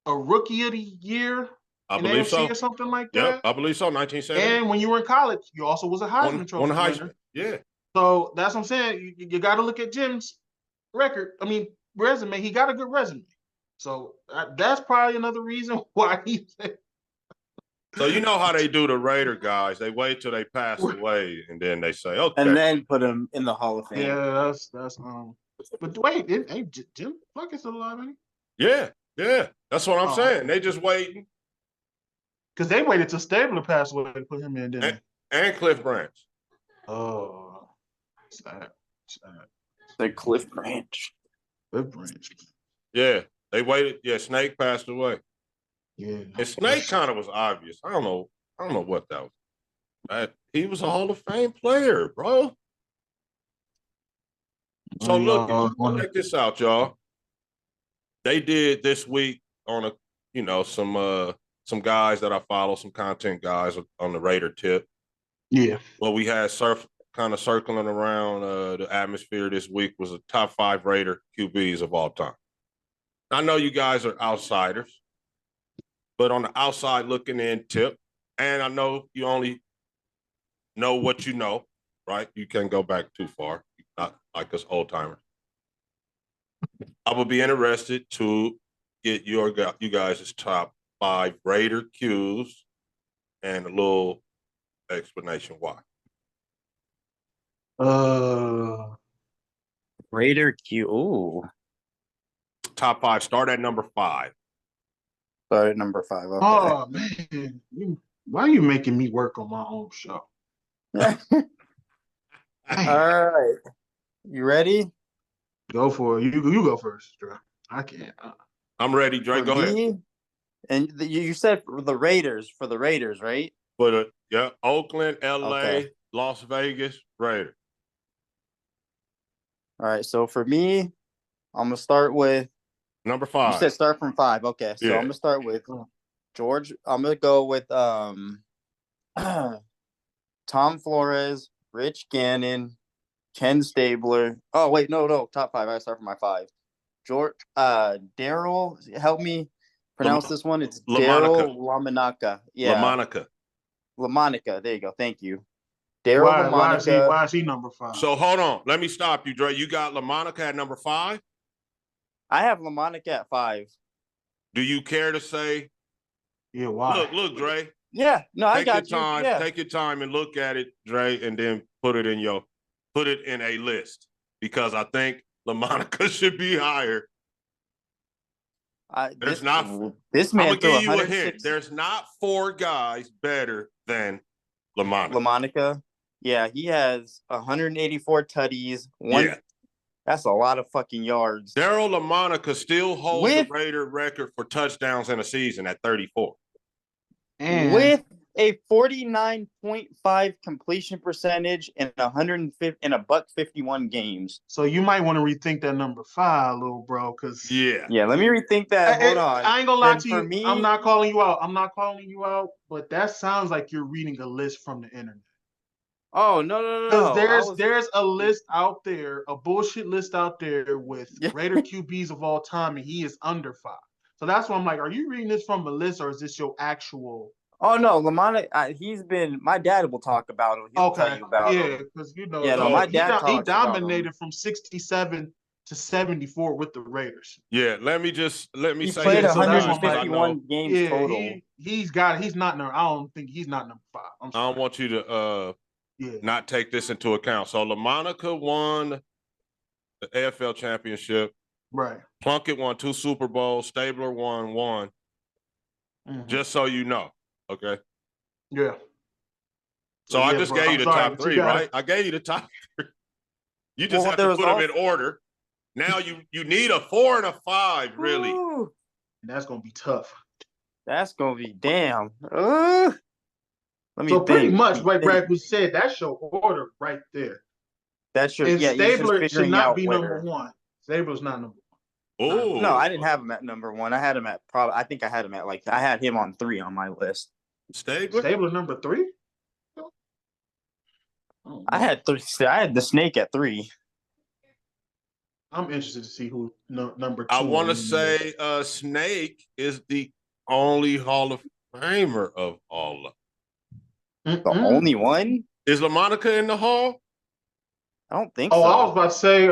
A Rookie of the Year. I believe so. Or something like that. Yep, I believe so. 1970. And when you were in college, you also was a Heisman Trophy winner. Heisman. Yeah. So that's what I'm saying. You got to look at Jim's resume. He got a good resume. So that's probably another reason why he's. So you know how they do the Raider guys? They wait till they pass away and then they say, okay, and then put him in the Hall of Fame. Yeah, that's. But wait, ain't Jim Plunkett's still alive? Ain't he? Yeah. That's what I'm saying. They just waiting. Because they waited till Stabler passed away to put him in, didn't they? And Cliff Branch. Oh, sad. The Cliff Branch. Yeah, they waited. Yeah, Snake passed away. Yeah, and Snake kind of was obvious. I don't know what that was. He was a Hall of Fame player, bro. So look, check this out, y'all. They did this week on some guys that I follow, some content guys on the Raider tip. Yeah. Well, we had kind of circling around the atmosphere this week was the top 5 Raider QBs of all time. I know you guys are outsiders, but on the outside looking in tip, and I know you only know what you know, right? You can't go back too far, not like us old timers. I would be interested to get you guys' top 5 Raider Qs and a little explanation why. Raider Q. Ooh. Top 5. Start at number 5. Start at number 5. Okay. Oh man, why are you making me work on my own show? All right, you ready? Go for it. You go first, Dre. I can't. I'm ready, Dre. Go ahead. And you said for the Raiders, right? Oakland, LA, Las Vegas, Raiders. All right, so for me, I'm gonna start with number 5. You said start from 5. Okay, so I'm gonna start with George. I'm gonna go with Tom Flores, Rich Gannon, Ken Stabler. Oh wait, no, top 5. I start from my 5. George, Daryl, help me pronounce this one. It's Daryl Lamonica. Yeah, Lamonica. There you go. Thank you. Daryl Lamonica. Why is he number 5? So hold on. Let me stop you, Dre. You got Lamonica at number 5? I have Lamonica at 5. Do you care to say? Yeah, why? Look, Dre. Yeah, no, I got you. Yeah. Take your time and look at it, Dre, and then put it in a list because I think LaMonica should be higher. This man. I'm gonna give you a hint. There's not 4 guys better than LaMonica. LaMonica, yeah, he has 184 tutties. That's a lot of fucking yards. Daryl LaMonica still holds the Raider record for touchdowns in a season at 34. And with a 49.5 completion percentage in 150 in $151 games. So you might want to rethink that number 5, little bro, because yeah, let me rethink that. Hold on. I ain't gonna lie to you. Me, I'm not calling you out. But that sounds like you're reading a list from the internet. Oh no! Because there's a list out there, a bullshit list out there with Raider QBs of all time, and he is under 5. So that's why I'm like, are you reading this from a list, or is this your actual? Oh no, Lamont. He's been. My dad will talk about him. He'll tell you about him. Because my dad he dominated from 67 to 74 with the Raiders. Yeah, let me he say played this. 151 games total. He's not number. I don't think he's not number 5. I don't want you to not take this into account. So LaMonica won the AFL championship. Right. Plunkett won 2 Super Bowls. Stabler won 1. Mm-hmm. Just so you know. Okay. Yeah. So I just gave you the top 3, right? I gave you the top 3. You just have to put them in order. Now you need a 4 and a 5, really. Ooh. That's gonna be tough. That's gonna be damn. Let me so think. Pretty much, like Ragu said, that's your order right there. That's your Stabler should not be number 1. Stabler's not number 1. Oh no, I didn't have him at number 1. I had him at I think I had him at I had him on 3 on my list. Stabler number 3? I had 3. I had the Snake at 3. I'm interested to see who number 2. I want to say Snake is the only Hall of Famer of all of them. The only one? Is LaMonica in the Hall? I don't think so. Oh, I was about to say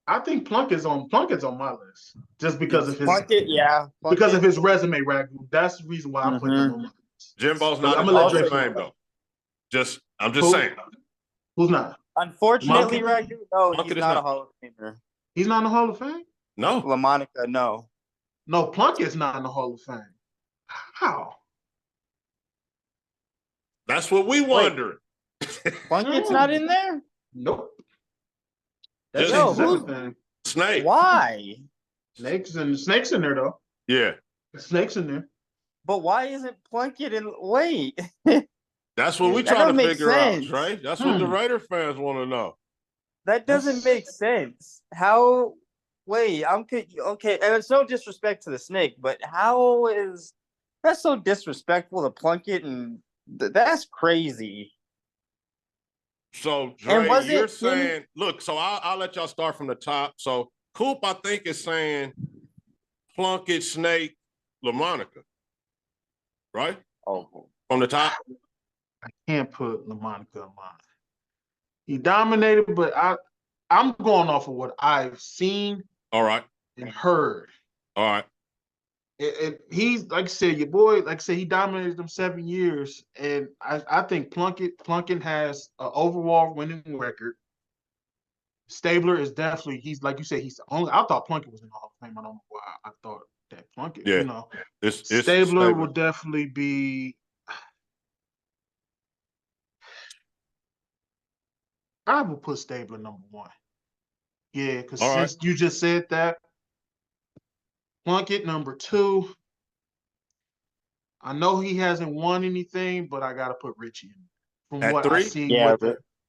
I think Plunkett's on my list just because of his because of his resume, Ragu. That's the reason why I put him on my list. Jimbo's not in the Hall of Fame though. I'm just saying. Who's not? Unfortunately, Ragu, no, he's not a Hall of Famer. He's not in the Hall of Fame? No. LaMonica, no. No, Plunkett's not in the Hall of Fame. How? That's what we wondering. Plunkett's not in there? Nope. That's Snake. Why? Snake's in there though. Yeah. Snake's in there. But why isn't Plunkett in? Wait. That's what we trying to figure out, right? That's what the Raider fans want to know. That doesn't make sense. How? Wait, okay. And it's no disrespect to the Snake, but how is that's so disrespectful to Plunkett, and that's crazy. So, Dre, you're saying, look, so I'll let y'all start from the top. So, Coop, I think, is saying Plunkett, Snake, LaMonica, right? Oh. From the top? I can't put LaMonica on mine. He dominated, but I'm going off of what I've seen. All right. And heard. All right. And he's, like I said, your boy, like I said, he dominated them 7 years. And I think Plunkett has an overall winning record. Stabler is definitely, he's like you said, he's the only, I thought Plunkett was in the Hall of Fame. I don't know why I thought that Plunkett, It's Stabler will definitely be, I will put Stabler number 1. Yeah, because since you just said that, Plunkett number 2. I know he hasn't won anything, but I gotta put Richie in. From at what 3? I've seen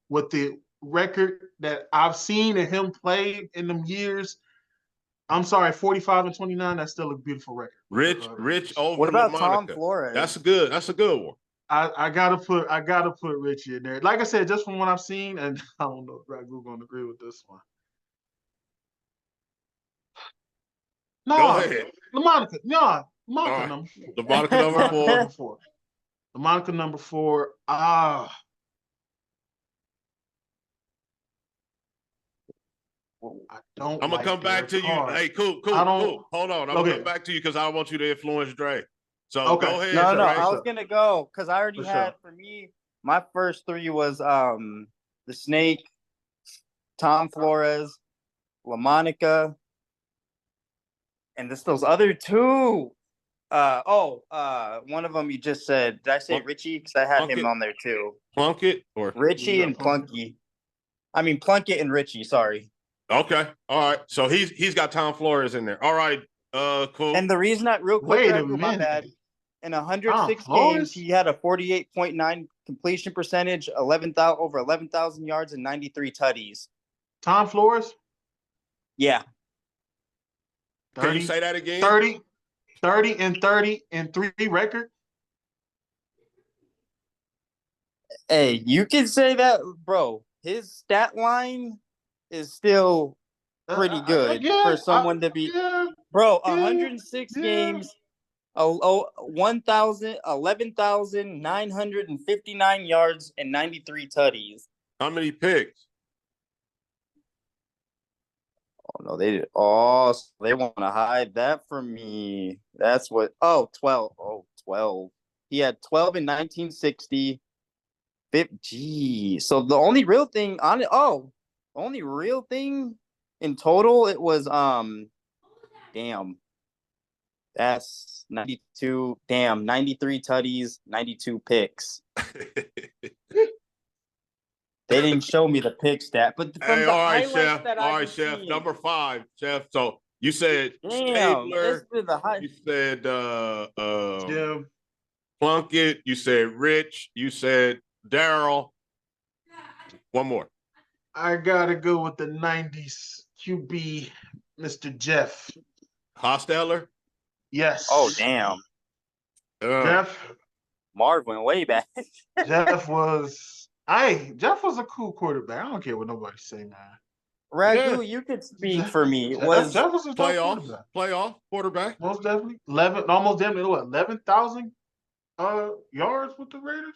with the record that I've seen of him play in them years. I'm sorry, 45 and 29. That's still a beautiful record. Rich over. What about LaMonica? Tom Flores? That's a good one. I gotta put Richie in there. Like I said, just from what I've seen, and I don't know if Ragu gonna agree with this one. No, go ahead. LaMonica. No, LaMonica number 4. LaMonica number 4. I don't. I'm gonna come back to you. Hey, cool. Hold on. I'm gonna come back to you because I want you to influence Dre. So go ahead. No, I was gonna go because I already had for me. My first 3 was the Snake, Tom Flores, LaMonica, and those other 2. One of them you just said. Did I say Richie? Because I had him on there too. Plunkett or Richie and Plunky. I mean Plunkett and Richie. Sorry. Okay, all right. So he's got Tom Flores in there. All right, cool. And the reason that real quick, Wait a Ragu, my minute. bad. In Tom 106 Flores? games, he had a 48.9 completion percentage, over 11,000 yards, and 93 tutties. Tom Flores? Yeah. 30, Can you say that again? 30 and 3 record. Hey, you can say that, bro. His stat line is still pretty good for someone to be. Bro, 106 games, 11,959 yards, and 93 tutties. How many picks? Oh, no, they did. Oh, so they want to hide that from me. That's what. Oh, 12. Oh, 12. He had 12 in 1960. Gee. So the only real thing on it. Oh, the only real thing in total, it was damn. That's 92. Damn, 93 tutties, 92 picks. They didn't show me the pick stat, but from the highlights Chef. that All I've right, Chef. seen, Number 5, Chef. So you said damn, Stabler. You said Plunkett. You said Rich. You said Darryl. One more. I gotta go with the 90s QB, Mr. Jeff. Hostetler? Yes. Oh, damn. Jeff. Marv went way back. Jeff was a cool quarterback. I don't care what nobody say, man. Ragu, you could speak for me. Jeff was a playoff quarterback. Most definitely. 11,000 yards with the Raiders.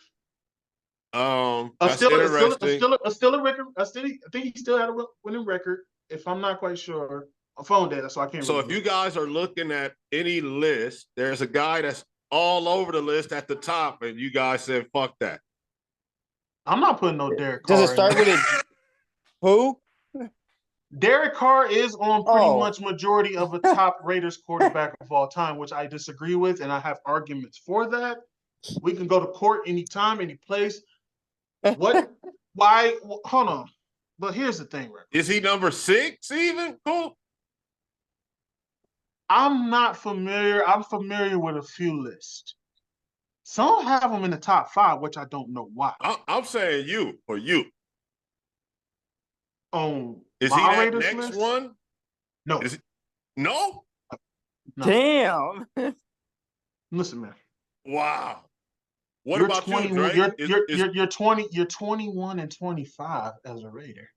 That's interesting. Still a record. I think he still had a winning record. If I'm not quite sure, I'm phone data, so I can't. So if you guys are looking at any list, there's a guy that's all over the list at the top, and you guys said fuck that. I'm not putting no Derek Carr. Does it start with a who? Derek Carr is on pretty much majority of a top Raiders quarterback of all time, which I disagree with, and I have arguments for that. We can go to court anytime, any place. What? Why? Hold on. But here's the thing, Rick. Is he number 6 even? Cool. I'm not familiar. I'm familiar with a few lists. Some have him in the top 5, which I don't know why. I'm saying you. Is he that Raiders next list? One? No. No? Damn. Listen, man. Wow. What you're about 20, you, Dre? You're 21 and 25 as a Raider.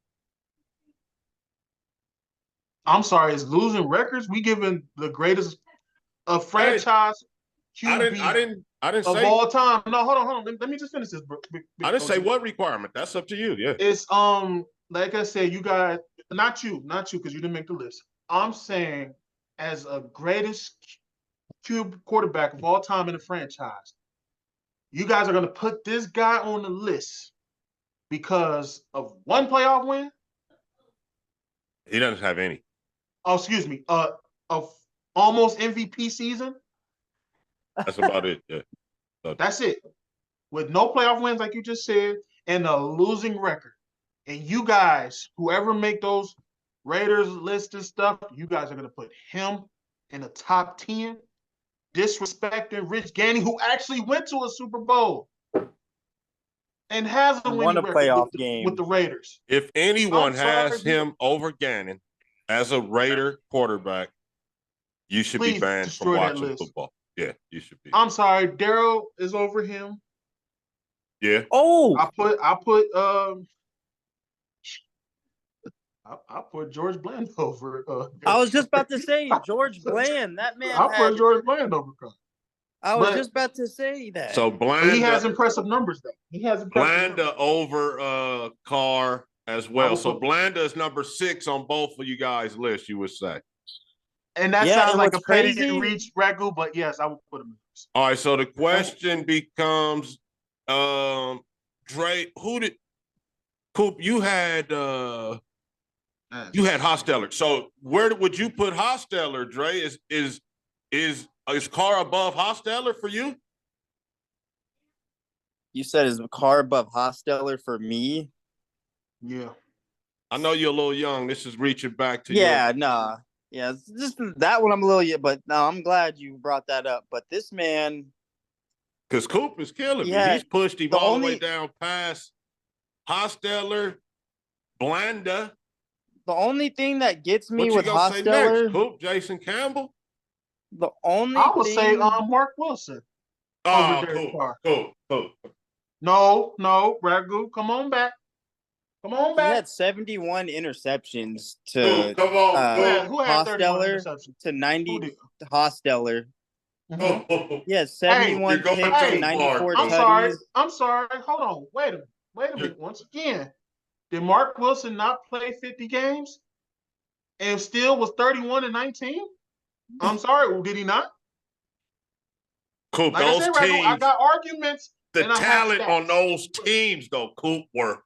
I'm sorry, is losing records? We giving the greatest franchise QB I didn't of say all time. No, hold on. Let me just finish this. I didn't say what requirement. That's up to you. Yeah. It's like I said, you guys, not you, because you didn't make the list. I'm saying as a greatest quarterback of all time in the franchise, you guys are going to put this guy on the list because of one playoff win? He doesn't have any. Oh, excuse me. Of almost MVP season? That's about it. Yeah. That's it. With no playoff wins, like you just said, and a losing record. And you guys, whoever make those Raiders list and stuff, you guys are going to put him in the top 10, disrespecting Rich Gannon, who actually went to a Super Bowl and has a winning record with the Raiders. If anyone has him over Gannon as a Raider quarterback, you should be banned from watching football. Yeah, you should be. I'm sorry, Darryl is over him. Yeah. Oh, I put George Bland over. I was just about to say George Bland. That man. I put George Bland over. I was just about to say that. So Bland, he has impressive numbers though. He has impressive Blanda over Carr as well. So Blanda is number 6 on both of you guys' list. You would say. And that sounds like a petty reach, Ragu, but yes, I would put him in. All right, so the question becomes, Dre, Coop, you had Hostetler. So where would you put Hostetler, Dre? Is Carr above Hostetler for you? You said is Carr above Hostetler for me? Yeah. I know you're a little young. This is reaching back to Yeah, nah. Yeah, just that one I'm a little, but no, I'm glad you brought that up. But this man, because Coop is killing me. He's pushed him all the way down past Hosteller, Blanda. The only thing that gets me what with you gonna say Hosteller, next? Coop, Jason Campbell. the only I would thing, say Mark Wilson. Oh, Coop. No, Ragu, come on back. Come on back. He had 71 interceptions to who had 31 interceptions? to 90 Hosteller. Mm-hmm. Yeah, 71 picks and 94 tutties. I'm sorry. Hold on. Wait a minute. Once again, did Mark Wilson not play 50 games and still was 31-19? I'm sorry. Did he not? Coop, like those I said, teams. I got arguments. The talent on those teams, though, Coop, were.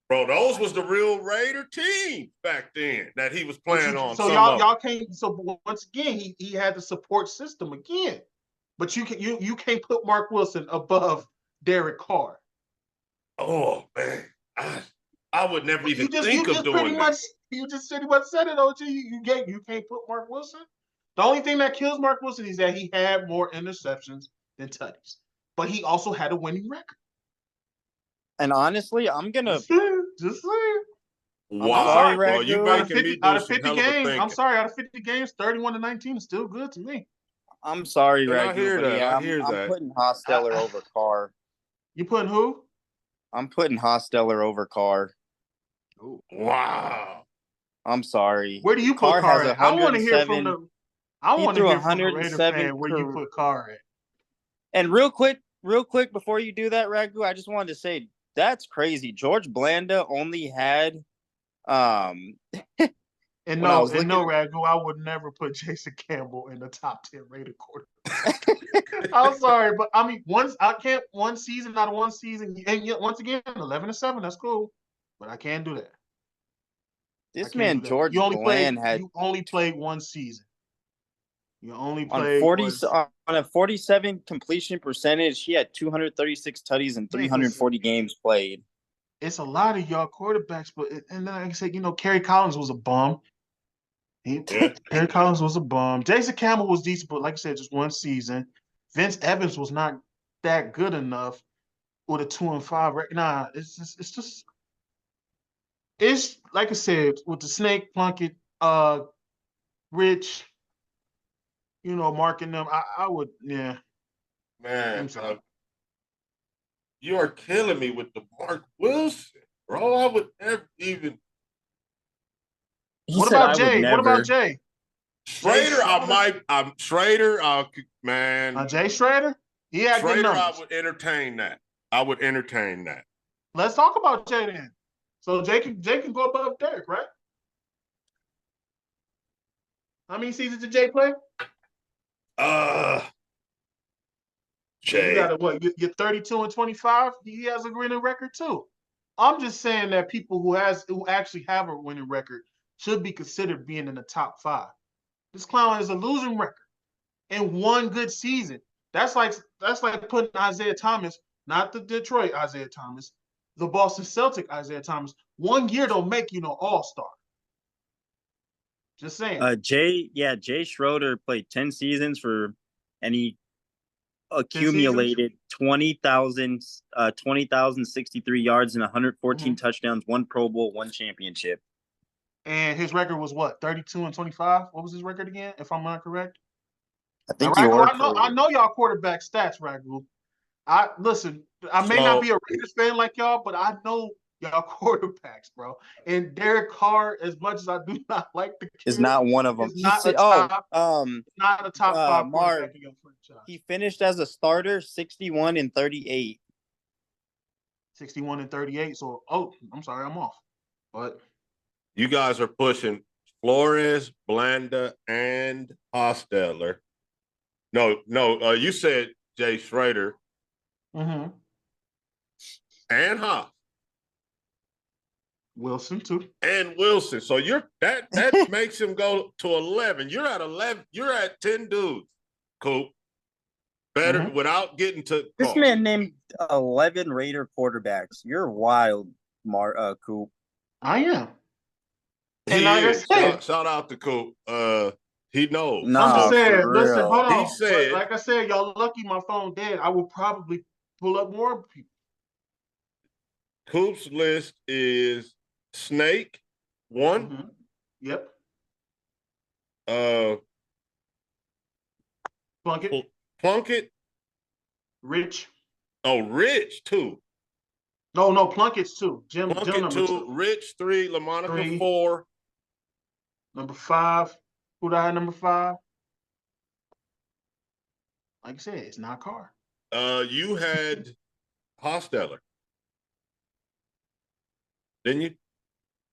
Bro, those was the real Raider team back then that he was playing on. So y'all can't. So once again, he had the support system again, but you can't put Mark Wilson above Derek Carr. Oh man, I would never even think of doing that. You just pretty much said it, OG. You can't put Mark Wilson. The only thing that kills Mark Wilson is that he had more interceptions than tutties, but he also had a winning record. And honestly, I'm gonna just saying. Wow, sorry, bro, you making me do some hell of a thinking. I'm sorry, out of 50 games, 31-19 is still good to me. I'm sorry, Ragu. I hear that. Yeah, I hear that. I'm putting Hosteller over Carr. You putting who? I'm putting Hosteller over Carr. Ooh. Wow. I'm sorry. Where do you put Carr at? I want to hear from the. I want to hear from the Raider fan where you put Carr at. And real quick, before you do that, Ragu, I just wanted to say that's crazy. George Blanda only had And no, Ragu, I would never put Jason Campbell in the top 10 Raider quarterback. I'm sorry, but I mean, one season out of one season, and once again, 11-7, that's cool, but I can't do that. This man, George Bland, you only played one season. You only played on a 47 completion percentage. He had 236 tutties and 340 games played. It's a lot of y'all quarterbacks, but and like I said, Kerry Collins was a bum. Kerry Collins was a bum. Jason Campbell was decent, but like I said, just one season. Vince Evans was not that good enough with a 2-5 record. Nah, it's like I said with the Snake, Plunkett, Rich, marking them. I would, yeah. Man, you are killing me with the Mark Wilson, bro. I would never even. What about Jay? Schrader, Schrader, man. Jay Schrader? Yeah, Schrader, I would entertain that. Let's talk about Jay then. So Jay can go above Derek, right? How many seasons did Jay play? Jay. You got what? You're 32-25. He has a winning record too. I'm just saying that people who actually have a winning record should be considered being in the top 5. This clown has a losing record in one good season. That's like putting Isaiah Thomas, not the Detroit Isaiah Thomas, the Boston Celtic Isaiah Thomas. 1 year don't make you no all-star. Just saying. Jay Schroeder played 10 seasons and he accumulated 20,063 yards and 114 touchdowns, 1 Pro Bowl, 1 championship. And his record was what? 32-25? What was his record again, if I'm not correct? I think I know y'all quarterback stats, Ragu. I may not be a Raiders fan like y'all, but I know y'all quarterbacks, bro. And Derek Carr, as much as I do not like the kid, is not one of them. Not a top 5 quarterback in your franchise. He finished as a starter 61-38. 61-38. So, I'm sorry, I'm off. But you guys are pushing Flores, Blanda, and Hosteller. No, you said Jay Schrader. Mm-hmm. And Haas. Wilson too. And Wilson. So that makes him go to 11. You're at 11. You're at 10 dudes. Cool. Better without getting to this man named 11 Raider quarterbacks. You're wild, Coop. I am. And like I said, shout out to Coop. He knows. Nah, I'm just saying, listen, real. hold on. He said, like I said, y'all lucky my phone dead. I will probably pull up more people. Coop's list is Snake, 1. Mm-hmm. Yep. Plunkett. Rich. Oh, Rich, 2. No, Plunkett's 2. Plunkett, Jim number 2. Rich, 3. LaMonica, 4. Number 5. Who do I have number 5? Like I said, it's not Carr. You had Hosteller. Didn't you?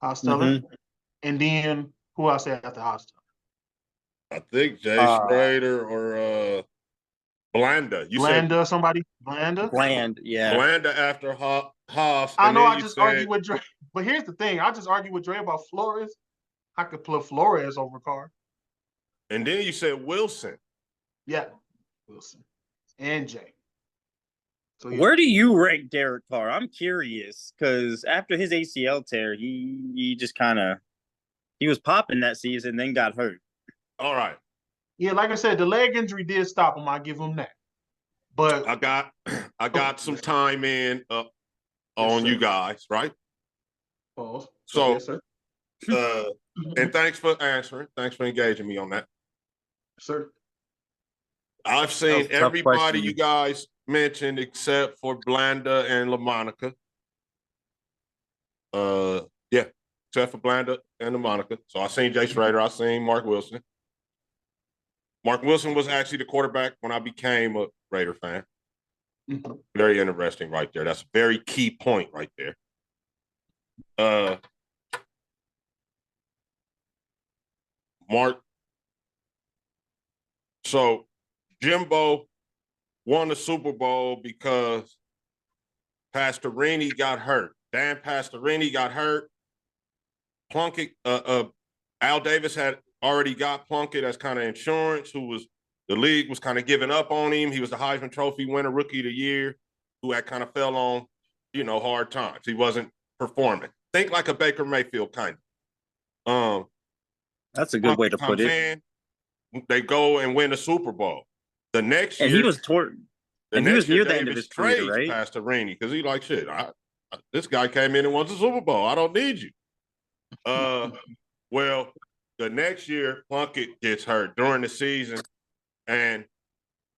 Hosteller. Mm-hmm. And then who else after Hosteller? I think Jay Schrader or Blanda. You Blanda, said somebody? Blanda? Yeah. Blanda after Haas. I know I just argued with Dre. But here's the thing. I just argued with Dre about Flores. I could put Flores over Carr. And then you said Wilson. Yeah. Wilson. And Jay. So, yeah. Where do you rank Derek Carr? I'm curious because after his ACL tear, he just kind of he was popping that season, then got hurt. All right. Yeah, like I said, the leg injury did stop him. I give him that. But I got some time in on you guys, right? Pause. So, yes, sir. And thanks for answering. Thanks for engaging me on that. Sir. I've seen everybody you guys mentioned except for Blanda and LaMonica. Yeah, except for Blanda and LaMonica. So I seen Jay Schrader. I seen Mark Wilson. Mark Wilson was actually the quarterback when I became a Raider fan. Mm-hmm. Very interesting right there. That's a very key point right there. Mark. So Jimbo won the Super Bowl because Pastorini got hurt. Dan Pastorini got hurt. Plunkett, Al Davis had already got Plunkett as kind of insurance, the league was kind of giving up on him. He was the Heisman Trophy winner, Rookie of the Year, who had kind of fell on, hard times. He wasn't performing. Think like a Baker Mayfield kind of. That's a good way to put it. They go and win the Super Bowl. The next year, and he was torn. And he was near the end of his career, right? Pastorini because he like shit. This guy came in and won the Super Bowl. I don't need you. Well, the next year Plunkett gets hurt during the season, and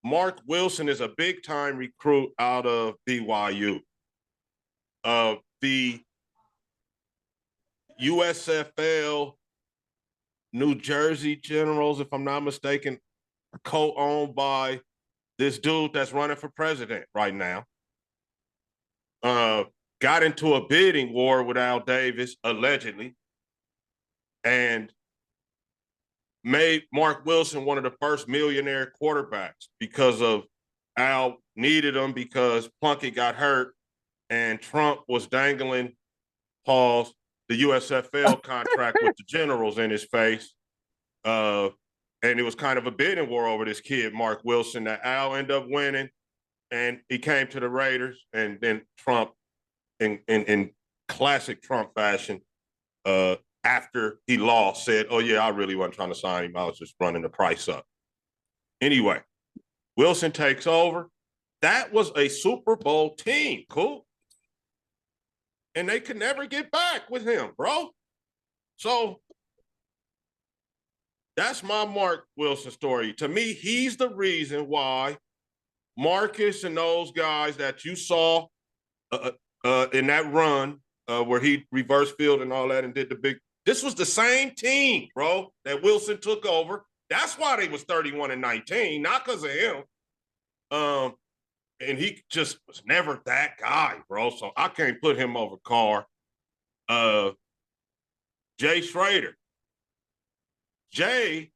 Mark Wilson is a big time recruit out of BYU. The USFL New Jersey Generals, if I'm not mistaken, co-owned by this dude that's running for president right now. Got into a bidding war with Al Davis, allegedly, and made Mark Wilson one of the first millionaire quarterbacks because of Al needed him because Plunkett got hurt and Trump was dangling the USFL contract with the Generals in his face. And it was kind of a bidding war over this kid, Mark Wilson, that Al ended up winning. And he came to the Raiders, and then Trump, in classic Trump fashion, after he lost, said, oh, yeah, I really wasn't trying to sign him. I was just running the price up. Anyway, Wilson takes over. That was a Super Bowl team, cool. And they could never get back with him, bro. So that's my Mark Wilson story. To me, he's the reason why Marcus and those guys that you saw in that run where he reverse field and all that and did the big – this was the same team, bro, that Wilson took over. That's why they was 31-19, not because of him. And he just was never that guy, bro. So I can't put him over Carr. Jay Schrader. Jay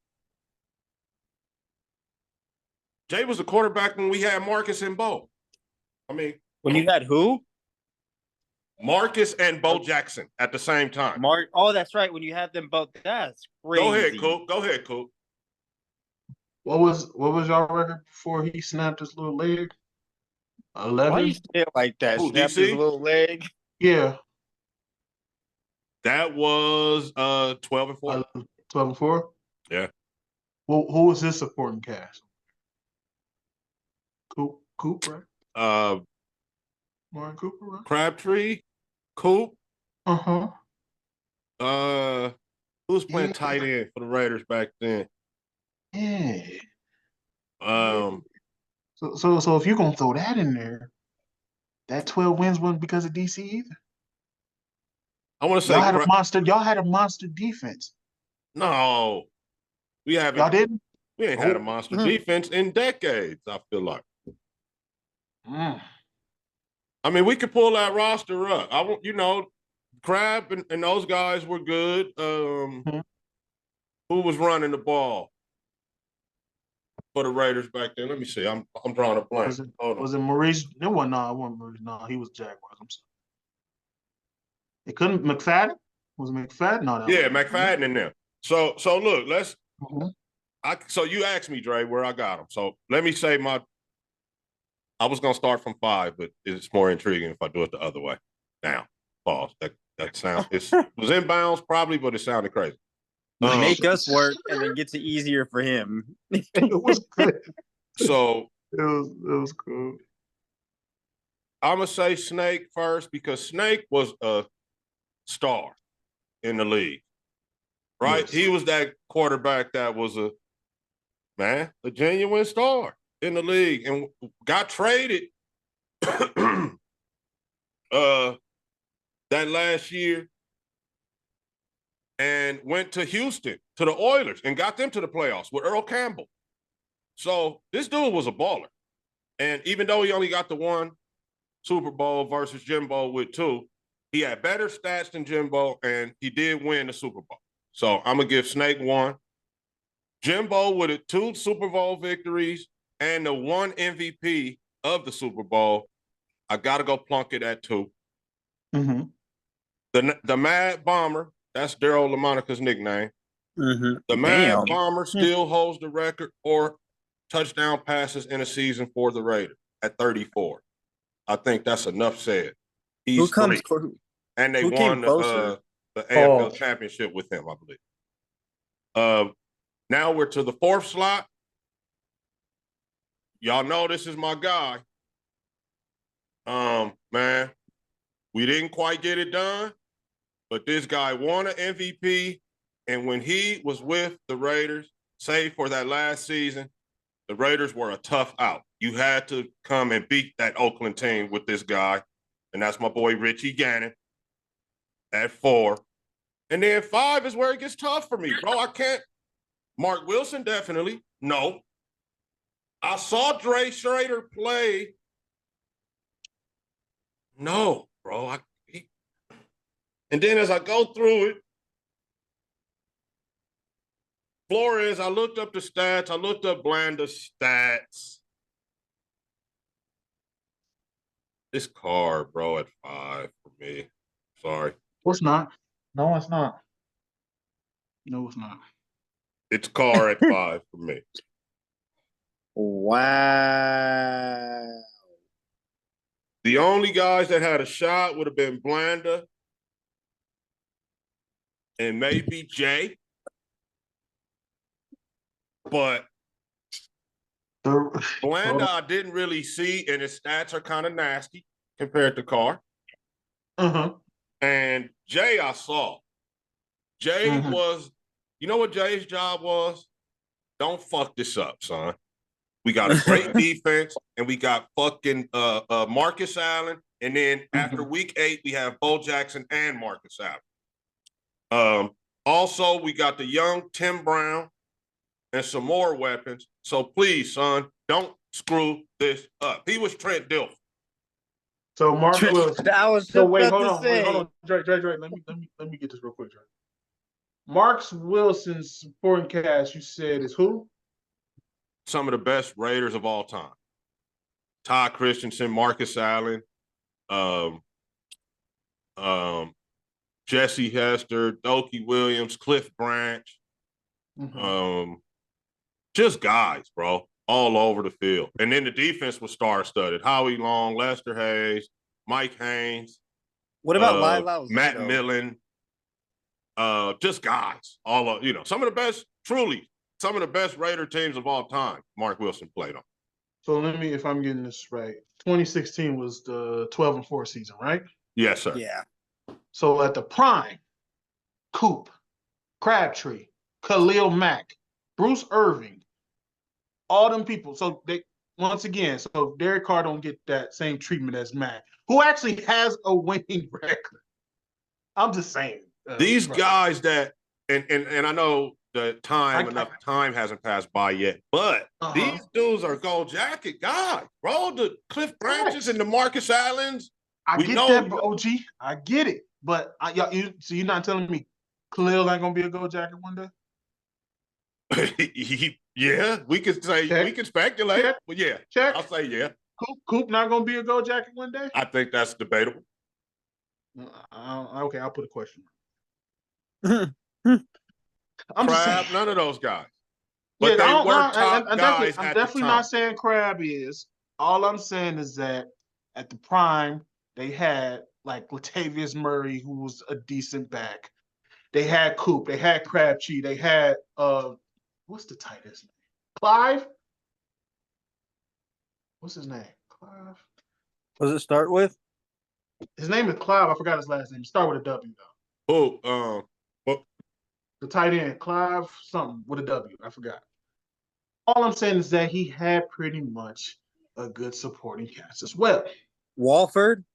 was the quarterback when we had Marcus and Bo. I mean, when you had who? Marcus and Bo Jackson at the same time. Oh, that's right. When you had them both, that's crazy. Go ahead, Coop. What was y'all record before he snapped his little leg? 11. Why you say it like that? Ooh, snapped his little leg. Yeah. That was 12-4. 12-4? Yeah. Well, who was his supporting cast? Coop, right? Martin Cooper, right? Crabtree, Coop. Uh-huh. Who was playing tight end for the Raiders back then? Yeah. Um. So if you're gonna throw that in there, that 12 wins wasn't because of DC either. I want to say Y'all had a monster defense. No, we haven't. Y'all didn't. We ain't had a monster defense in decades. I feel like. I mean, we could pull that roster up. Crab and those guys were good. Who was running the ball for the Raiders back then? Let me see. I'm drawing a blank. Was it Maurice? No one. No, it wasn't Maurice. No, he was Jaguars. I'm sorry. It couldn't McFadden. Was it McFadden? No, McFadden in there. So look, let's. So you asked me, Dre, where I got them. So let me say I was gonna start from 5, but it's more intriguing if I do it the other way. Now, pause. That sounds it was inbounds probably, but it sounded crazy. Make us work, and then gets it easier for him. It was good. So it was cool. I'm gonna say Snake first because Snake was a star in the league, right? Yes. He was that quarterback that was a genuine star in the league and got traded that last year and went to Houston, to the Oilers, and got them to the playoffs with Earl Campbell. So this dude was a baller. And even though he only got the one Super Bowl versus Jimbo with 2, he had better stats than Jimbo, and he did win the Super Bowl. So I'm going to give Snake 1. Jimbo with 2 Super Bowl victories and the 1 MVP of the Super Bowl. I got to go plunk it at 2. The Mad Bomber, that's Daryl LaMonica's nickname. The Mad Bomber still holds the record for touchdown passes in a season for the Raiders at 34. I think that's enough said. He's 3. And they won the AFL championship with him, I believe. Now we're to the 4th slot. Y'all know this is my guy. Man, we didn't quite get it done, but this guy won an MVP. And when he was with the Raiders, save for that last season, the Raiders were a tough out. You had to come and beat that Oakland team with this guy. And that's my boy Richie Gannon at 4. And then 5 is where it gets tough for me, bro. I can't. Mark Wilson, definitely. No. I saw Dre Schrader play. No, bro. And then as I go through it, Flores, I looked up the stats. I looked up Blanda's stats. This card, bro, at 5 for me. Sorry. It's not. No, it's not. No, it's not. It's Carr at 5 for me. Wow. The only guys that had a shot would have been Blanda and maybe Jay. But Blanda I didn't really see, and his stats are kind of nasty compared to Carr. And Jay I saw. Jay was, you know what Jay's job was? Don't fuck this up, son. We got a great defense, and we got fucking Marcus Allen. And then after week 8, we have Bo Jackson and Marcus Allen. Also, we got the young Tim Brown and some more weapons. So please, son, don't screw this up. He was Trent Dilfer. So Mark Wilson. That was so wait, hold on. Dre, let me get this real quick, Dre. Mark Wilson's supporting cast, you said, is who? Some of the best Raiders of all time. Todd Christensen, Marcus Allen, Jesse Hester, Dokie Williams, Cliff Branch. Just guys, bro, all over the field. And then the defense was star-studded. Howie Long, Lester Hayes, Mike Haynes. What about Lyle? Matt Millen. just guys. Some of the best Raider teams of all time. Mark Wilson played on. So if I'm getting this right, 2016 was the 12-4 season, right? Yes, sir. Yeah. So at the prime, Coop, Crabtree, Khalil Mack, Bruce Irving, all them people. So Derek Carr don't get that same treatment as Mack, who actually has a winning record. I'm just saying. These guys that, and I know the enough time hasn't passed by yet, but these dudes are gold jacket guys, bro. The Cliff Branches and the Marcus Allens. I get that, OG. I get it. But so you're not telling me Khalil ain't gonna be a gold jacket one day? Yeah, we can say we can speculate. But yeah, I'll say yeah. Coop not gonna be a gold jacket one day? I think that's debatable. Okay, I'll put a question. I'm just saying, none of those guys. But they were top guys. I'm definitely not saying Crab is. All I'm saying is that at the prime, they had like Latavius Murray, who was a decent back. They had Coop. They had Crabtree. They had what's the tightest name? Clive. What's his name? Clive. What does it start with? His name is Clive. I forgot his last name. Start with a W though. The tight end, Clive something with a W. I forgot. All I'm saying is that he had pretty much a good supporting cast as well. Walford?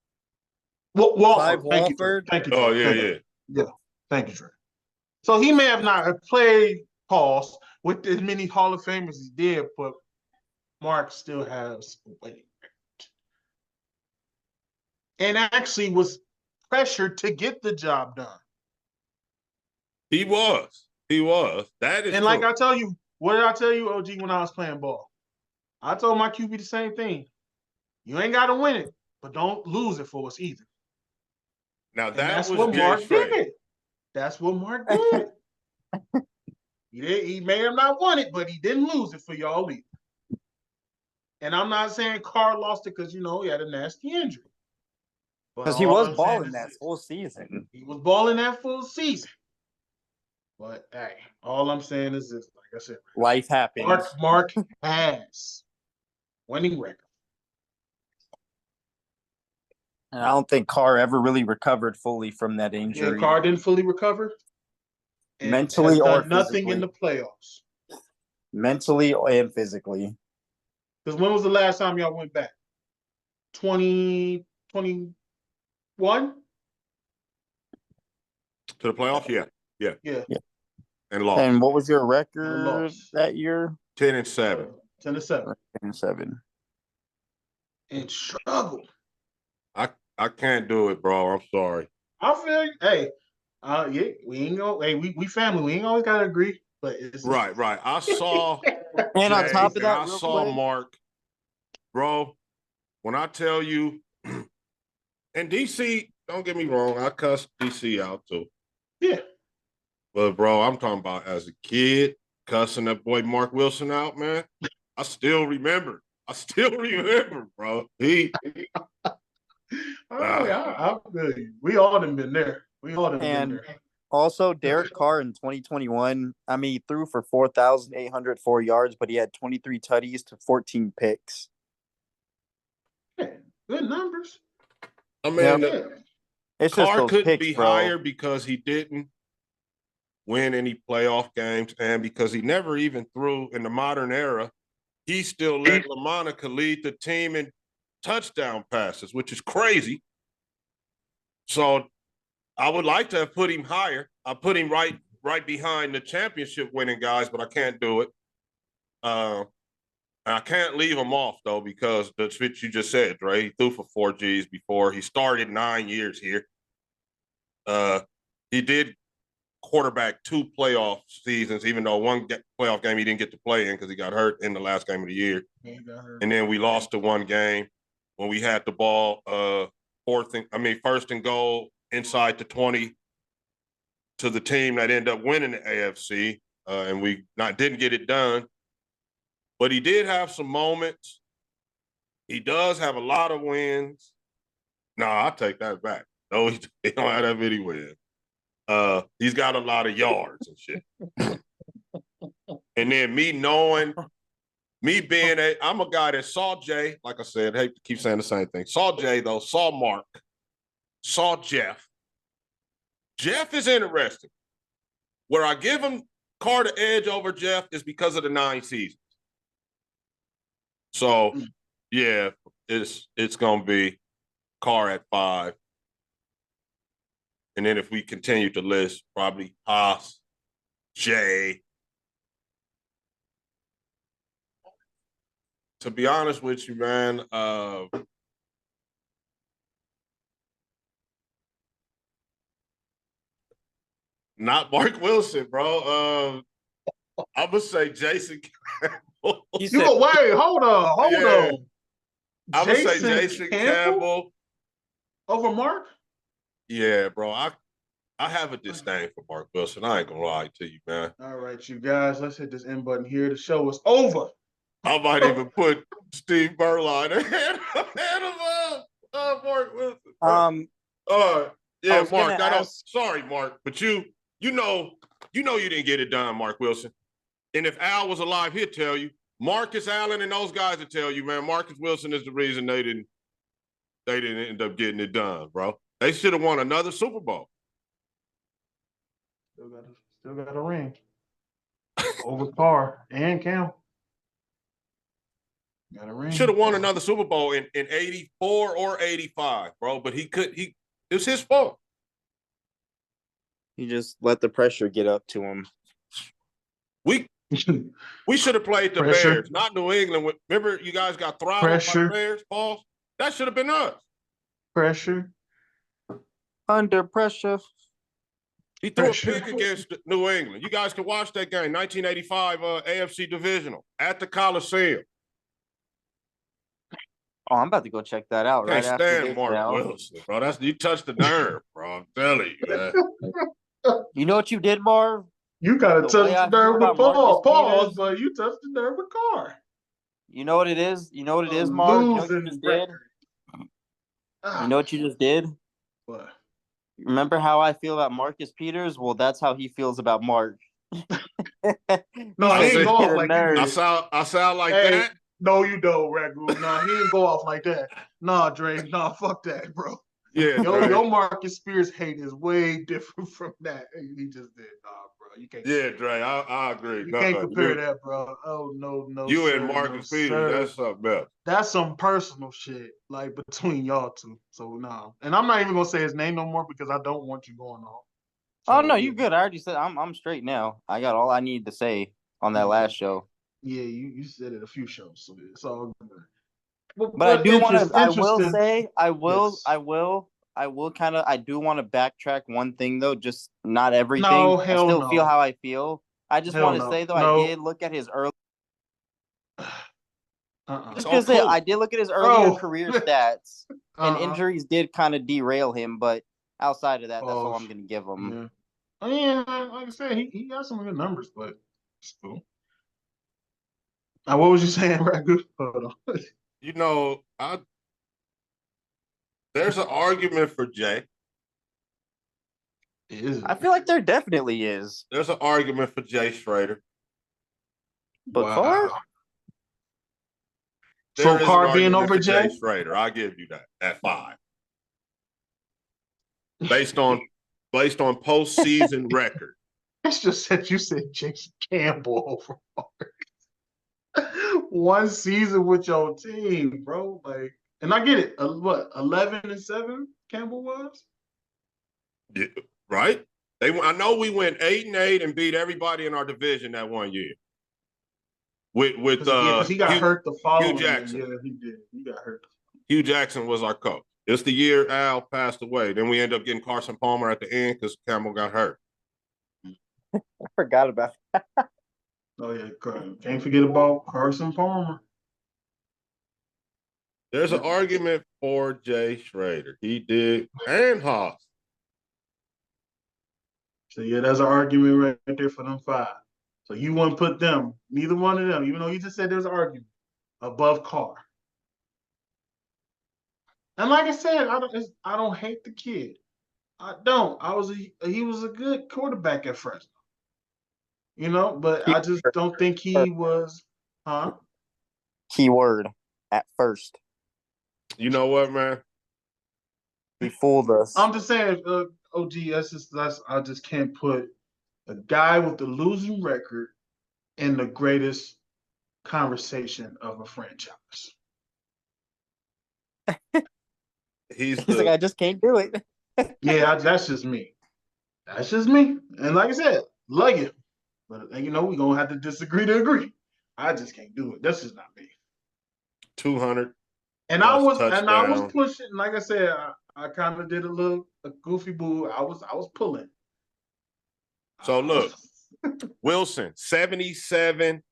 Walford. Thank you. Oh, yeah. Yeah. Thank you, Trey. So he may have not played Pauls with as many Hall of Famers as he did, but Mark still has a winning record. And actually was pressured to get the job done. He was. That is and true. Like I tell you, what did I tell you, OG, when I was playing ball? I told my QB the same thing. You ain't got to win it, but don't lose it for us either. Now that's what Mark did. That's what Mark did. He may have not won it, but he didn't lose it for y'all either. And I'm not saying Carr lost it because, he had a nasty injury. Because he was balling that full season. He was balling that full season. But, hey, all I'm saying is this, like I said. Life happens. Mark has winning record. And I don't think Carr ever really recovered fully from that injury. Yeah, Carr didn't fully recover. Mentally or nothing in the playoffs. Mentally and physically. Because when was the last time y'all went back? 2021? To the playoffs? Yeah. And lost. And what was your record that year? 10-7. 10-7. 10-7. And struggled. I can't do it, bro. I'm sorry. I feel you. Hey, we ain't go. Hey, we family. We ain't always gotta agree. But it's right. I saw and on top of that, I saw Mark, bro. When I tell you, and DC, don't get me wrong, I cussed DC out too. Yeah. But bro, I'm talking about as a kid cussing that boy Mark Wilson out, man. I still remember, bro. I feel you. We all done been there. Also, Derek Carr in 2021, he threw for 4,804 yards, but he had 23 tutties to 14 picks. Yeah, good numbers. I mean, it's Carr just those couldn't picks, be bro. higher because he didn't win any playoff games, and because he never even threw in the modern era. He still let LaMonica lead the team in touchdown passes, which is crazy. So I would like to have put him higher. I put him right behind the championship winning guys, but I can't do it. I can't leave him off though, because that's what you just said, Dre. He threw for 4 Gs before. He started 9 years here. He did quarterback 2 playoff seasons, even though one playoff game he didn't get to play in because he got hurt in the last game of the year. And then we lost to one game when we had the ball first and goal inside the 20 to the team that ended up winning the AFC, and we didn't get it done. But he did have some moments. He does have a lot of wins. No, I'll take that back. No, he don't have that many wins. He's got a lot of yards and shit. And then I'm a guy that saw Jay, like I said, hate to keep saying the same thing. Saw Jay, though, saw Mark, saw Jeff. Jeff is interesting. Where I give him Carr the edge over Jeff is because of the 9 seasons. So, yeah, it's going to be Carr at 5. And then if we continue to list, probably Haas, Jay. To be honest with you, man, not Mark Wilson, bro. I'm gonna say Jason Campbell. Wait, hold on. I'm gonna say Jason Campbell over Mark. Yeah, bro. I have a disdain for Mark Wilson. I ain't gonna lie to you, man. All right, you guys, let's hit this end button here. The show is over. I might even put Steve Burline ahead of Mark Wilson. Yeah, Mark. Sorry, Mark, but you know you didn't get it done, Mark Wilson. And if Al was alive, he'd tell you. Marcus Allen and those guys would tell you, man. Marcus Wilson is the reason they didn't end up getting it done, bro. They should have won another Super Bowl. Still got a ring over Carr and Cam. Got a ring. Should have won another Super Bowl in 84 or 85, bro. But it was his fault. He just let the pressure get up to him. We should have played the Bears, not New England. Remember, you guys got throttled by the Bears, Paul? That should have been us. Pressure. Under pressure. He threw a pick against New England. You guys can watch that game, 1985 AFC Divisional at the Coliseum. Oh, I'm about to go check that out right after this. Can't stand Mark Wilson, bro. You touched the nerve, bro. I'm telling you, man. You know what you did, Marv? You got to touch the nerve with Paul, but you touched the nerve with Carr. You know what it is? You know what it is, Marv? You know what you just did? You know what you just did? What? Remember how I feel about Marcus Peters? Well, that's how he feels about Mark. No, he ain't go off like that. I sound like that? No, you don't, Ragu. No, he didn't go off like that. Nah, Dre. Nah, fuck that, bro. Yeah, your Marcus Spears hate is way different from that. He just did. Nah, bro. You can't. Yeah, Dre, I agree. You can't compare that, bro. Oh, no. You and Marcus Peters, that's something else. That's some personal shit, like, between y'all two. So, no. And I'm not even going to say his name no more because I don't want you going off. So, no, you good. I already said I'm straight now. I got all I need to say on that last show. Yeah, you said it a few shows, so it's all good. But I do want to. I will say. I do want to backtrack one thing though. Just not everything. No, I still feel how I feel. I just want to say though, I did look at his early. Just gonna say, I did look at his earlier career stats, and injuries did kind of derail him. But outside of that, that's all I'm gonna give him. Yeah. I mean, like I said, he got some good numbers, but still. Now, what was you saying, Ragu? Hold on. You know, there's an argument for Jay. I feel like there definitely is. There's an argument for Jay Schrader. But Carr? So Carr being over Jay Schrader, I'll give you that at 5. Based on postseason record. It's just that you said Jason Campbell over Mark. One season with your team, bro. Like, and I get it. What, 11-7 Campbell was? Yeah, right? I know we went 8-8 and beat everybody in our division that one year. With he got hurt the following Hugh Jackson. year. Yeah, he did. He got hurt. Hugh Jackson was our coach. It's the year Al passed away. Then we ended up getting Carson Palmer at the end because Campbell got hurt. I forgot about that. Oh, yeah. Can't forget about Carson Palmer. There's an argument for Jay Schrader. He did, and Haas. So, yeah, there's an argument right there for them 5. So, you wouldn't put them, neither one of them, even though you just said there's an argument, above Carr. And like I said, I don't hate the kid. I don't. He was a good quarterback at Fresno. But I just don't think he was, huh? Keyword at first. You know what, man? He fooled us. I'm just saying, OG, I just can't put a guy with the losing record in the greatest conversation of a franchise. He's like, I just can't do it. Yeah, that's just me. That's just me. And like I said, love you. But we're gonna have to disagree to agree. I just can't do it. That's just not me. 200. And I was pushing. Like I said, I kind of did a goofy boo. I was pulling. So look, Wilson, 77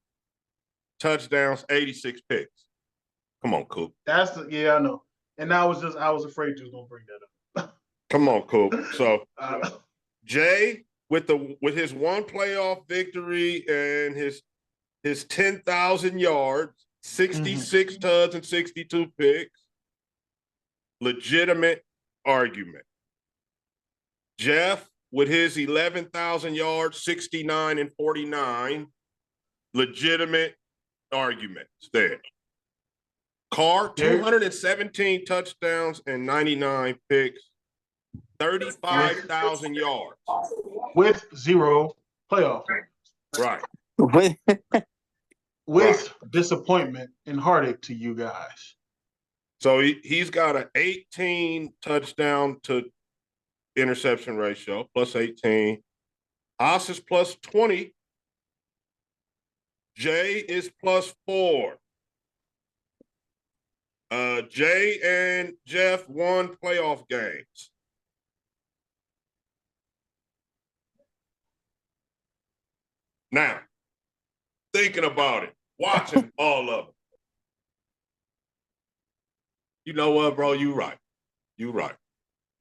touchdowns, 86 picks. Come on, Coop. I know. And I was afraid you was gonna bring that up. Come on, Coop. So Jay with his one playoff victory and his 10,000 yards, 66 tuds and 62 picks. Legitimate argument. Jeff with his 11,000 yards, 69 and 49. Legitimate arguments there. Carr, 217 touchdowns and 99 picks, 35,000 yards. With 0 playoff wins. Right. With disappointment and heartache to you guys. So he's got an 18 touchdown to interception ratio, plus 18. Haas is plus 20. Jay is plus 4. Jay and Jeff won playoff games. Now, thinking about it, watching all of them. You know what, bro? You right.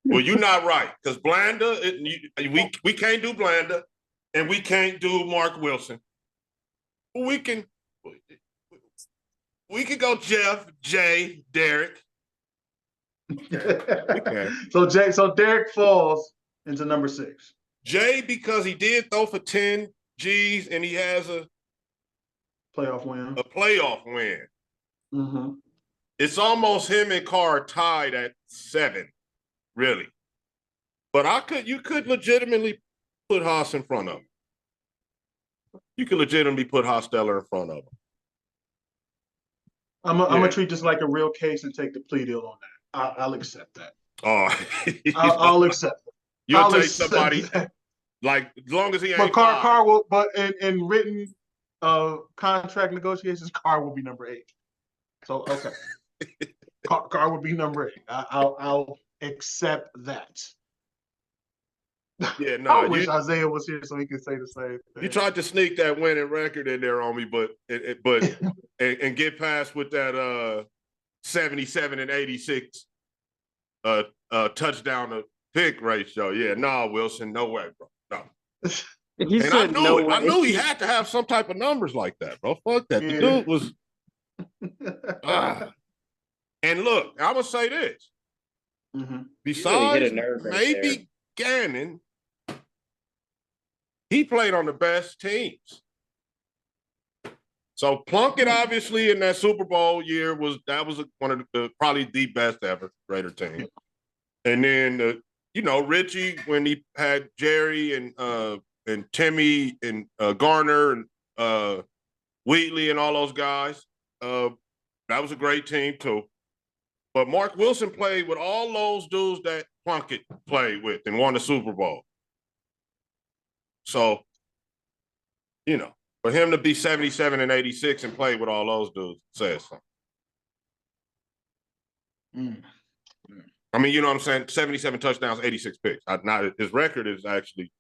Well, you're not right, because Blanda, we can't do Blanda, and we can't do Mark Wilson. We can go Jeff, Jay, Derek. Okay. So Derek falls into number 6. Jay, because he did throw for 10 G's and he has a playoff win. Mm-hmm. It's almost him and Carr tied at 7, really. But you could legitimately put Haas in front of him. You could legitimately put Hosteller in front of him. I'm gonna treat this like a real case and take the plea deal on that. I'll accept that. Oh, I'll accept it. You'll take somebody that. Like, as long as he ain't. But Carr will. But in written contract negotiations, Carr will be number 8. So okay, Carr will be number 8. I'll accept that. Yeah, no. I wish Isaiah was here so he could say the same thing. You tried to sneak that winning record in there on me, but and get past with that 77 and 86 touchdown to pick ratio. Yeah, no, Wilson, no way, bro. No. I knew he had to have some type of numbers like that, bro. Fuck that. Yeah. The dude was. And look, I'm gonna say this. Mm-hmm. Besides maybe Gannon, he played on the best teams. So Plunkett, obviously, in that Super Bowl year was one of the probably the best ever Raider team. And then Richie, when he had Jerry and Timmy and Garner and Wheatley and all those guys, that was a great team too. But Mark Wilson played with all those dudes that Plunkett played with and won the Super Bowl. So, for him to be 77 and 86 and play with all those dudes says something. I mean, you know what I'm saying? 77 touchdowns, 86 picks. His record is actually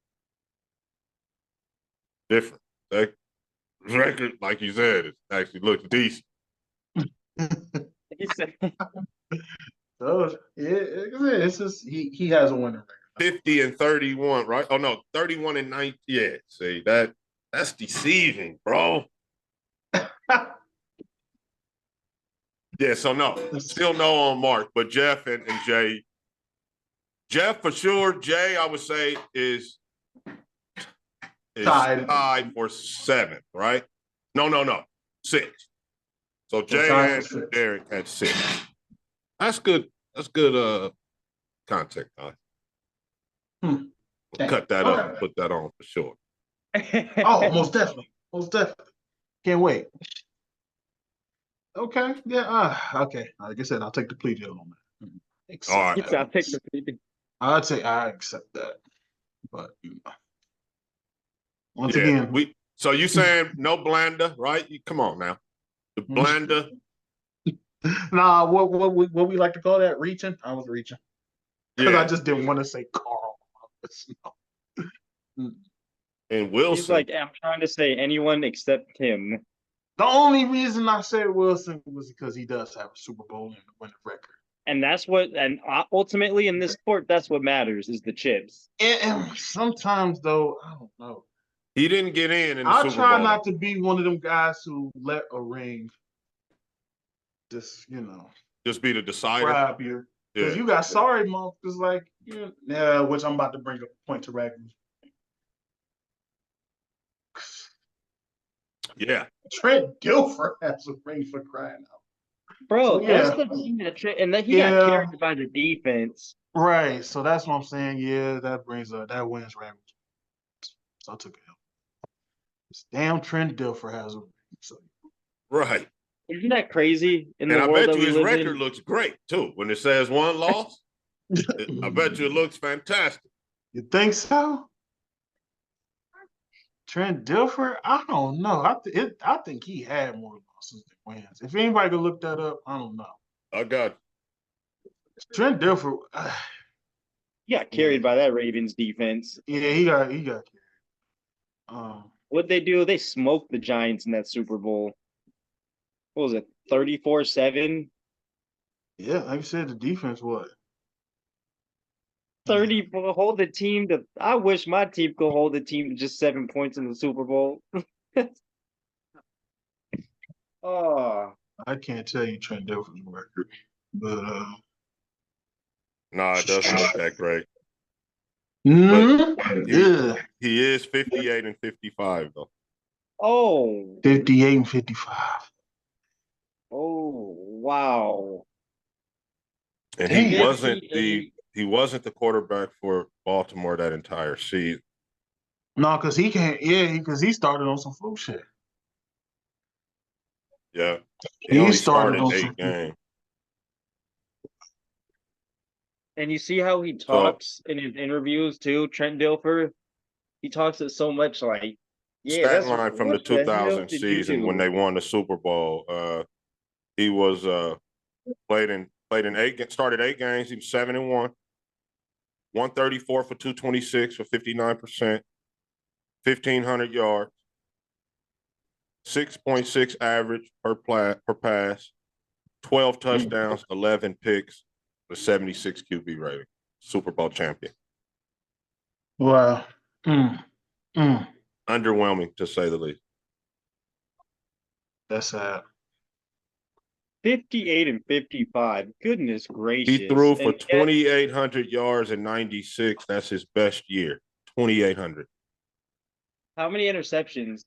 different. His record, like you said, it actually looks decent. So it's just he has a winning record. 50 and 31, right? Oh no, 31 and 9. Yeah, see that's deceiving, bro. Yeah, so no, still no on Mark, but Jeff and Jay, Jeff for sure. Jay, I would say is tied for 7th, right? No. 6. So Jay and Derek at 6. That's good. That's good content, guys. We'll cut that up and put that on for sure. Oh, most definitely. Most definitely. Can't wait. Okay. Yeah. Okay. Like I said, I'll take the plea deal on that. All right. I'll take the plea deal. I accept that. But once again, so you saying no Blanda, right? Come on now. The Blanda. Nah, what we like to call that? Reaching? I was reaching. Because I just didn't want to say Carl. And Wilson. He's like, I'm trying to say anyone except him. The only reason I said Wilson was because he does have a Super Bowl and a winning record. And that's what, and ultimately in this sport, that's what matters is the chips. And sometimes, though, I don't know. He didn't get in the Super Bowl. I try not to be one of them guys who let a ring just be the decider. Grab you. Because you got sorry motherfuckers like, which I'm about to bring up a point to Ragu. Yeah. Trent Dilfer has a ring for crying out. Bro, that's the thing and then he got carried by the defense. Right. So that's what I'm saying. Yeah, that wins Ragu. So I took it. This damn Trent Dilfer has a ring. So. Right. Isn't that crazy? And I bet you his record looks great too. When it says 1 loss, I bet you it looks fantastic. You think so? Trent Dilfer? I don't know. I think he had more losses than wins. If anybody could look that up, I don't know. I got Trent Dilfer. He got carried by that Ravens defense. Yeah, he got carried. What'd they do? They smoked the Giants in that Super Bowl. What was it? 34-7? Yeah, like you said, the defense was 30 hold the team to. I wish my team could hold the team to just 7 points in the Super Bowl. Oh, I can't tell you Trent Dilfer's record, but no, it doesn't look that great. He is 58-55 though. Oh, 58-55. Oh, wow. And he wasn't the quarterback for Baltimore that entire season. No, because he can't. Yeah, because he started on some flu shit. Yeah, he only started 8 games. And you see how he talks in his interviews too, Trent Dilfer. He talks it so much like, stat line from the 2000 season when they won the Super Bowl. He was played in 8, started 8 games. He was 7-1, 134 for 226 for 59%, 1,500 yards, 6.6 average per pass, 12 touchdowns, 11 picks, a 76 QB rating. Super Bowl champion. Wow. Underwhelming to say the least. That's sad. 58-55. Goodness gracious. He threw for 2,800 yards and 96. That's his best year. 2,800. How many interceptions?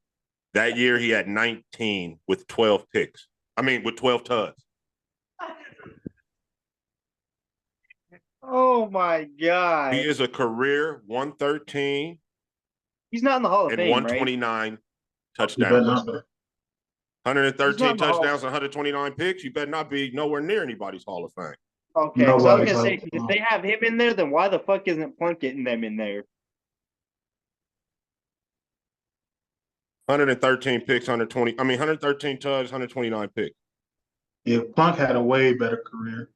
That year he had 19 with 12 picks. With 12 tuds. Oh my God. He is a career 113. He's not in the Hall of Fame, 129 touchdowns. 113 touchdowns, 129 picks. You better not be nowhere near anybody's Hall of Fame. Okay, so I was going to say, if they have him in there, then why the fuck isn't Plunk getting them in there? 113 picks, 113 tuds, 129 picks. Yeah, Plunk had a way better career.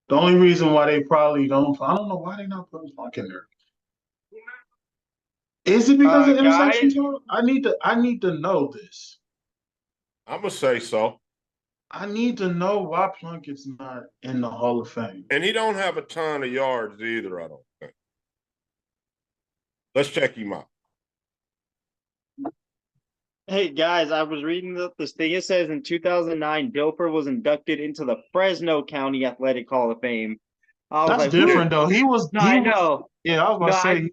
The only reason why they probably don't, I don't know why they're not putting Plunk in there. Is it because of interceptions? I need to know this. I'm gonna say so. I need to know why Plunkett's not in the Hall of Fame. And he don't have a ton of yards either, I don't think. Let's check him out. Hey, guys, I was reading this thing. It says in 2009, Dilfer was inducted into the Fresno County Athletic Hall of Fame. That's different though. He was. No, I know. Yeah, I was about to say.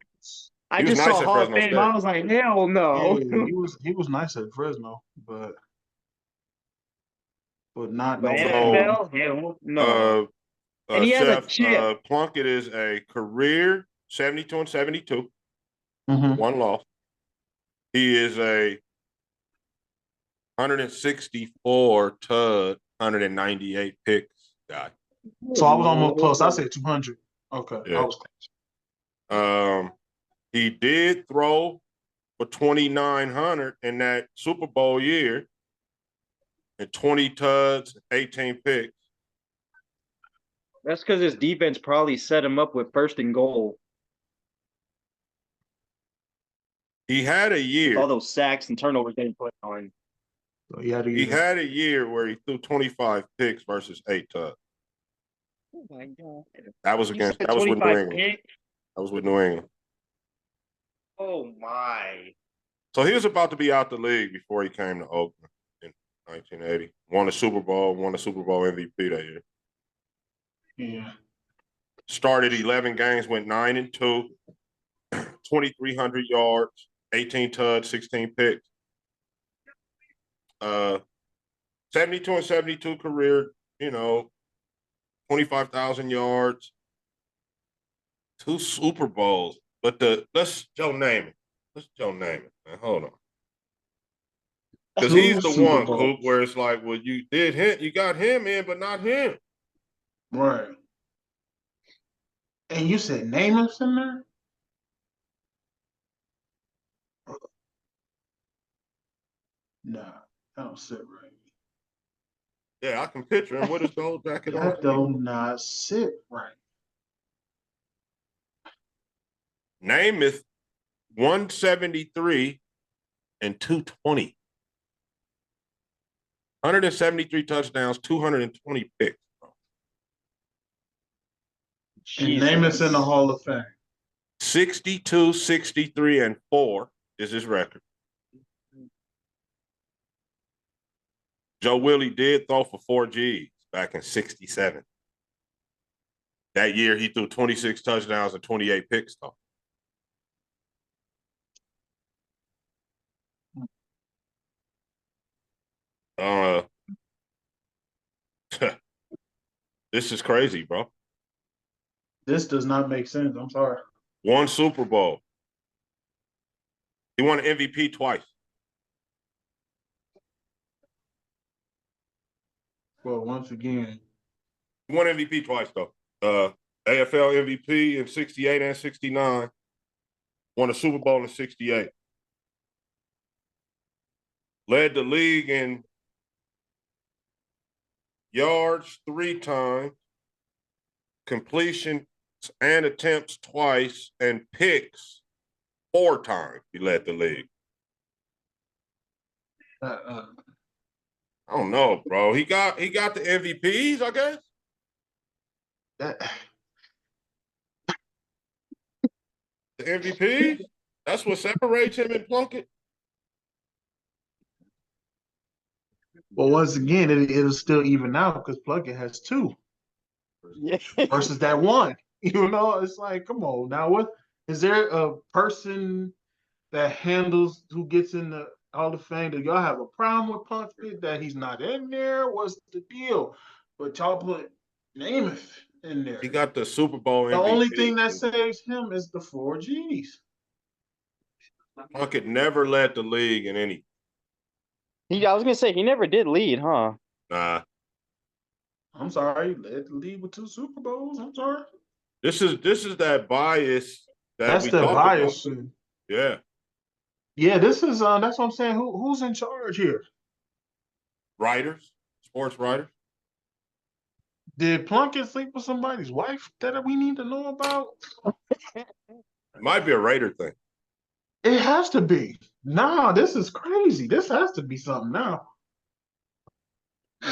I just nice saw Hall of Fresno Fame. State. I was like, hell no. Yeah, he was nice at Fresno, but not But no. NFL, hell no. And he has a chip. Plunkett is a career 72 and 72. One loss. He is a 164 tud, 198 picks guy. So I was almost close. I said 200. Okay, yeah. I was close. He did throw for 2,900 in that Super Bowl year, and 20 tuds, 18 picks. That's because his defense probably set him up with first and goal. He had a year. With all those sacks and turnovers they put on. So he had a year where he threw 25 picks versus 8 tuds. Oh my God. That was with New England. That was with New England. Oh my. So he was about to be out the league before he came to Oakland in 1980. Won a Super Bowl MVP that year. Yeah. Started 11 games, went 9-2, 2,300 yards, 18 tuds, 16 picks. 72 and 72 career, 25,000 yards, 2 Super Bowls. But let's Joe name it. Man. Hold on. Because he's the one, Coop, where it's like, well, you got him in, but not him. Right. And you said Namath's in there? Nah, that don't sit right. Yeah, I can picture him with his gold jacket on. That do not sit right. Namath, 173 and 220. 173 touchdowns, 220 picks. And Namath's in the Hall of Fame. 62, 63, and 4 is his record. Joe Willie did throw for 4 Gs back in 67. That year, he threw 26 touchdowns and 28 picks, though. This is crazy, bro. This does not make sense. I'm sorry. 1 Super Bowl. He won an MVP twice. Well, once again. He won MVP twice, though. AFL MVP in 68 and 69. Won a Super Bowl in 68. Led the league in yards 3 times, completion and attempts twice, and picks 4 times. He led the league. I don't know, bro. He got the MVPs, I guess. The MVPs? That's what separates him and Plunkett. Well, once again, it'll still even out because Plunkett has 2 versus that 1. It's like, come on now. What is there a person that handles who gets in the Hall of Fame? Do y'all have a problem with Plunkett that he's not in there? What's the deal? But y'all put Namath in there. He got the Super Bowl MVP. The only thing that saves him is the 4 Gs. Plunkett never led the league in any. I was gonna say he never did lead, huh? Nah. I'm sorry, he led the league with 2 Super Bowls. I'm sorry. This is that bias that's the bias. About. Yeah. Yeah, this is that's what I'm saying. Who's in charge here? Writers, sports writers. Did Plunkett sleep with somebody's wife that we need to know about? It might be a Raider thing. It has to be. Nah, this is crazy. This has to be something now.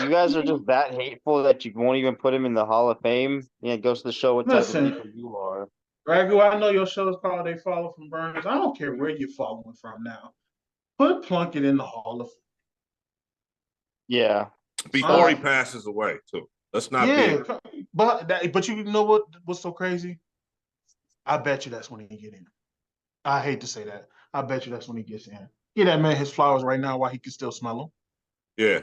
You guys are just that hateful that you won't even put him in the Hall of Fame. Yeah, it goes to show what type of people you are. Ragu, I know your show is called They Follow from Burners. I don't care where you're following from now. Put Plunkett in the Hall of Fame. Yeah. Before he passes away, too. Let's not be. But you know what's so crazy? I bet you that's when he get in. I hate to say that. I bet you that's when he gets in. Get that man his flowers right now while he can still smell them. Yeah.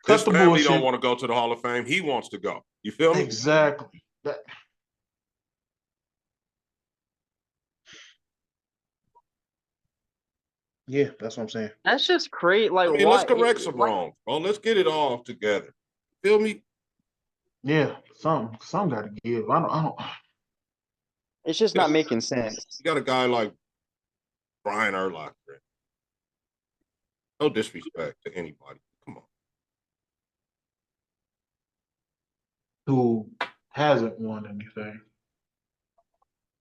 Cut His the family bullshit. don't want to go to the Hall of Fame. He wants to go. You feel me? Exactly. Yeah, that's what I'm saying. That's just crazy. Like, I mean, why? let's correct some wrongs, bro. Let's get it all together. Feel me? Yeah, some got to give. I don't. It's just not making sense. You got a guy like Brian Urlacher. No disrespect to anybody. Come on. Who hasn't won anything?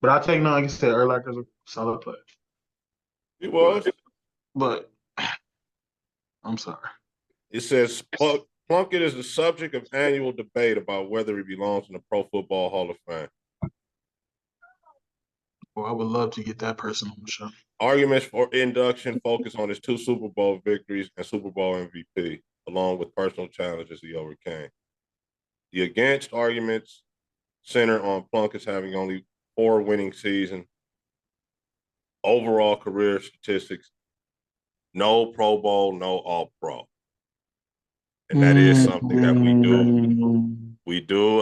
But I take no, like I said, Urlacher's a solid player. He was. But I'm sorry. It says Plunkett is the subject of annual debate about whether he belongs in the Pro Football Hall of Fame. Well, I would love to get that person on the show. Arguments for induction focus on his 2 Super Bowl victories and Super Bowl MVP, along with personal challenges he overcame. The against arguments center on Plunkett's having only 4 winning seasons, overall career statistics, no Pro Bowl, no All-Pro. And that is something that we do. We do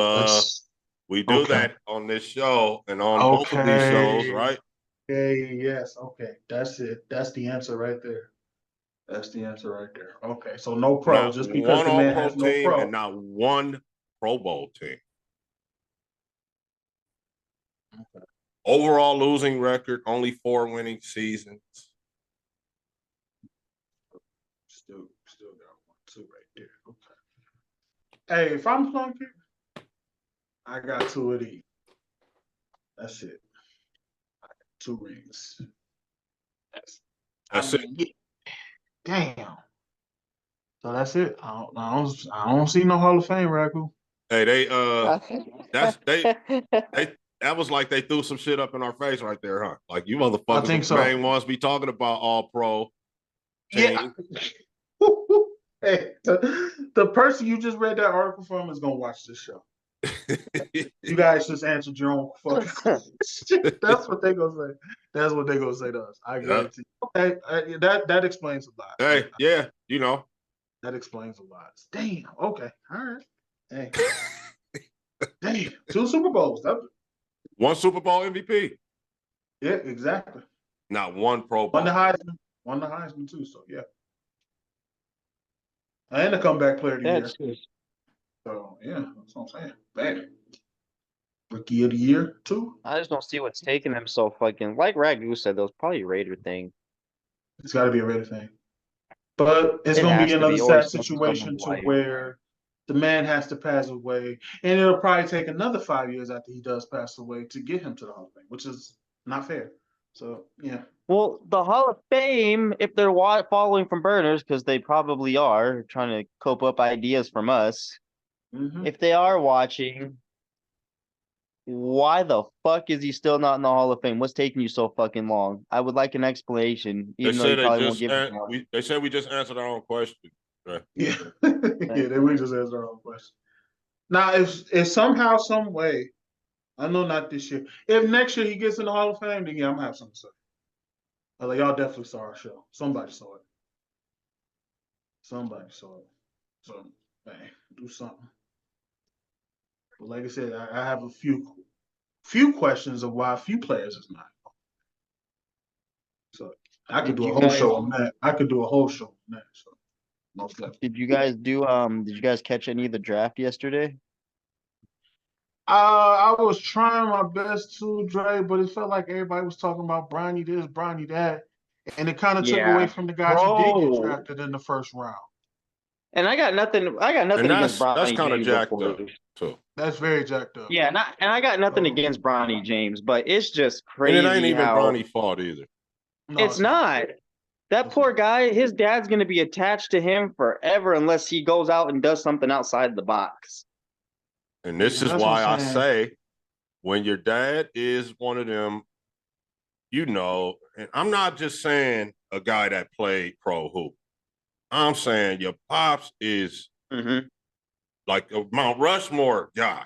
that on this show and on both of these shows, right? Okay, yes, okay. That's it. That's the answer right there. That's the answer right there. Okay, so no pro, Not just because the man has no pro. And not one Pro Bowl team. Okay. Overall losing record, only 4 winning seasons. Still got 1, 2 right there. Okay. Hey, if I'm Plunkett, I got 2 of these. That's it. I got 2 rings. That's it. Yeah. Damn. So that's it. I don't see no Hall of Fame, Ragu. Hey, that was like they threw some shit up in our face right there, huh? Like you motherfuckers, I think the so. main ones be talking about all pro. Yeah. Hey, the person you just read that article from is gonna watch this show. You guys just answered your own fucking question. That's what they gonna say. That's what they gonna say to us. I guarantee. Okay, that explains a lot. Hey, yeah, you know. That explains a lot. Damn. Okay. All right. Hey. Damn. 2 Super Bowls. 1 Super Bowl MVP. Yeah, exactly. Not 1 Pro Bowl. Won the Heisman too. So yeah. And the comeback player of the year. So yeah, that's what I'm saying. Bam. Rookie of the year too. I just don't see what's taking him so fucking. Like Ragu said, that was probably a Raider thing. It's got to be a Raider thing. But it's going to be another sad situation to where the man has to pass away. And it'll probably take another 5 years after he does pass away to get him to the Hall of Fame, which is not fair. So, yeah. Well, the Hall of Fame, if they're following from burners, because they probably are trying to cope up ideas from us, if they are watching, why the fuck is he still not in the Hall of Fame? What's taking you so fucking long? I would like an explanation, even though you probably won't give it one. They said we just answered our own question. Right? Yeah. Yeah, we just answered our own question. Now, if somehow, some way, I know not this year, if next year he gets in the Hall of Fame, then yeah, I'm going to have something to say. Like, y'all definitely saw our show. Somebody saw it. So, man, do something. But like I said, I have a few questions of why a few players is not. So I could do a whole show on that. So most definitely. Did you guys catch any of the draft yesterday? I was trying my best to, Dre, but it felt like everybody was talking about Bronny this, Bronny that. And it kind of took away from the guys who did get drafted in the first round. And I got nothing against Bronny. That's kind of jacked up too. That's very jacked up. Yeah, and I got nothing against Bronny James, but it's just crazy. And it ain't even Bronny's fault either. No, it's not. That poor guy, his dad's gonna be attached to him forever unless he goes out and does something outside the box. And this is why I say when your dad is one of them, you know, and I'm not just saying a guy that played pro hoop. I'm saying your pops is like a Mount Rushmore guy.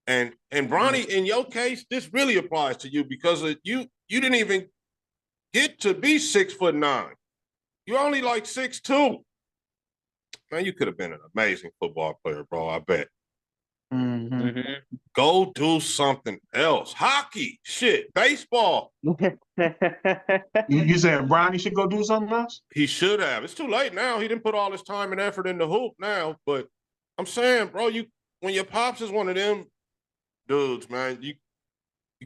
And Bronny, in your case, this really applies to you because you didn't even get to be 6'9". You're only like 6'2". Man, you could have been an amazing football player, bro. I bet. Go do something else. Hockey, shit, baseball. You saying Bronny should go do something else? He should have. It's too late now. He didn't put all his time and effort in the hoop now. But I'm saying, bro, when your pops is one of them dudes, man, you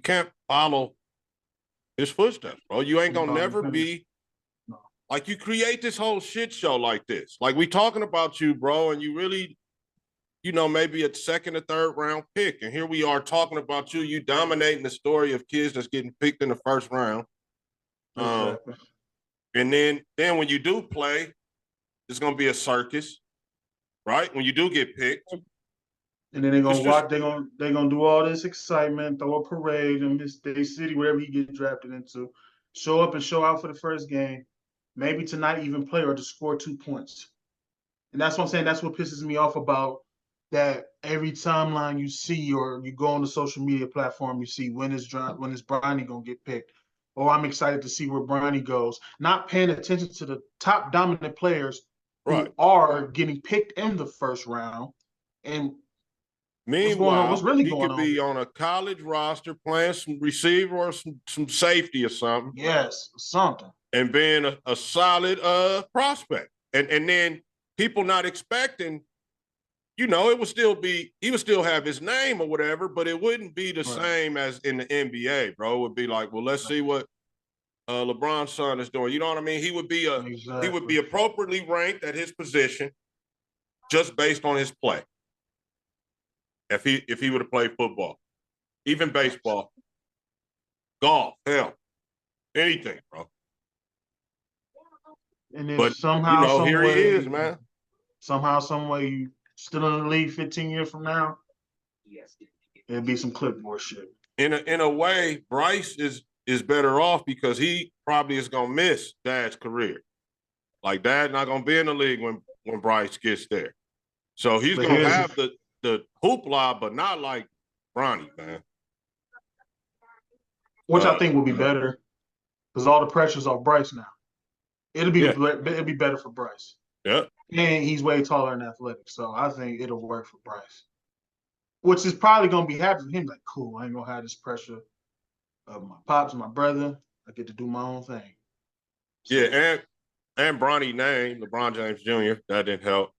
can't follow his footsteps, bro. You ain't gonna never be like you create this whole shit show like this. Like we talking about you, bro, and you really, maybe a second or third round pick. And here we are talking about you dominating the story of kids that's getting picked in the first round. Exactly. And then when you do play, it's gonna be a circus, right? When you do get picked. And then they're gonna do all this excitement, throw a parade in this day city, wherever he gets drafted into, show up and show out for the first game, maybe to not even play or to score 2 points. And that's what I'm saying. That's what pisses me off about that. Every timeline you see or you go on the social media platform, you see when is Bronny gonna get picked. Oh, I'm excited to see where Bronny goes. Not paying attention to the top dominant players who are getting picked in the first round. And meanwhile, what's really he going could be on a college roster playing some receiver or some safety or something. Yes, something. And being a solid prospect. And then people not expecting, he would still have his name or whatever, but it wouldn't be the same as in the NBA, bro. It would be like, well, let's see what LeBron's son is doing. You know what I mean? He would be appropriately ranked at his position just based on his play. If he would have played football, even baseball, golf, hell, anything, bro. And then somehow, here he is, man. Somehow, some way, you still in the league 15 years from now. It'd be some clipboard shit. In a way, Bryce is better off because he probably is gonna miss Dad's career. Like Dad not gonna be in the league when Bryce gets there, so he's gonna have the hoopla, but not like Bronny, man. Which I think will be better because all the pressure's off Bryce now. It'll be better for Bryce. Yeah. And he's way taller and athletic, so I think it'll work for Bryce. Which is probably gonna be happy for him. Like, cool, I ain't gonna have this pressure of my pops and my brother. I get to do my own thing. So, yeah, and Bronny name, LeBron James Jr., that didn't help.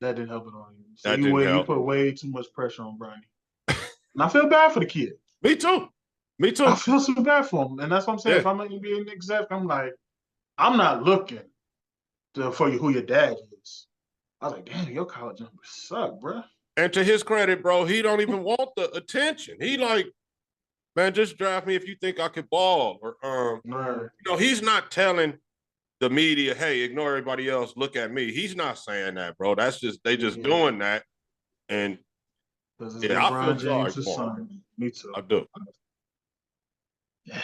That didn't help at all. So you put way too much pressure on Bronny. And I feel bad for the kid. Me too. I feel so bad for him. And that's what I'm saying. Yeah. If I'm not going to be an exec, I'm like, I'm not looking for who your dad is. I was like, damn, your college numbers suck, bro. And to his credit, bro, he don't even want the attention. He like, man, just draft me if you think I could ball. Or he's not telling the media, hey, ignore everybody else, look at me. He's not saying that, bro. That's just they just doing that. And I feel sorry for him. Me too. I do. Yeah.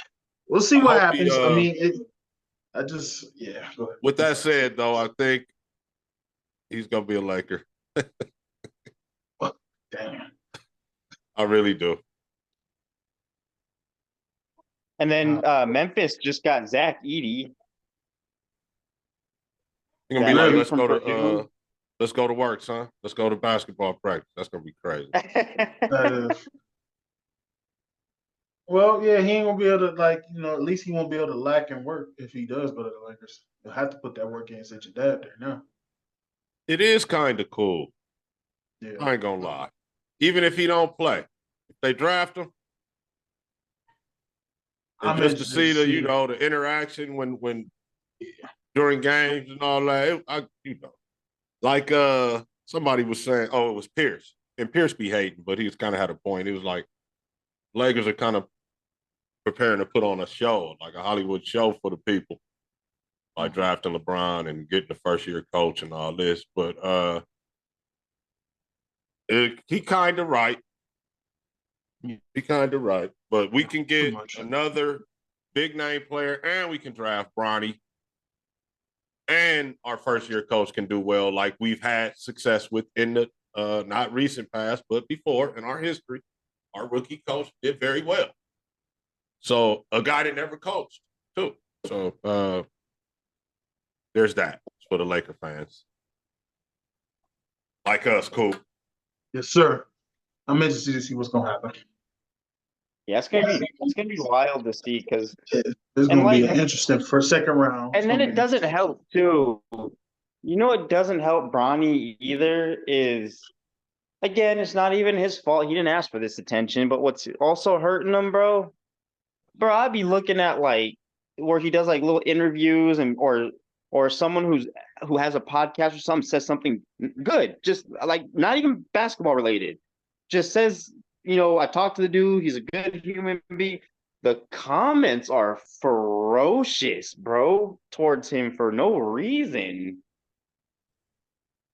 We'll see what happens. I mean, go ahead. With that said, though, I think he's gonna be a Laker. Damn. I really do. And then Memphis just got Zach Edey. You're gonna be like, let's go to work, son. Let's go to basketball practice. That's gonna be crazy. That is. Well, yeah, he ain't gonna be able to at least he won't be able to lack in work if he does go to the Lakers. He'll have to put that work in and set your dad there now. It is kind of cool. Yeah. I ain't gonna lie. Even if he don't play, if they draft him, and just to see the the interaction when during games and all that, like somebody was saying, oh, it was Pierce, and Pierce be hating, but he's kind of had a point. It was like Lakers are kind of preparing to put on a show, like a Hollywood show for the people, like drafting LeBron and getting the first year coach and all this. But he kind of right. He kind of right. But we can get another big name player, and we can draft Bronny. and our first-year coach can do well, like we've had success with in the not recent past, but before in our history, our rookie coach did very well. So a guy that never coached too. So there's that for the Laker fans. Like us, Coop. Yes, sir. I'm interested to see what's gonna happen. Yeah, it's gonna be wild to see because it's gonna be an interesting for second round. And then it doesn't help too. You know what doesn't help Bronny either is, again, it's not even his fault. He didn't ask for this attention, but what's also hurting him, bro, I'd be looking at like where he does like little interviews and or someone who has a podcast or something says something good, just like not even basketball related, just says, I talked to the dude, he's a good human being. The comments are ferocious, bro, towards him for no reason.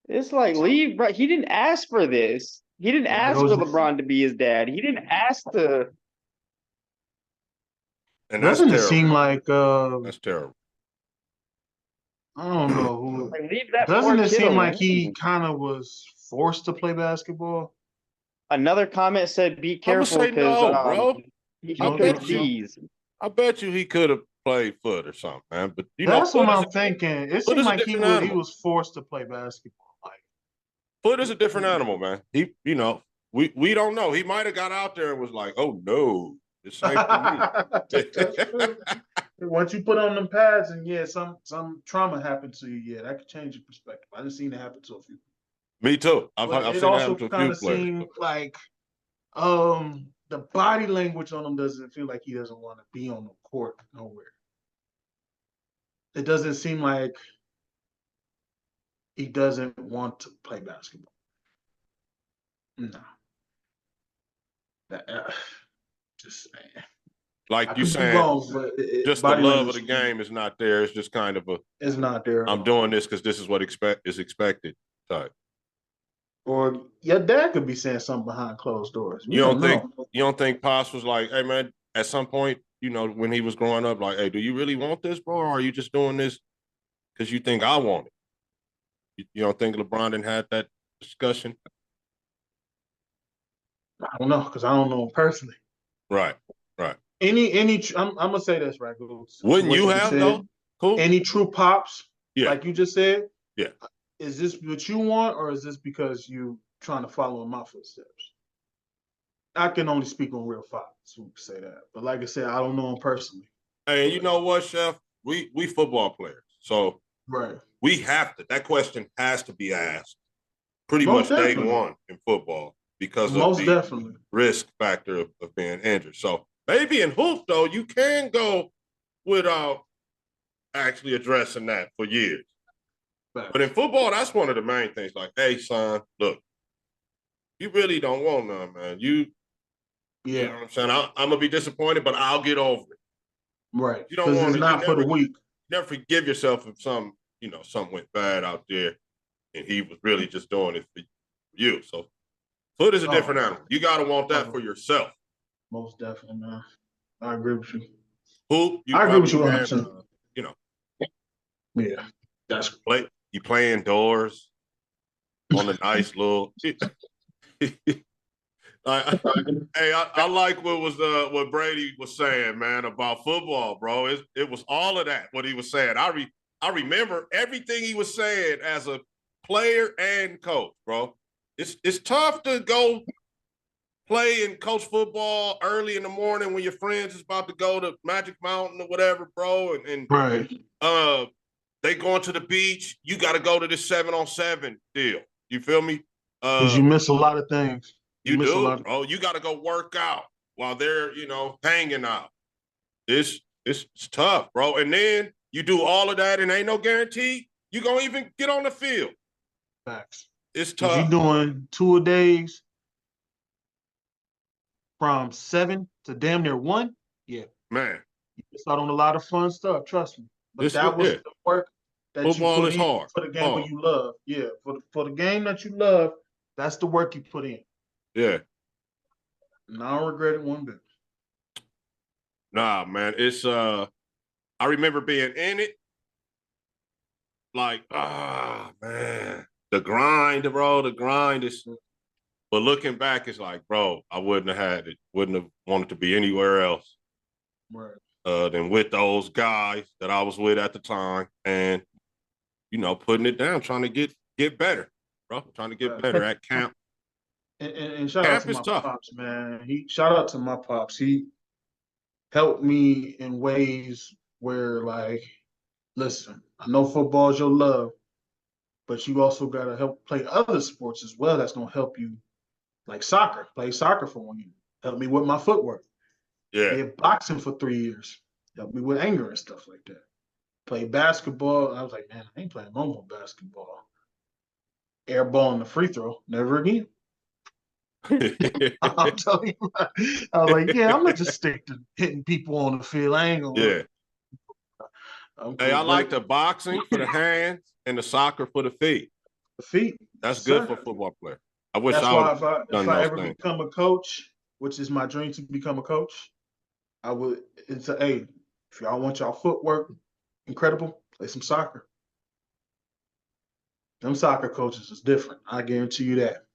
It's like, leave, bro. He didn't ask for this. He didn't ask for LeBron to be his dad. He didn't ask to. And doesn't it seem like that's terrible. I don't know who. Like, leave that doesn't it seem alone. like he kind of was forced to play basketball? Another comment said, "Be careful because no, bro. I bet you he could have played foot or something, man. But that's what I'm thinking. It seemed like he was forced to play basketball. Like, foot is a different animal, man. He, we don't know. He might have got out there and was like, "Oh no, this ain't for me." Once you put on them pads and some trauma happened to you, that could change your perspective. I just seen it happen to a few. Me too. I've seen it happen to a few players. Seemed like the body language on him doesn't feel like he doesn't want to be on the court nowhere. It doesn't seem like he doesn't want to play basketball. No. Just saying. Like you saying, just the love of the game is not there. It's just kind of it's not there. I'm doing this because this is what is expected type. Or your dad could be saying something behind closed doors. You don't think Pops was like, hey man, at some point, when he was growing up, like, hey, do you really want this, bro? Or are you just doing this because you think I want it? You don't think LeBron didn't have that discussion? I don't know, because I don't know him personally. Right. I'm gonna say this, right, Goose? Wouldn't you have though? Cool. Any true pops, like you just said? Yeah. Is this what you want, or is this because you trying to follow in my footsteps? I can only speak on real fathers who say that, but like I said, I don't know him personally. Hey, you know what, Chef? We football players, so right. We have to. That question has to be asked pretty much day one in football because of the risk factor of being injured. So maybe in hoop though, you can go without actually addressing that for years. But in football, that's one of the main things. Like, hey, son, look, you really don't want none, man. You know what I'm saying? I'm gonna be disappointed, but I'll get over it. Right. You don't want it's not for the week. Never forgive yourself if something went bad out there, and he was really just doing it for you. So, foot is a different animal. You gotta want that for yourself. Most definitely, man. I agree with you. Hoop, I agree with you 100%. Yeah, that's you play indoors on a nice little. I like what Brady was saying, man, about football, bro. It was all of that what he was saying. I remember everything he was saying as a player and coach, bro. It's tough to go play and coach football early in the morning when your friends is about to go to Magic Mountain or whatever, bro, and right. They going to the beach. You got to go to this 7-on-7 deal. You feel me? Because you miss a lot of things. You do, bro. You got to go work out while they're, hanging out. It's tough, bro. And then you do all of that and ain't no guarantee you going to even get on the field. Facts. It's tough. You doing 2 days from 7 to damn near 1? Yeah. Man. You missed out on a lot of fun stuff, trust me. But that was the work that football you put is in hard. For the game that you love. Yeah. For the game that you love, that's the work you put in. Yeah. And I don't regret it one bit. Nah, man. It's I remember being in it. like, man, the grind, bro. The grind is. But looking back, it's like, bro, I wouldn't have had it. Wouldn't have wanted to be anywhere else. Right. Than with those guys that I was with at the time, and putting it down, trying to get better, bro. Trying to get better at camp. And shout out Camp to is my tough. pops, man. Shout out to my pops. He helped me in ways where, like, listen, I know football is your love, but you also gotta help play other sports as well. That's gonna help you, like soccer. Play soccer for 1 year. Help me with my footwork. Yeah. Did boxing for 3 years. Helped me with anger and stuff like that. Played basketball. I was like, man, I ain't playing no more basketball. Airball in the free throw. Never again. I'm telling you, I was like, yeah, I'm gonna just stick to hitting people on the field. I ain't gonna. Yeah. Cool, Hey, I like the boxing for the hands and the soccer for the feet. The feet. That's good for a football player. I wish That's I why would if I ever become a coach, which is my dream to become a coach, I would. It's hey, if y'all want y'all footwork incredible, play some soccer. Them soccer coaches is different. I guarantee you that.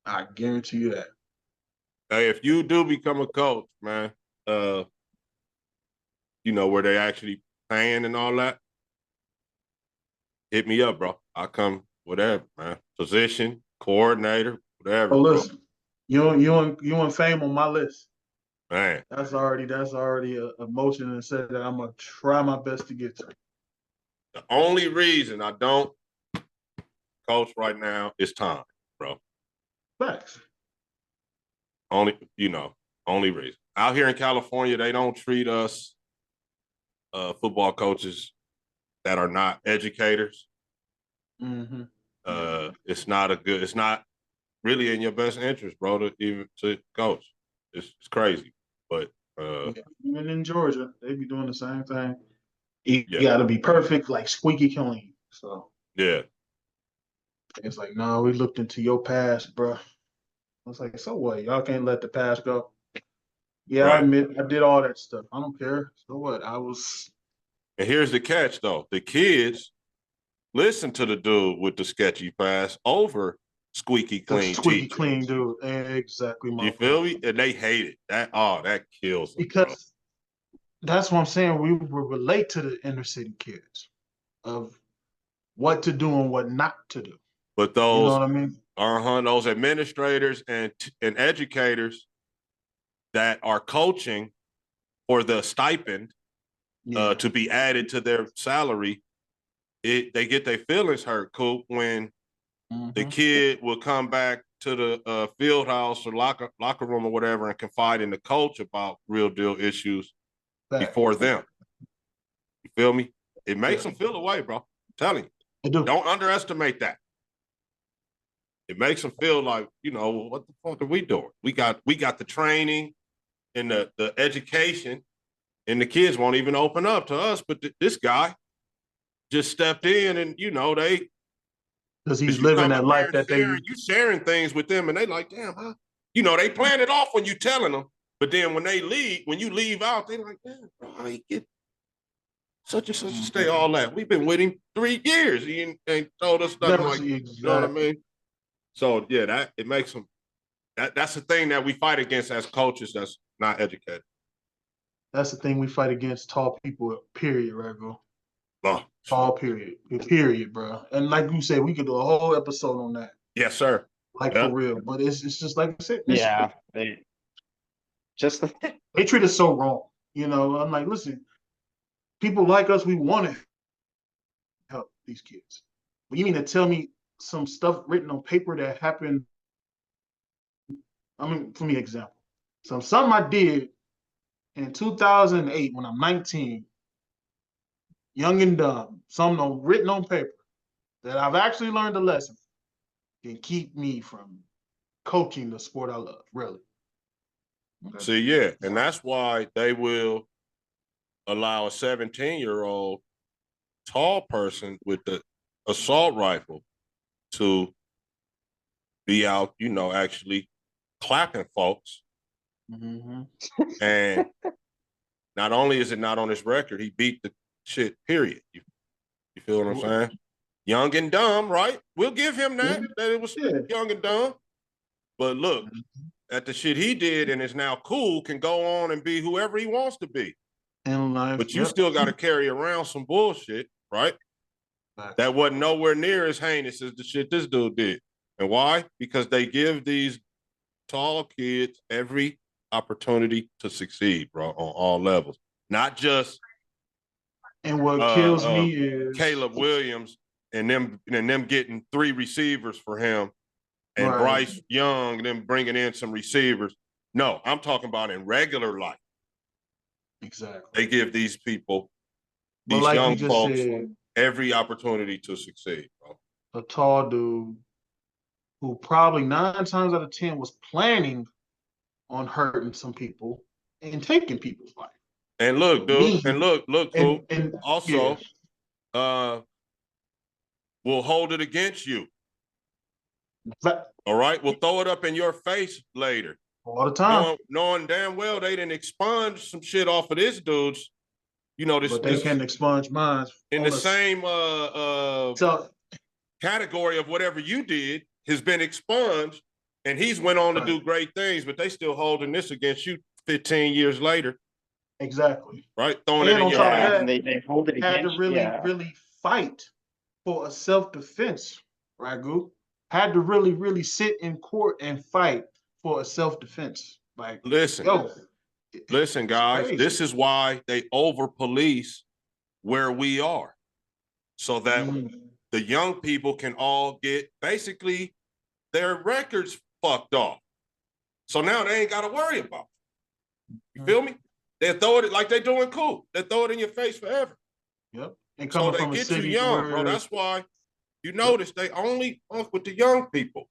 I guarantee you that. Hey, if you do become a coach, man, where they actually paying and all that, hit me up, bro. I'll come, whatever, man. Position, coordinator, whatever. Oh, listen, bro. you and Fame on my list. Man, that's already a motion and said that I'm gonna try my best to get to. The only reason I don't coach right now is time, bro. Facts. Only reason. Out here in California, they don't treat us football coaches that are not educators. Mm-hmm. It's not really in your best interest, bro, to coach. It's crazy. But even in Georgia, they be doing the same thing. You gotta be perfect, like squeaky clean. So yeah. It's like, no, we looked into your past, bro. I was like, so what? Y'all can't let the past go. Yeah, right. I admit I did all that stuff. I don't care. So what? And here's the catch, though. The kids listen to the dude with the sketchy pass over squeaky clean. Squeaky clean dude. Exactly. You feel me? And they hate it. That kills them. Because bro. That's what I'm saying. We will relate to the inner city kids of what to do and what not to do. But those, you know what I mean? Those administrators and educators that are coaching for the stipend to be added to their salary, they get their feelings hurt, Coop, when the kid will come back to the field house or locker room or whatever and confide in the coach about real deal issues before them. You feel me? It makes them feel away, bro. I'm telling you. Don't underestimate that. It makes them feel like, what the fuck are we doing? We got the training and the education, and the kids won't even open up to us. But this guy just stepped in, and they because he's living that life that you sharing things with them, and they like, damn, huh? They plan it off when you telling them, but then when you leave out, they like, damn, bro, I get such and such to stay all that. We've been with him 3 years. He ain't told us nothing you know what I mean? So yeah, it makes them. That's the thing that we fight against as coaches. That's not educated. That's the thing we fight against. Tall people. Period, Ragu. Oh. Tall period. Period, bro. And like you said, we could do a whole episode on that. Yes, sir. For real. But it's just like I said. Yeah. They treat us so wrong. I'm like, listen, people like us, we want to help these kids. But you mean to tell me some stuff written on paper that happened? For me, example. Something I did in 2008 when I'm 19, young and dumb, something written on paper that I've actually learned a lesson can keep me from coaching the sport I love, really. Okay. See, yeah, and that's why they will allow a 17-year-old tall person with the assault rifle to be out, actually clapping folks. Mm-hmm. And not only is it not on his record, he beat the shit, period. You feel what I'm saying? Young and dumb, right? We'll give him that it was young and dumb. But look, at the shit he did and is now cool can go on and be whoever he wants to be. In life. But you still got to carry around some bullshit, right? That wasn't nowhere near as heinous as the shit this dude did. And why? Because they give these tall kids every opportunity to succeed, bro, on all levels. Not just and what kills me is Caleb Williams and them getting 3 receivers for him and Bryce Young and them bringing in some receivers. No, I'm talking about in regular life. Exactly. They give these people, these young folks, every opportunity to succeed, bro. A tall dude who probably 9 times out of 10 was planning on hurting some people and taking people's life. And look, dude, and look, Coop, and also, we'll hold it against you. All right? We'll throw it up in your face later. All the time. Knowing damn well they didn't expunge some shit off of this dude's, but they can expunge mine. In the same category of whatever you did has been expunged, and he's went on to do great things, but they still holding this against you 15 years later. Exactly. Right? Throwing it in your face. They hold it against you. Had to really fight for a self-defense, Ragu. Had to really sit in court and fight for a self-defense. Like, listen, guys, this is why they over-police where we are. So that the young people can all get basically their records fucked off. So now they ain't got to worry about it. You feel me? They'll throw it like they doing cool. They throw it in your face forever. Yep. And so they get you young, bro. That's why you notice they only fuck with the young people.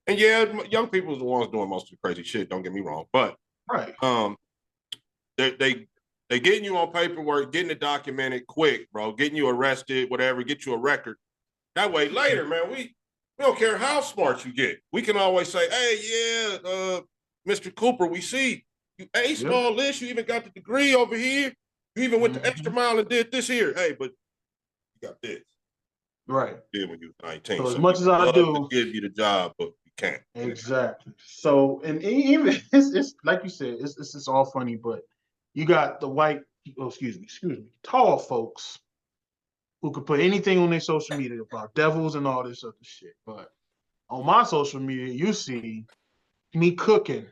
And yeah, young people is the ones doing most of the crazy shit. Don't get me wrong, but they getting you on paperwork, getting it documented quick, bro. Getting you arrested, whatever. Get you a record. That way, later, man, we don't care how smart you get. We can always say, "Hey, Mr. Cooper, we see you aced all this. You even got the degree over here. You even went the extra mile and did this here. Hey, but you got this." Right. Did when you were 19. So as much as I do, give you the job, but you can't. Exactly. So, and even it's like you said, it's all funny, but you got the tall folks who could put anything on their social media about devils and all this other shit. But on my social media, you see me cooking,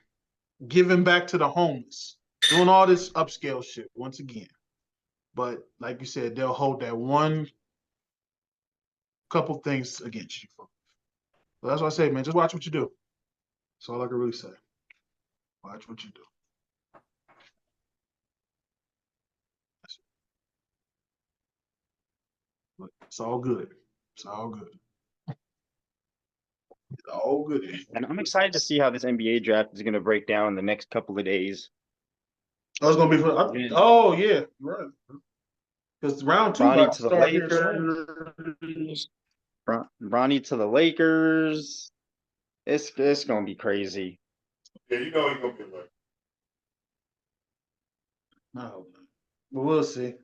giving back to the homeless, doing all this upscale shit once again. But like you said, they'll hold that one couple things against you. So that's what I say, man. Just watch what you do. That's all I can really say. Watch what you do. But it's all good. It's all good. It's all good. And I'm excited to see how this NBA draft is going to break down in the next couple of days. Oh, it's going to be fun. Oh, yeah. Right. Because round 2 Bronny to the Lakers. Bronny to the Lakers. It's going to be crazy. Yeah, you know he's going to be like. I hope not. But we'll see.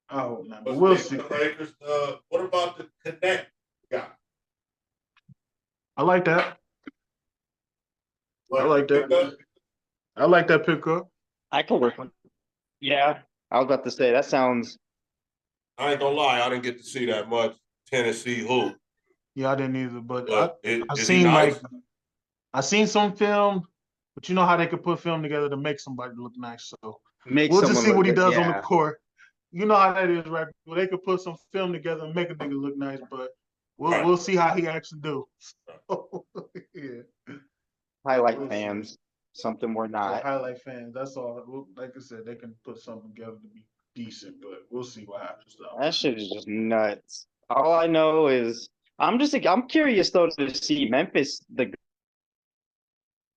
I hope not. But we'll see. Lakers, what about the Connect guy? I like that. I like that. I like that pickup. I can work on it. Yeah. I was about to say, that sounds. I ain't gonna lie, I didn't get to see that much Tennessee hoop. Yeah, I didn't either, but I seen I seen some film, but you know how they could put film together to make somebody look nice. So we'll just see what he does on the court. You know how that is, right? Well, they could put some film together and make a nigga look nice, but we'll see how he actually do. Yeah. Highlight fans, something we're not. Highlight fans, that's all. Like I said, they can put something together to be decent, but we'll see what happens though. That shit is just nuts. All I know is I'm curious though to see Memphis, the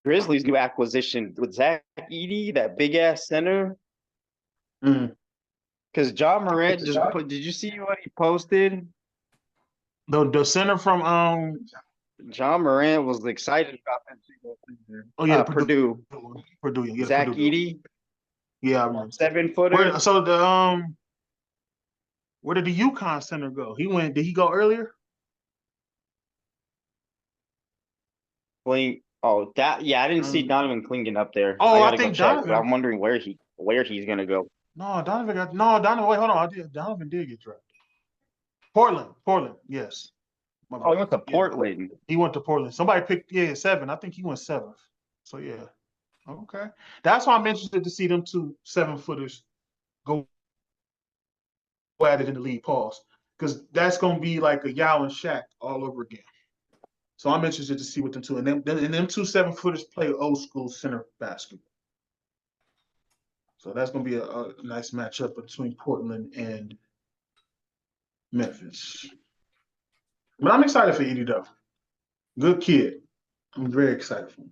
Grizzlies' new acquisition with Zach Edey, that big ass center. Because John Morant just put. Did you see what he posted? The center from John Morant was excited about that. Oh yeah, Purdue. Yeah, Zach Edey. Yeah, I remember. 7-footer. So Where did the UConn center go? Did he go earlier? I didn't see Donovan Clingan up there. Oh, I I gotta think go check, Donovan. but I'm wondering where he's gonna go. Donovan. Wait, hold on. Donovan did get drafted. Portland. Yes. He went to Portland. He went to Portland. Somebody picked 7. I think he went 7th. So yeah. Okay. That's why I'm interested to see them 2 7-footers go at it in the league. Pause. Because that's gonna be like a Yao and Shaq all over again. So I'm interested to see what them 2 and them 2 7-footers play old school center basketball. So that's gonna be a nice matchup between Portland and Memphis. But I'm excited for Edie though. Good kid. I'm very excited for him.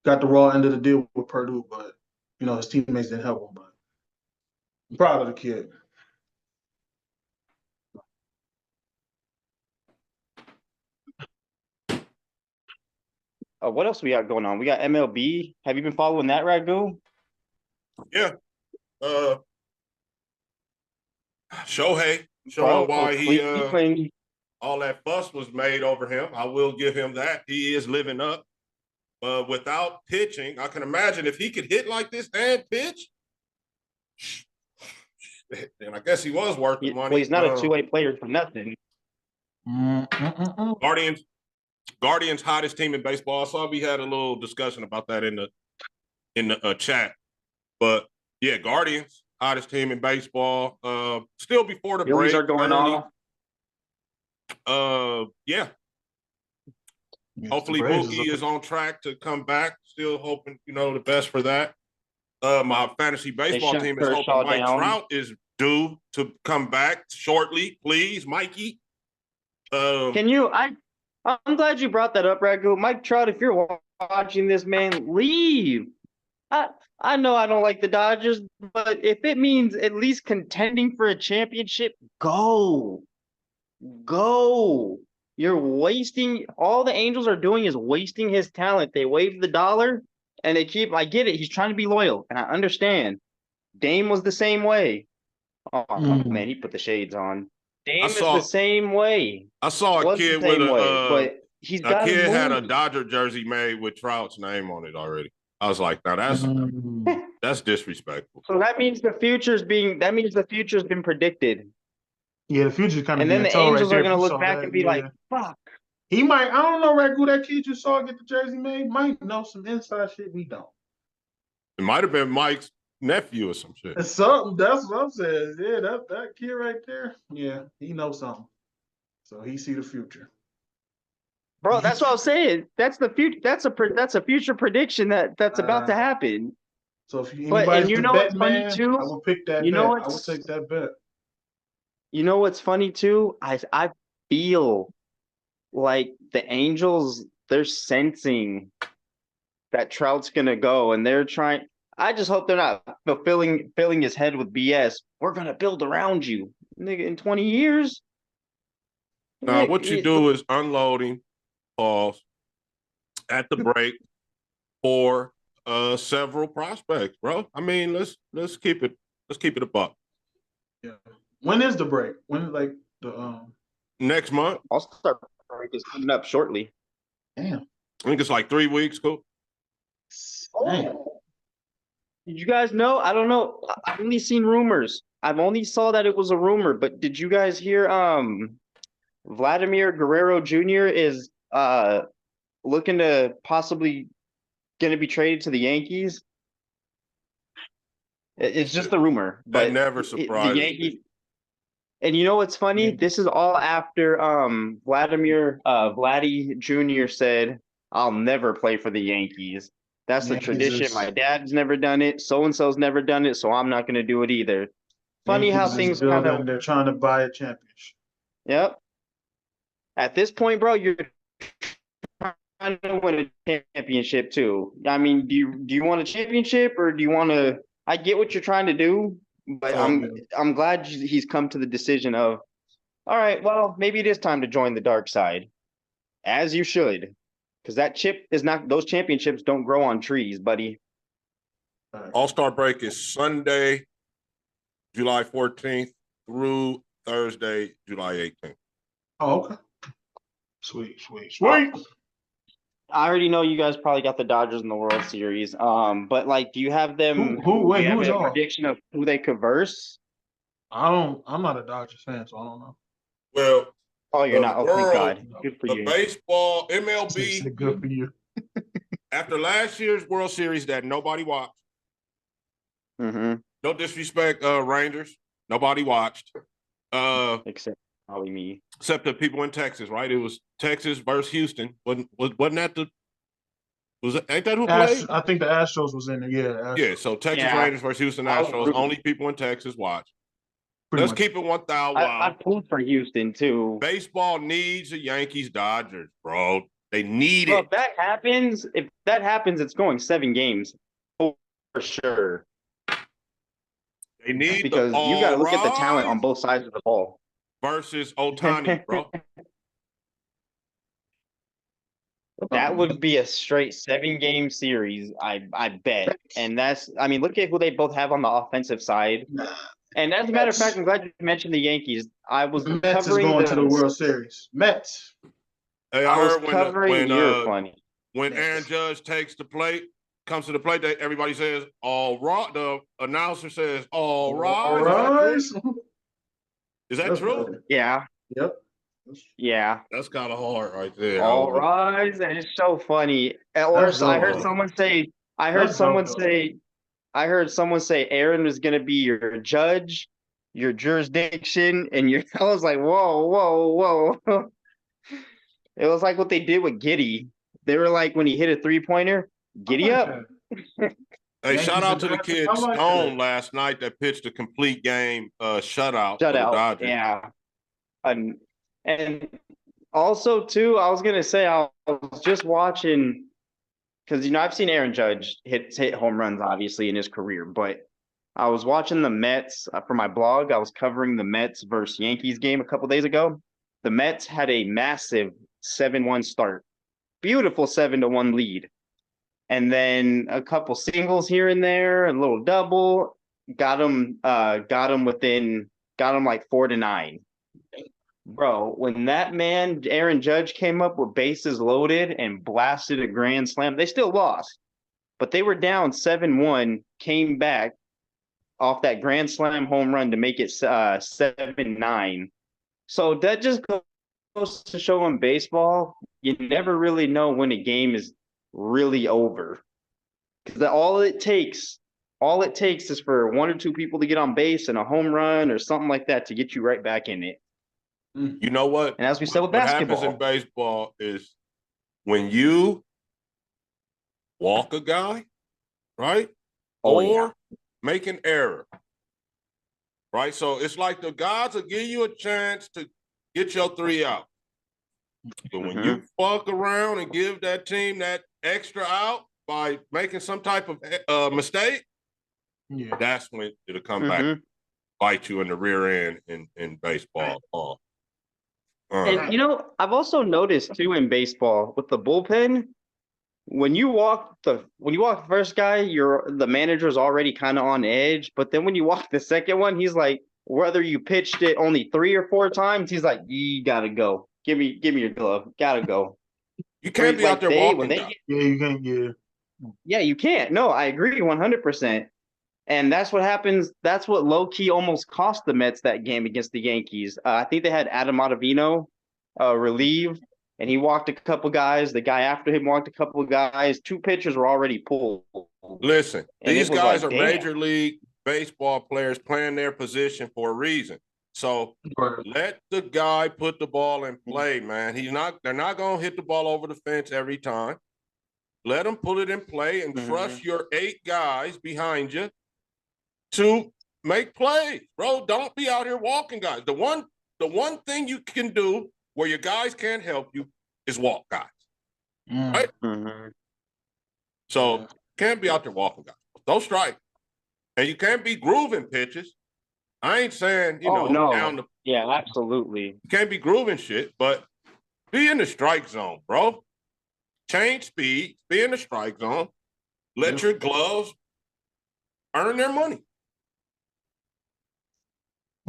Got the raw end of the deal with Purdue, but his teammates didn't help him. But I'm proud of the kid. What else we got going on? We got MLB. Have you been following that, Ragu? Yeah. Shohei why he all that fuss was made over him. I will give him that. He is living up. Without pitching, I can imagine if he could hit like this and pitch, then I guess he was worth the money. Well, he's not a two-way player for nothing. Guardians hottest team in baseball. I saw we had a little discussion about that in the chat. But yeah, Guardians hottest team in baseball. Still before the break. Are going on. Yes, hopefully Mookie is on track to come back. Still hoping, the best for that. My fantasy baseball team is hoping Mike Trout is due to come back shortly. Please, Mikey. I'm glad you brought that up, Ragu. Mike Trout, if you're watching this, man, leave. I know I don't like the Dodgers, but if it means at least contending for a championship, go. You're wasting – all the Angels are doing is wasting his talent. They wave the dollar, and I get it. He's trying to be loyal, and I understand. Dame was the same way. Oh, man, he put the shades on. Dame is the same way. I saw a kid with but he's got a kid had a Dodger jersey made with Trout's name on it already. I was like, now that's disrespectful. So that means the future's been predicted. Yeah, the future's kind of. And then the Angels are going to look back and be like, fuck. He might. I don't know, Ragu. That kid you saw get the jersey made might know some inside shit we don't. It might have been Mike's nephew or some shit. It's something. That's what I'm saying. Yeah, that kid right there. Yeah, he knows something. So he see the future. Bro, that's what I'm saying. That's the future. That's a future prediction that's about to happen. So if anybody's the bet man, too, I will pick that bet. I will take that bet. You know what's funny too? I feel like the Angels, they're sensing that Trout's gonna go, and they're trying. I just hope they're not filling his head with BS. We're gonna build around you, nigga. In 20 years. Now, what you do is unloading, pause at the break for several prospects, bro. I mean, let's keep it a buck. Yeah. When is the break? When the next month? All-Star break is coming up shortly. Damn. I think it's like 3 weeks, Coop. Damn. Did you guys know? I don't know. I've only seen rumors. I've only saw that it was a rumor, but did you guys hear Vladimir Guerrero Jr. is looking to possibly going to be traded to the Yankees? It's just a rumor. But that never surprised me. And you know what's funny? This is all after Vladdy Jr. said, I'll never play for the Yankees. That's the tradition. My dad's never done it. So-and-so's never done it, so I'm not going to do it either. Funny how things kind of... They're trying to buy a championship. Yep. At this point, bro, you're trying to win a championship too. I mean, do you want a championship or do you want to... I get what you're trying to do, but I'm glad he's come to the decision of, all right, well, maybe it is time to join the dark side, as you should, because that chip is not. Those championships don't grow on trees, buddy. All-Star break is Sunday, July 14th through Thursday, July 18th. Oh, okay. Sweet. I already know you guys probably got the Dodgers in the World Series. But like, do you have them? Who do you have is a y'all? prediction of who they could verse? I'm not a Dodgers fan, so I don't know. Well, Oh, you're not. Oh, thank God. Good for the you. baseball, MLB, Good for you. after last year's World Series that nobody watched. Mm-hmm. No disrespect, Rangers. Nobody watched. Except probably me. Except the people in Texas, right? It was Texas versus Houston. Wasn't that the? Ain't that who played? I think the Astros was in there. Yeah. Yeah. So Texas Rangers versus Houston Astros. Only people in Texas watch. Let's keep it 1,000. I pulled for Houston too. Baseball needs the Yankees Dodgers, bro. They need it. If that happens, it's going 7 games for sure. They need because you got to look at the talent on both sides of the ball. Versus Ohtani, bro. That would be a straight 7-game series, I bet. And look at who they both have on the offensive side. And as a matter of fact, I'm glad you mentioned the Yankees. I was Mets covering is going to the World Series. Mets. Hey, I heard when Mets. Aaron Judge comes to the plate, everybody says, all right. The announcer says, all right. Is that true? Yeah. Yep. Yeah. That's kind of hard right there. All rise. And it's so funny. I heard someone say Aaron was going to be your judge, your jurisdiction, and I was like, whoa. It was like what they did with Giddy. They were like, when he hit a 3-pointer, giddy up. Hey, shout out to the kid Stone last night that pitched a complete game shutout. Shutout, yeah. And also, too, I was going to say, I was just watching, because, I've seen Aaron Judge hit home runs, obviously, in his career, but I was watching the Mets for my blog. I was covering the Mets versus Yankees game a couple days ago. The Mets had a massive 7-1 start. Beautiful 7-1 lead. And then a couple singles here and there, a little double, got them like 4-9. Bro, when that man, Aaron Judge, came up with bases loaded and blasted a grand slam, they still lost. But they were down 7-1, came back off that grand slam home run to make it 7-9. So that just goes to show in baseball, you never really know when a game is really over. Because all it takes is for 1 or 2 people to get on base and a home run or something like that to get you right back in it. You know what? And as we said with basketball, what happens in baseball is when you walk a guy, right? Make an error, right? So it's like the guys will give you a chance to get your 3 out. But when you fuck around and give that team that extra out by making some type of mistake, that's when it'll come back, bite you in the rear end in baseball. And I've also noticed too in baseball with the bullpen, when you walk the first guy, the manager's already kind of on edge. But then when you walk the second one, he's like, whether you pitched it only 3 or 4 times, he's like, you gotta go. Give me your glove. Gotta go. You can't be out there walking. You can't. Yeah, you can't. No, I agree 100%. And that's what happens. That's what low-key almost cost the Mets that game against the Yankees. I think they had Adam Ottavino relieve, and he walked a couple guys. The guy after him walked a couple of guys. 2 pitchers were already pulled. Listen, these guys are Major League Baseball players playing their position for a reason. So let the guy put the ball in play, man. They're not going to hit the ball over the fence every time. Let them put it in play and trust your 8 guys behind you to make plays, bro. Don't be out here walking guys. The one thing you can do where your guys can't help you is walk guys, right? So can't be out there walking guys. Don't strike, and you can't be grooving pitches. I ain't saying yeah, absolutely. You can't be grooving shit, but be in the strike zone, bro. Change speed, be in the strike zone. Let your gloves earn their money.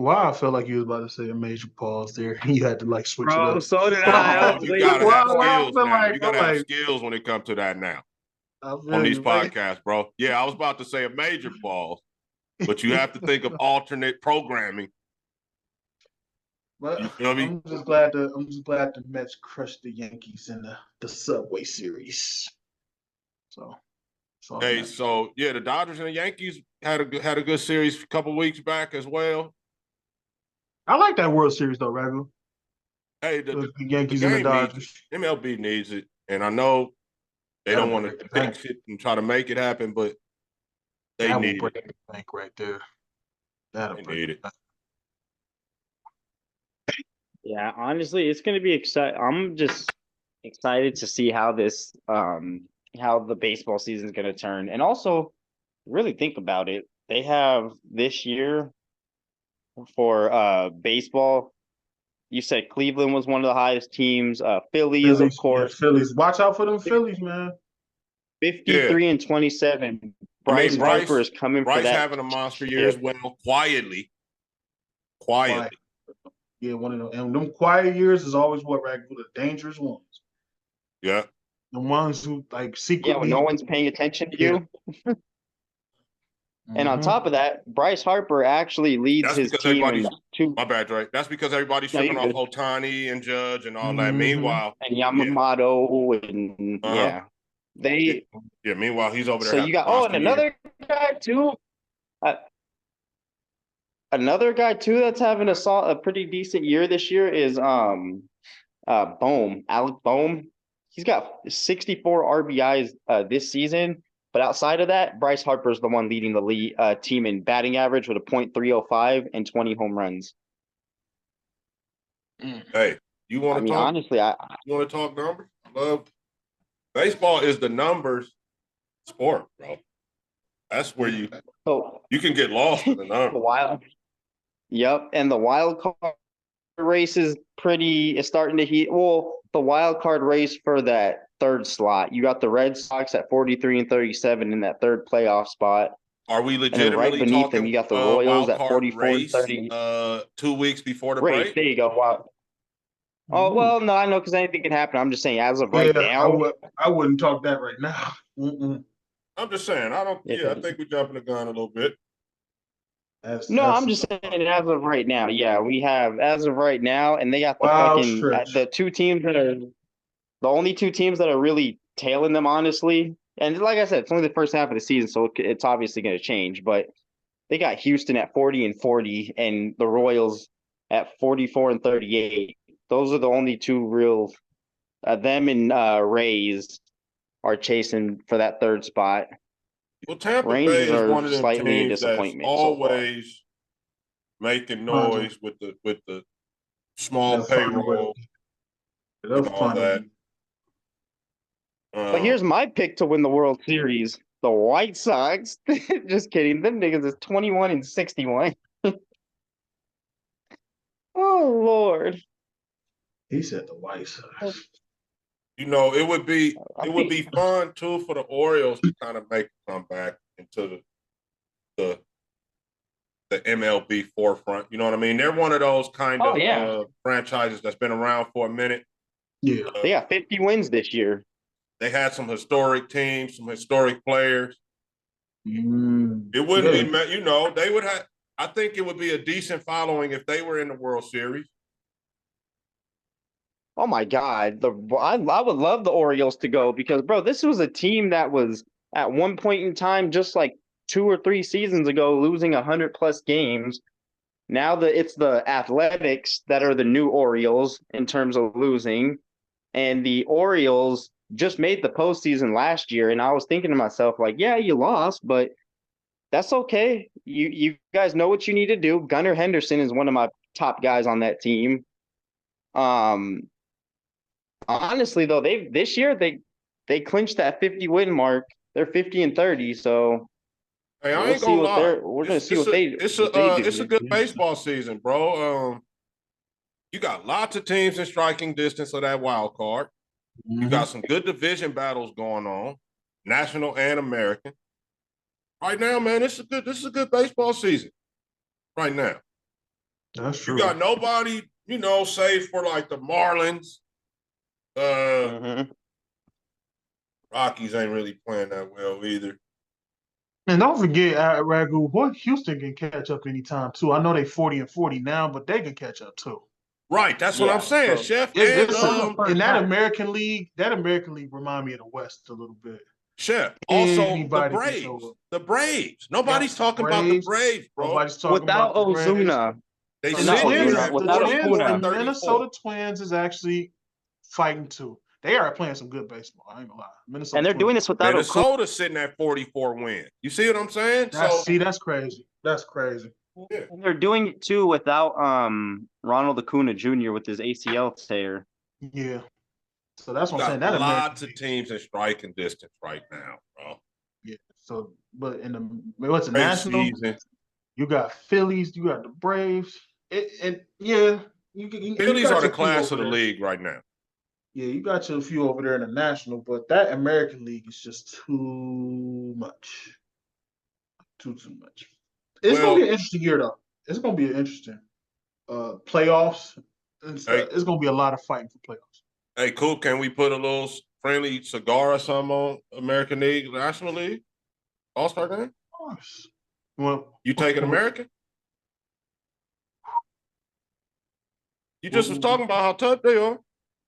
Wow, I felt like you was about to say a major pause there. You had to like switch it Bro, up. so did I. I was You waiting gotta for have it. skills now. You I'm gotta have like, skills when it comes to that now I on feel these you, like, podcasts, bro. Yeah, I was about to say a major pause, but you have to think of alternate programming. but You feel me? I'm just glad the Mets crushed the Yankees in the Subway Series. So Hey, so yeah, the Dodgers and the Yankees had a good series a couple weeks back as well. I like that World Series though, Ragu. Hey, The the Yankees and the game needs Dodgers. it. MLB needs it, and I know they That'll don't want break to the bank. fix it and try to make it happen, but they That will need break it. the bank right there. That'll They break need the it. bank. Yeah, honestly, it's gonna be exciting. I'm just excited to see how this how the baseball season is gonna turn. And also really think about it. They have this year for baseball. You said Cleveland was one of the highest teams. Phillies, of Phillies, yeah, course, Phillies. Watch out for them Phillies, man. 53 and 27. I mean, Bryce Harper is coming for Bryce that having a monster year as chip. well, quietly. Yeah, one of them. And them quiet years is always what, Ragu, the dangerous ones. Yeah. The ones who like Yeah, when secretly. no one's paying attention to Yeah. you. And on top of that, Bryce Harper actually leads That's his because team in two. my bad, Dre. That's because everybody's No, tripping you're off good. Otani and Judge and all that. Mhm. Meanwhile, And Yamamoto and Uh-huh. they. yeah. Meanwhile, he's over there. So you got and another guy too. Uh, Another guy too that's having a pretty decent year this year is Bohm, Alec Bohm. He's got 64 RBIs this season, but outside of that, Bryce Harper's the one leading the team in batting average with a .305 and 20 home runs. Hey, you want to talk? Honestly, you want to talk numbers? Love baseball is the numbers sport, bro. That's where you can get lost in the numbers. Yep, and the wild card race is starting to heat. Well, the wild card race for that third slot, you got the Red Sox at 43 and 37 in that third playoff spot. Are we legitimately and then right beneath talking? Them, you got the Royals at 44 race, and 30. 2 weeks before the Race, break. there you go. Wow. Oh well, no, I know because anything can happen. I'm just saying, as of right now, I wouldn't talk that right now. I'm just saying, I don't. I think we're jumping the gun a little bit. I'm just saying, as of right now, we have as of right now, and they got the two teams that are the only two teams that are really tailing them, honestly. And like I said, it's only the first half of the season, so it's obviously going to change. But they got Houston at 40 and 40, and the Royals at 44 and 38. Those are the only two real. Them and Rays are chasing for that third spot. Well, Tampa Rangers Bay is are one of them slightly a teams that's disappointment. always making noise with the small payroll and all that. But here's my pick to win the World Series: the White Sox. Just kidding. Them niggas is 21 and 61. Oh Lord. He said the White Sox. You know, it would be fun too for the Orioles to kind of make a comeback into the MLB forefront. You know what I mean? They're one of those kind of franchises that's been around for a minute. Yeah, they got 50 wins this year. They had some historic teams, some historic players. It wouldn't be, they would have. I think it would be a decent following if they were in the World Series. Oh my God. I would love the Orioles to go because, bro, this was a team that was at one point in time, just like 2 or 3 seasons ago, losing 100+ games. Now it's the Athletics that are the new Orioles in terms of losing. And the Orioles just made the postseason last year. And I was thinking to myself, like, yeah, you lost, but that's okay. You guys know what you need to do. Gunnar Henderson is one of my top guys on that team. Honestly, though, this year they clinched that 50 win mark. They're 50 and 30, so hey, I ain't gonna lie. We're gonna see what they do. It's a good baseball season, bro. You got lots of teams in striking distance of that wild card. You got some good division battles going on, national and American. Right now, man, this is a good baseball season. Right now. That's true. You got nobody, save for like the Marlins. Rockies ain't really playing that well either. And don't forget, Ragu, boy, Houston can catch up anytime too. I know they 40-40 now, but they can catch up too. Right, that's what I'm saying, so Chef. in that American League remind me of the West a little bit. Chef. Also, Anybody the Braves. Nobody's talking about the Braves, bro. Nobody's talking without about the Ozuna. They and sit here the at Twins, the Minnesota Twins is actually fighting too. They are playing some good baseball. I ain't gonna lie. Minnesota and they're doing this without Minnesota sitting at 44 wins. You see what I'm saying? That's crazy. That's crazy. Yeah. And they're doing it too without Ronald Acuna Jr. with his ACL tear. Yeah. So that's what I'm saying. That lots of teams in striking distance right now, bro. Yeah. So, but in what's the national season? You got Phillies, you got the Braves, Phillies are the class of the league right now. Yeah, you got a few over there in the national, but that American League is just too much. Too much. It's gonna be an interesting year though. It's gonna be an interesting playoffs and stuff. It's gonna be a lot of fighting for playoffs. Hey, Coop, can we put a little friendly cigar or something on American League, National League, All-Star game? Of course. Well, you taking American? You just was talking about how tough they are.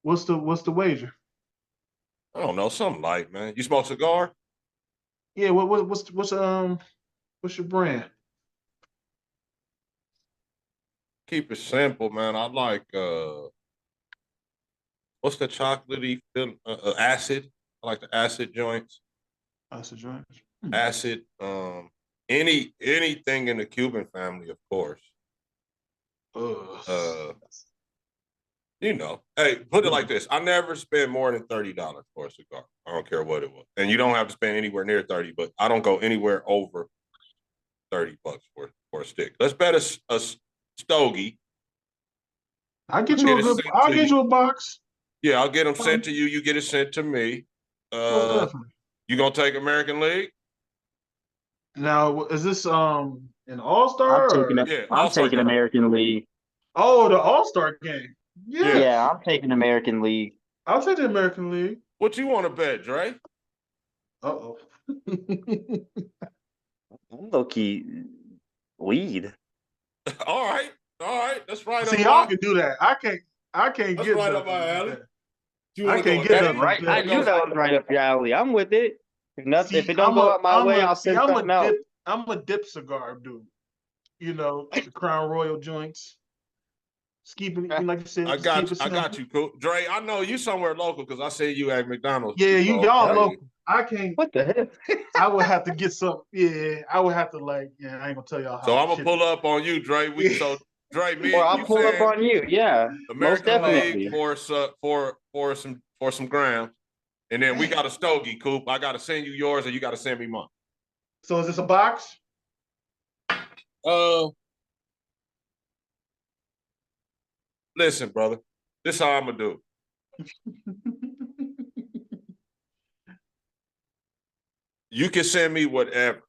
What's the wager? I don't know, something light, man. You smoke cigar? Yeah. What's your brand? Keep it simple, man. I like what's the chocolatey acid? I like the acid joints. Acid joints. Acid. Anything in the Cuban family, of course. Hey, put it like this. I never spend more than $30 for a cigar. I don't care what it was. And you don't have to spend anywhere near 30, but I don't go anywhere over $30 for a stick. Let's bet a stogie. I'll get you a box. Yeah, I'll get them sent to you. You get it sent to me. You gonna take American League? Now, is this an All-Star? I'm taking American League. Oh, the All-Star game. Yeah, I'm taking American League. I'll take the American League. What you want to bet, Dre? Uh-oh. Low-key lead. All right. That's right. See, y'all can do that. I can't That's get right up my alley. I can't get that right. I knew that was right up your alley. I'm with it. If it don't go out my way, I'll send something out. I'm a dip cigar dude. The Crown Royal joints. Keeping like you said. I got you, Coop. Dre, I know you somewhere local because I see you at McDonald's. Yeah, y'all local. I can't. What the heck? I would have to get some. Yeah, I would have to I ain't gonna tell y'all how. So I'm gonna pull up on you, Dre. Dre, me. Or I'll pull up on you. Yeah, American League for some grams, and then we got a stogie, Coop. I gotta send you yours, or you gotta send me mine. So is this a box? Listen, brother. This is how I'm gonna do. You can send me whatever.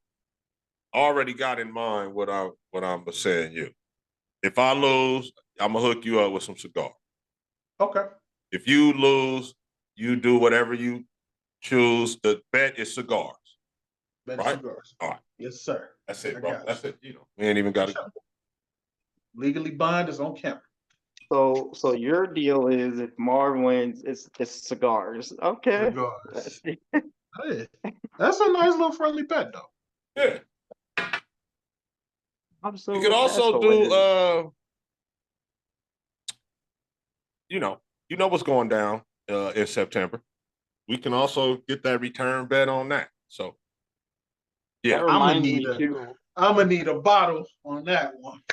I already got in mind what I'm gonna send you. If I lose, I'm gonna hook you up with some cigar. Okay. If you lose, you do whatever you choose. The bet is cigars. Right? Cigars. All right. Yes, sir. That's it, bro. That's it. We ain't even got to. Legally bind is on camera. So your deal is if Marv wins, it's cigars. Okay. Cigars. Hey, that's a nice little friendly bet, though. Yeah. You could also do, you know what's going down in September. We can also get that return bet on that. So, yeah. I'm gonna need a bottle on that one.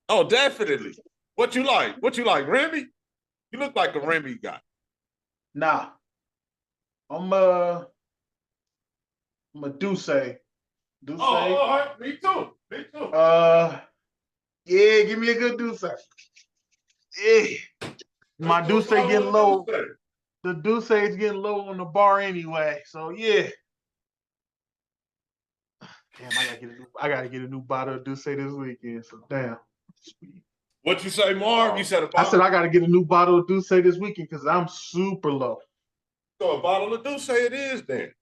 Oh, definitely. What you like? Remy? You look like a Remy guy. Nah. I'm a Douce. Oh, all right. Me too. Yeah, give me a good Douce. Yeah. My Douce getting low. The Douce is getting low on the bar anyway. So yeah. Damn, I gotta get a new bottle of Douce this weekend. So damn. What you say, Marv? You said a bottle? I said I got to get a new bottle of Douce this weekend because I'm super low. So a bottle of Douce it is then.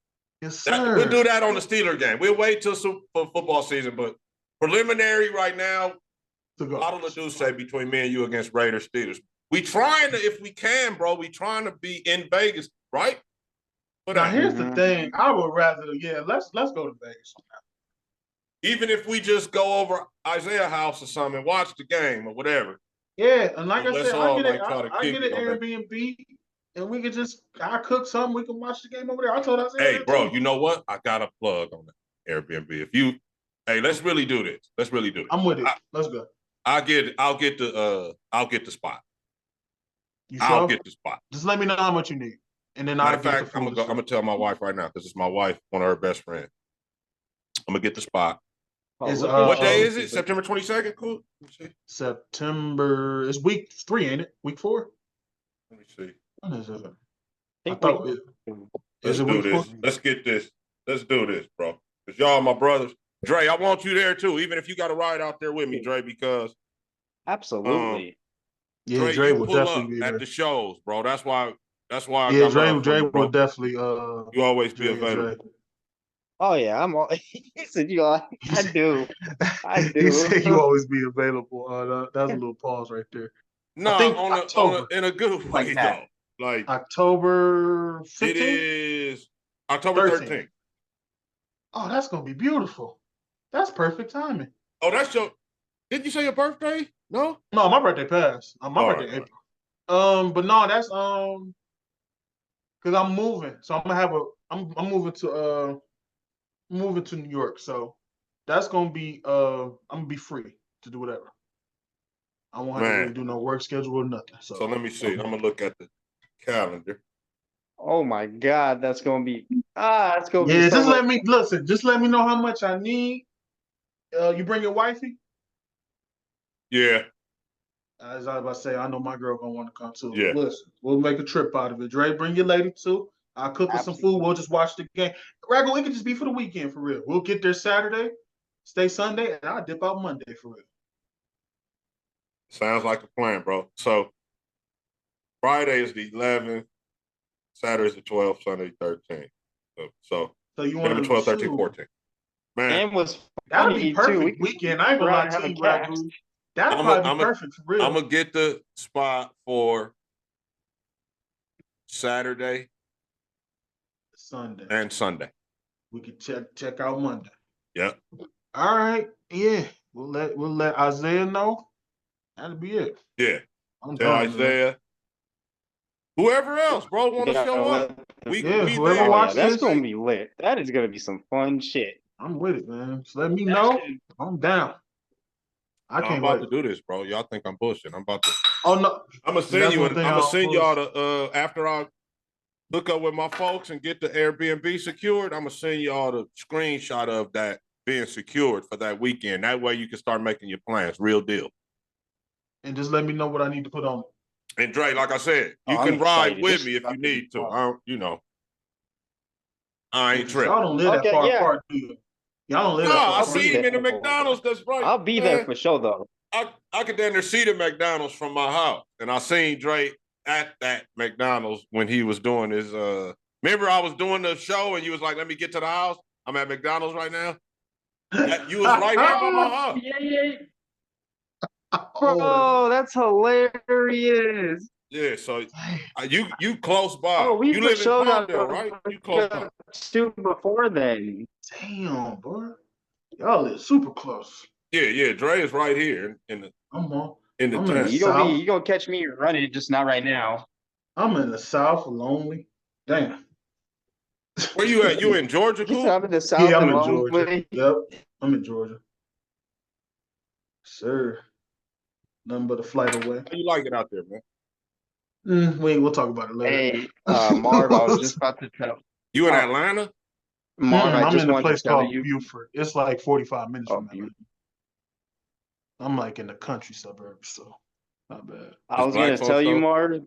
Yes, sir. We'll do that on the Steeler game. We'll wait till for football season, but preliminary right now, bottle of Douce between me and you against Raiders Steelers. We trying to, if we can, bro, we trying to be in Vegas, right? But now here's the thing. I would rather, let's go to Vegas. Even if we just go over Isaiah's house or something and watch the game or whatever. Yeah, and like I said, I get an Airbnb, and we can I cook something. We can watch the game over there. I told Isaiah. Hey, bro, you know what? I got a plug on the Airbnb. Let's really do this. Let's really do it. I'm with it. Let's go. I'll get the spot. You sure? I'll get the spot. Just let me know how much you need, and then Matter of fact, I'm gonna tell my wife right now because it's my wife, one of her best friends. I'm gonna get the spot. What day is it? September 22nd? Cool. September is week 3, ain't it? Week 4? Let me see. When is it? Let's do this. 4? Let's get this. Let's do this, bro. Because y'all my brothers. Dre, I want you there too, even if you got to ride out there with me, Dre, because absolutely. Dre will definitely be at the shows, bro. That's why Dre will definitely you always be available. Oh yeah, I'm all. He said you. I do. He said you always be available. That's a little pause right there. No, in a good way though. Like October 15th? It is October 13th. Oh, that's gonna be beautiful. That's perfect timing. Oh, that's your. Didn't you say your birthday? No, my birthday passed. My birthday April. But no, that's because I'm moving, so I'm gonna have I'm moving to New York, so that's gonna be I'm gonna be free to do whatever. I won't have to really do no work schedule or nothing. So let me see. I'm gonna look at the calendar. Oh my God, that's gonna be that's gonna be. Yeah, just let me know how much I need. You bring your wifey? Yeah. As I was about to say, I know my girl gonna want to come too. Yeah. Listen, we'll make a trip out of it. Dre, bring your lady too. I'll cook us some food. We'll just watch the game. Ragu, it could just be for the weekend for real. We'll get there Saturday, stay Sunday, and I'll dip out Monday for real. Sounds like a plan, bro. So Friday is the 11th, Saturday is the 12th, Sunday 13th. So you want to 12, 13, 14. Man, that'd be perfect weekend. I ain't gonna lie to you, Ragu. That'd probably be perfect for real. I'm gonna get the spot for Saturday, Sunday, and Sunday. We can check out Monday. Yep. All right. Yeah. We'll let Isaiah know. That'll be it. Yeah. Tell Isaiah. Man. Whoever else, bro, want to show up. Whoever watches. That's gonna be lit. That is gonna be some fun shit. I'm with it, man. Just let me know. I'm down. I'm about to do this, bro. Y'all think I'm bullshitting. I'm about to. Oh no. I'm gonna send you. I'm gonna send y'all the after I hook up with my folks and get the Airbnb secured. I'm gonna send y'all the screenshot of that being secured for that weekend. That way you can start making your plans. Real deal. And just let me know what I need to put on. And Dre, like I said, you can ride with me if you need to. I ain't tripping. Y'all don't live that far apart, do you? Y'all don't live that far apart. I see him in the McDonald's. That's right. I'll be there for sure, though. I could then see the McDonald's from my house, and I seen Dre at that McDonald's when he was doing his. Remember, I was doing the show, and you was like, "Let me get to the house. I'm at McDonald's right now." You was right here by my house. Yeah. Oh, that's hilarious. Yeah, so you close by. Oh, we you live in Palmdale, right? You close by. Before then. Damn, boy. Y'all live super close. Yeah. Dre is right here in the town. You gonna catch me running, just not right now. I'm in the South, lonely. Damn. Where you at? You in Georgia, Coop? I'm in the South. Yeah, I'm in Georgia. Yep, I'm in Georgia. Sir. Nothing but a flight away. How you like it out there, man? We'll talk about it later. Hey, Marv, I was just about to tell you in Atlanta? Marv, I'm in a place called Buford. It's like 45 minutes from Atlanta. I'm like in the country suburbs, so not bad. I was going to tell you, Marv.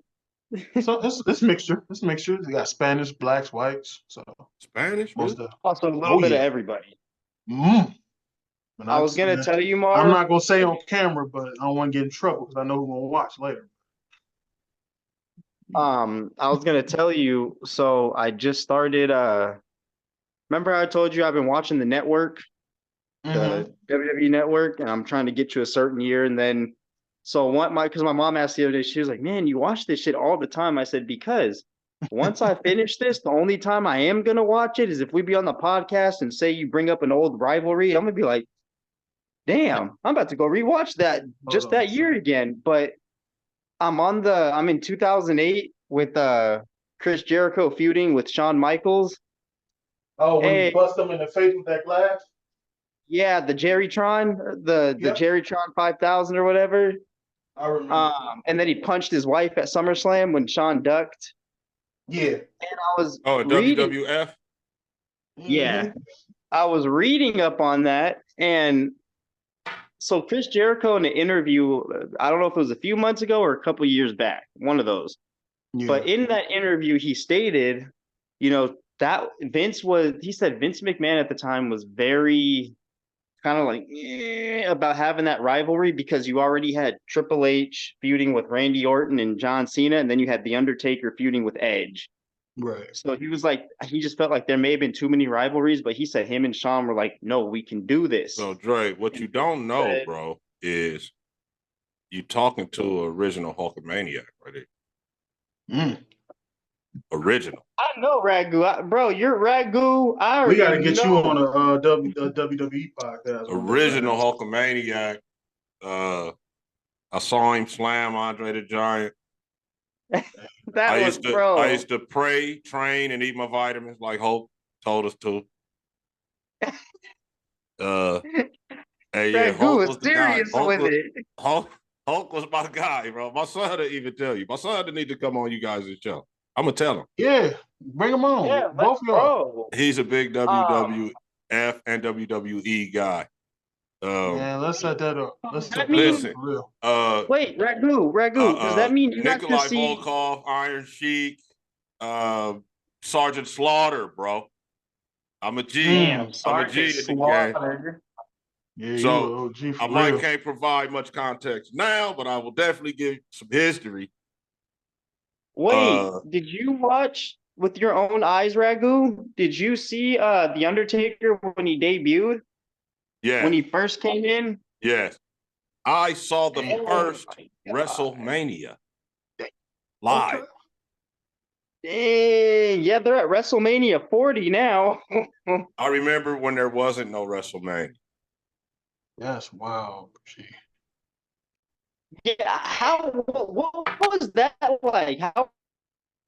So it's mixture. It's mixture. They got Spanish, blacks, whites. So Spanish, also a little bit of everybody. Man, I was gonna tell you, Marv. I'm not gonna say on camera, but I don't want to get in trouble because I know who's gonna watch later. I was gonna tell you. So I just started. Remember I told you I've been watching the network, the WWE network, and I'm trying to get to a certain year, and then so because my mom asked the other day, she was like, "Man, you watch this shit all the time." I said, "Because once I finish this, the only time I am gonna watch it is if we be on the podcast and say you bring up an old rivalry. I'm gonna be like, damn, I'm about to go rewatch that that year again." But I'm in 2008 with Chris Jericho feuding with Shawn Michaels. Oh, when you bust him in the face with that glass? Yeah, the Jerrytron, the Jerrytron 5000 or whatever. I remember. And then he punched his wife at SummerSlam when Shawn ducked. Yeah. And I was WWF? Yeah. I was reading up on that, and so Chris Jericho in an interview, I don't know if it was a few months ago or a couple years back, one of those. Yeah. But in that interview, he stated, that he said Vince McMahon at the time was very kind of like about having that rivalry because you already had Triple H feuding with Randy Orton and John Cena, and then you had The Undertaker feuding with Edge. Right. So he was like, he just felt like there may have been too many rivalries, but he said him and Shawn were like, no, we can do this. So Dre, what you don't know, bro, is you talking to original Hulkamaniac right there. Original. I know Ragu, bro. You're Ragu. We got to get you on a WWE podcast. Original Hulkamaniac. I saw him slam Andre the Giant. I used to pray, train, and eat my vitamins like Hulk told us to. Ragu was serious with it. Hulk was my guy, bro. My son didn't even tell you. My son didn't need to come on you guys' show. I'm gonna tell him. Yeah, bring him on. Yeah, both of y'all. He's a big WWF and WWE guy. Yeah, let's set that up. Listen. Wait, Ragu. Does that mean you Nikolai got to see Volkov, Iron Sheik, Sergeant Slaughter, bro? I'm a G. I'm a G in the game. Yeah, so I might can't provide much context now, but I will definitely give some history. Wait, did you watch with your own eyes, Ragu? Did you see The Undertaker when he debuted? Yeah. When he first came in? Yes. I saw the first WrestleMania live. Okay. Dang, yeah, they're at WrestleMania 40 now. I remember when there wasn't no WrestleMania. That's wild. Yeah, what was that like? How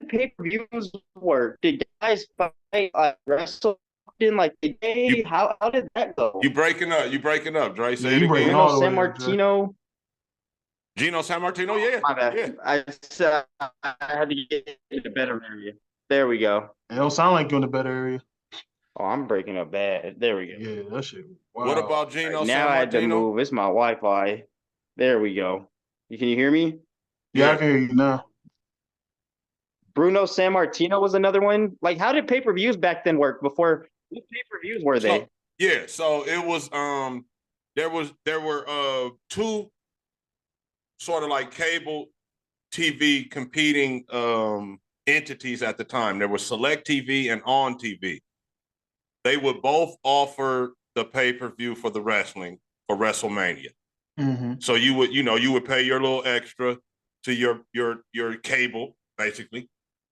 did pay-per-views work? Did guys fight wrestle in like the day? How did that go? You breaking up, Dre. Say you breaking all San Martino. Gino San Martino, yeah. My bad. Yeah. I had to get in a better area. There we go. It don't sound like you're in a better area. Oh, I'm breaking up bad. There we go. Yeah, that shit. Wow. What about Gino San Martino? Now I had to move. It's my Wi-Fi. There we go. Can you hear me? Yeah, I can hear you now. Bruno San Martino was another one. Like, how did pay-per-views back then work? Before what pay-per-views were they? So it was there were two sort of like cable TV competing entities at the time. There was Select TV and On TV. They would both offer the pay-per-view for the wrestling for WrestleMania. Mm-hmm. So you would pay your little extra to your cable, basically.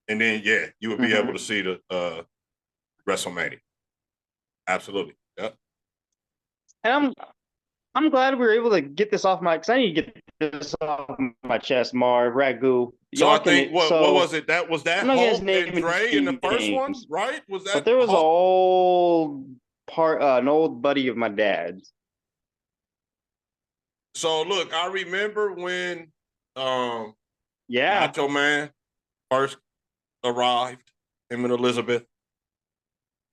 And then you would be able to see the WrestleMania. Absolutely. Yep. And I'm glad we were able to get this off because I need to get this off my chest, Marv, Ragu. So I think what was it? That was that Hulk and Dre in the first one, right? Was that? But there was an old buddy of my dad's. So look, I remember when Macho Man first arrived, him and Elizabeth.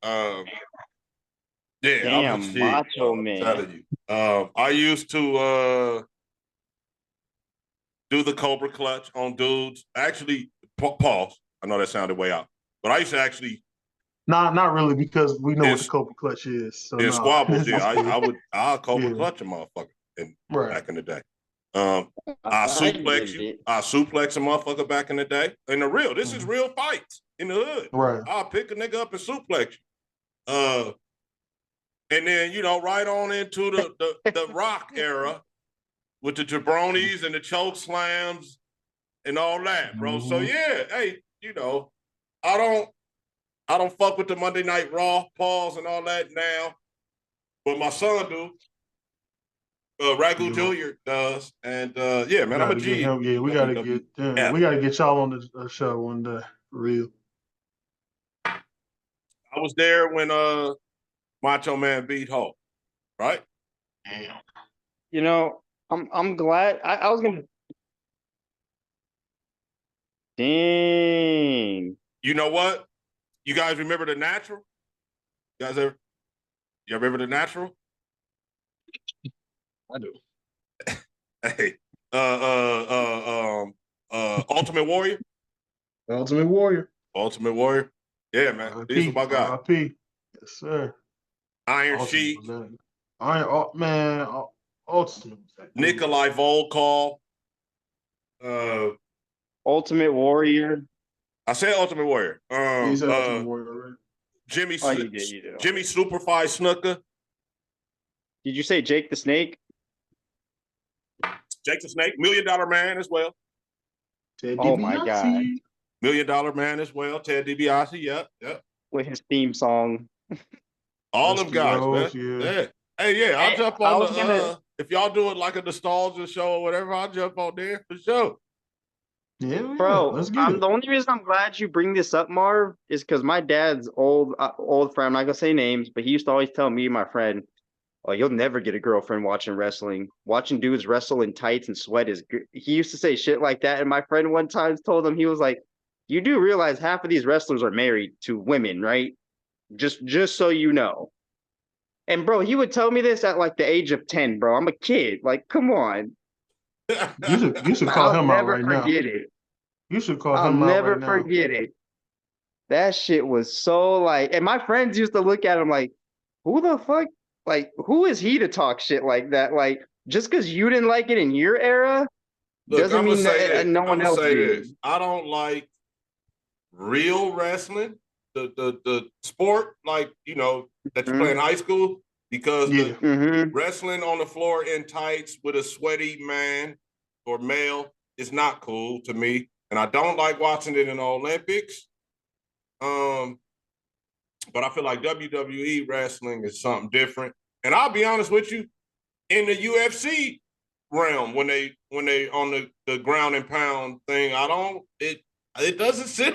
Damn, Macho Man. I'm telling you. I used to do the Cobra Clutch on dudes. Actually, pause. I know that sounded way out, but I used to actually Not really, because we know what the Copa clutch is. So yeah, squabbles. Yeah, I'll Copa clutch a motherfucker back in the day. I suplex you. I suplex a motherfucker back in the day. And this is real fights in the hood. Right. I'll pick a nigga up and suplex you. And then, right on into the rock era with the jabronis and the choke slams and all that, bro. Mm-hmm. So yeah, hey, I don't fuck with the Monday Night Raw pause and all that now, but my son do. Ragu Jr. does, and yeah, man, I'm a G. We gotta get y'all on the show one day, for real. I was there when Macho Man beat Hulk, right? Damn. I'm glad. I was gonna. Dang. You know what? You guys remember The Natural? You remember The Natural? I do. Hey, Ultimate Warrior? Ultimate Warrior. Ultimate Warrior. Yeah, man. These are my guys. R.I.P. Yes, sir. Iron Sheik. Ultimate. Nikolai Volkov. Ultimate Warrior. I said Ultimate Warrior. He's Ultimate Warrior, right? Jimmy Superfly Snuka. Did you say Jake the Snake? Jake the Snake, $1 Million Man as well. Ted DiBiase. My God. $1 Million Man as well. Ted DiBiase, yep. With his theme song. All them guys, man. Yeah. Hey, I'll jump on if y'all do it like a nostalgia show or whatever, I'll jump on there for sure. Yeah, bro. The only reason I'm glad you bring this up, Marv, is because my dad's old friend. I'm not gonna say names, but he used to always tell me and my friend, "Oh, you'll never get a girlfriend watching wrestling. Watching dudes wrestle in tights and sweat is good." He used to say shit like that, and my friend one time told him, he was like, "You do realize half of these wrestlers are married to women, right? Just so you know." And bro, he would tell me this at like the age of 10, bro. I'm a kid. Like, come on. You should call him out right now. You should call him out right now. I'll never forget it. That shit was so like, and my friends used to look at him like, who the fuck? Like, who is he to talk shit like that? Like, just because you didn't like it in your era doesn't mean that no one else did. I don't like real wrestling, the sport, like, that you play in high school, because wrestling on the floor in tights with a sweaty man or male is not cool to me. And I don't like watching it in the Olympics. But I feel like WWE wrestling is something different. And I'll be honest with you, in the UFC realm, when they on the ground and pound thing, it doesn't sit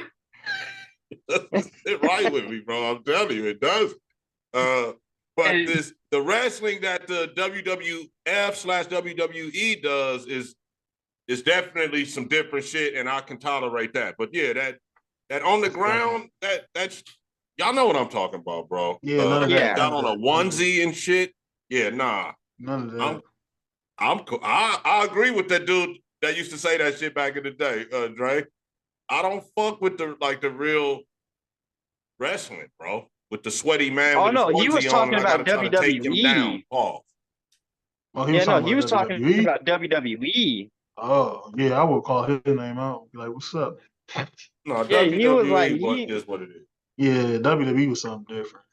right with me, bro. I'm telling you, it does. But the wrestling that the WWF/WWE does is definitely some different shit, and I can tolerate that. But yeah, that on the ground, that's y'all know what I'm talking about, bro. Yeah, none of that. Got on a onesie and shit. Yeah, nah. None of that. I agree with that dude that used to say that shit back in the day, Dre. I don't fuck with the real wrestling, bro. With the sweaty man. Oh no, he was talking about WWE. Oh, he was talking about WWE. Oh yeah, I would call his name out. Be like, "What's up?" No, yeah, WWE he was like, is what it is. Yeah, WWE was something different.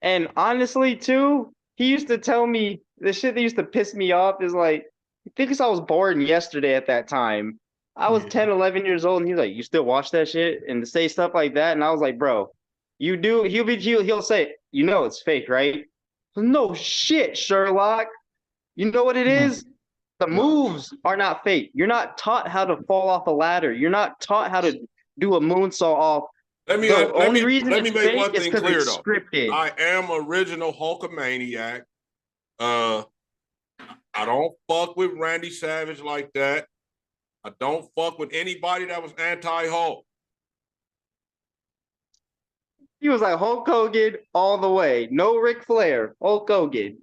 And honestly, too, he used to tell me the shit that used to piss me off is like, because I was born yesterday at that time. I was 10, 11 years old, and he's like, "You still watch that shit?" And to say stuff like that, and I was like, "Bro, you do." He'll say, "It's fake, right?" No shit, Sherlock. You know what it is? The moves are not fake. You're not taught how to fall off a ladder. You're not taught how to do a moonsault off. Let me make one thing clear, though. Scripted. I am original Hulkamaniac. I don't fuck with Randy Savage like that. I don't fuck with anybody that was anti-Hulk. He was like Hulk Hogan all the way. No Ric Flair. Hulk Hogan.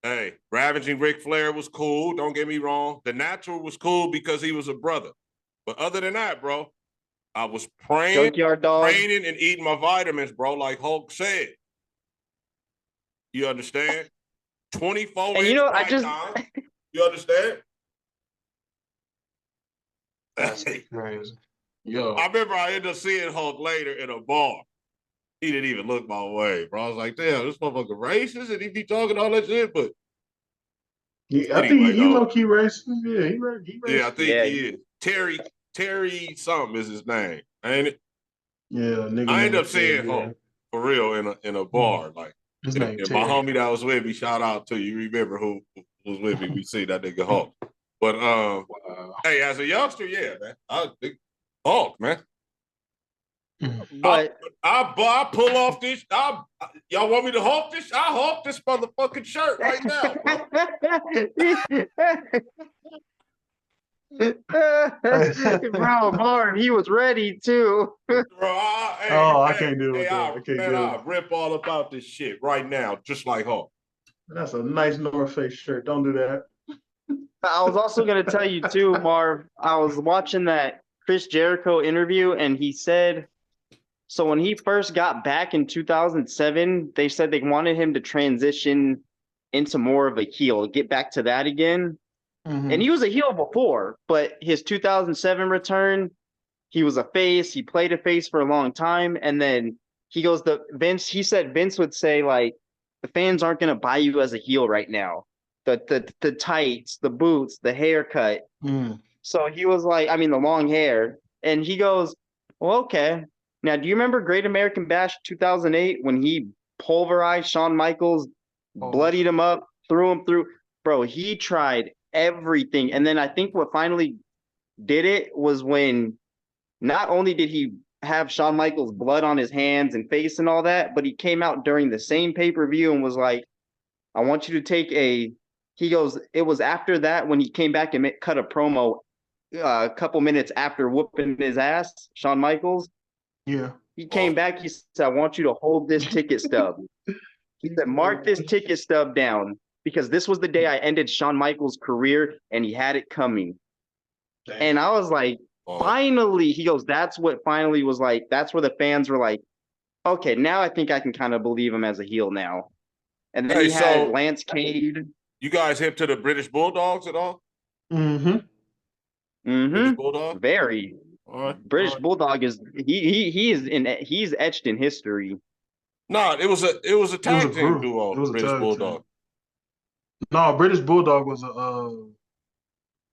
Hey, Ravaging Ric Flair was cool. Don't get me wrong. The Natural was cool because he was a brother. But other than that, bro, I was praying, Junkyard Dog. training, and eating my vitamins, bro, like Hulk said. You understand? 24 And inch time. You understand? That's crazy. Yo. I remember I ended up seeing Hulk later in a bar. He didn't even look my way, bro. I was like, damn, this motherfucker racist, and he be talking all that shit, but I think he low-key racist. Yeah, he racist. Yeah, I think he is. Terry something is his name, ain't it? Yeah, nigga. I ended up seeing Hulk for real in a bar. Like, his name and my homie that was with me, shout out to you. Remember who was with me? We see that nigga Hulk. But hey, as a youngster, yeah, man, I think Hulk, man. But I pull off this. Y'all want me to Hulk this? I Hulk this motherfucking shirt right now, bro. Bro, Marv, he was ready too. Bro, I can't do it. I rip all about this shit right now, just like Hulk. That's a nice North Face shirt. Don't do that. I was also gonna tell you too, Marv. I was watching that Chris Jericho interview, and he said, so when he first got back in 2007, they said they wanted him to transition into more of a heel, get back to that again. Mm-hmm. And he was a heel before, but his 2007 return, he was a face. He played a face for a long time. And then he goes to Vince. He said Vince would say, like, the fans aren't going to buy you as a heel right now. The tights, the boots, the haircut. So he was like, I mean, the long hair. And he goes, well, okay. Now, do you remember Great American Bash 2008 when he pulverized Shawn Michaels, bloodied him up, threw him through? Bro, he tried everything. And then I think what finally did it was when not only did he have Shawn Michaels' blood on his hands and face and all that, but he came out during the same pay-per-view and was like, I want you to take he goes, it was after that when he came back and cut a promo a couple minutes after whooping his ass, Shawn Michaels. Yeah. He came back, he said, I want you to hold this ticket stub. He said, mark this ticket stub down because this was the day I ended Shawn Michaels' career and he had it coming. Dang. And I was like, finally, he goes, that's what finally was like, that's where the fans were like, okay, now I think I can kind of believe him as a heel now. And then he had Lance Cade. You guys hip to the British Bulldogs at all? Mm-hmm. British Bulldog? Very. British Bulldog is he's etched in history. No, it was a tag team duo. British Bulldog. No, British Bulldog was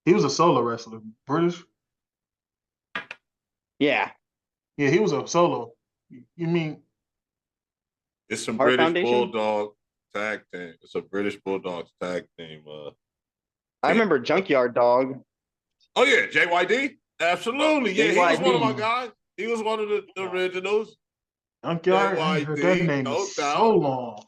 he was a solo wrestler. British. Yeah. Yeah, he was a solo. You mean? It's some British Bulldog tag team. It's a British Bulldogs tag team. I remember Junkyard Dog. Oh yeah, JYD. Absolutely, yeah. He was one of my guys. He was one of the originals. Junkyard. I ain't heard that name so long.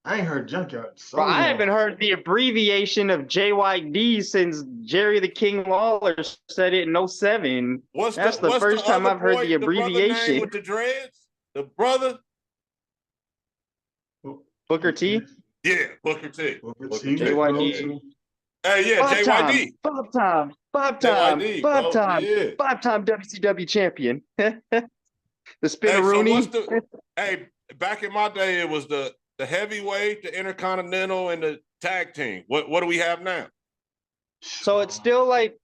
I ain't heard Junkyard so long. I haven't heard the abbreviation of JYD since Jerry the King Lawler said it in 07. That's the first time I've heard the abbreviation. The with the dreads? The brother? Booker T? Yeah, Booker T. JYD. Hey, yeah, JYD. Five-time WCW champion. The Spinneroonie. So hey, back in my day, it was the heavyweight, the Intercontinental, and the tag team. What do we have now? So it's still like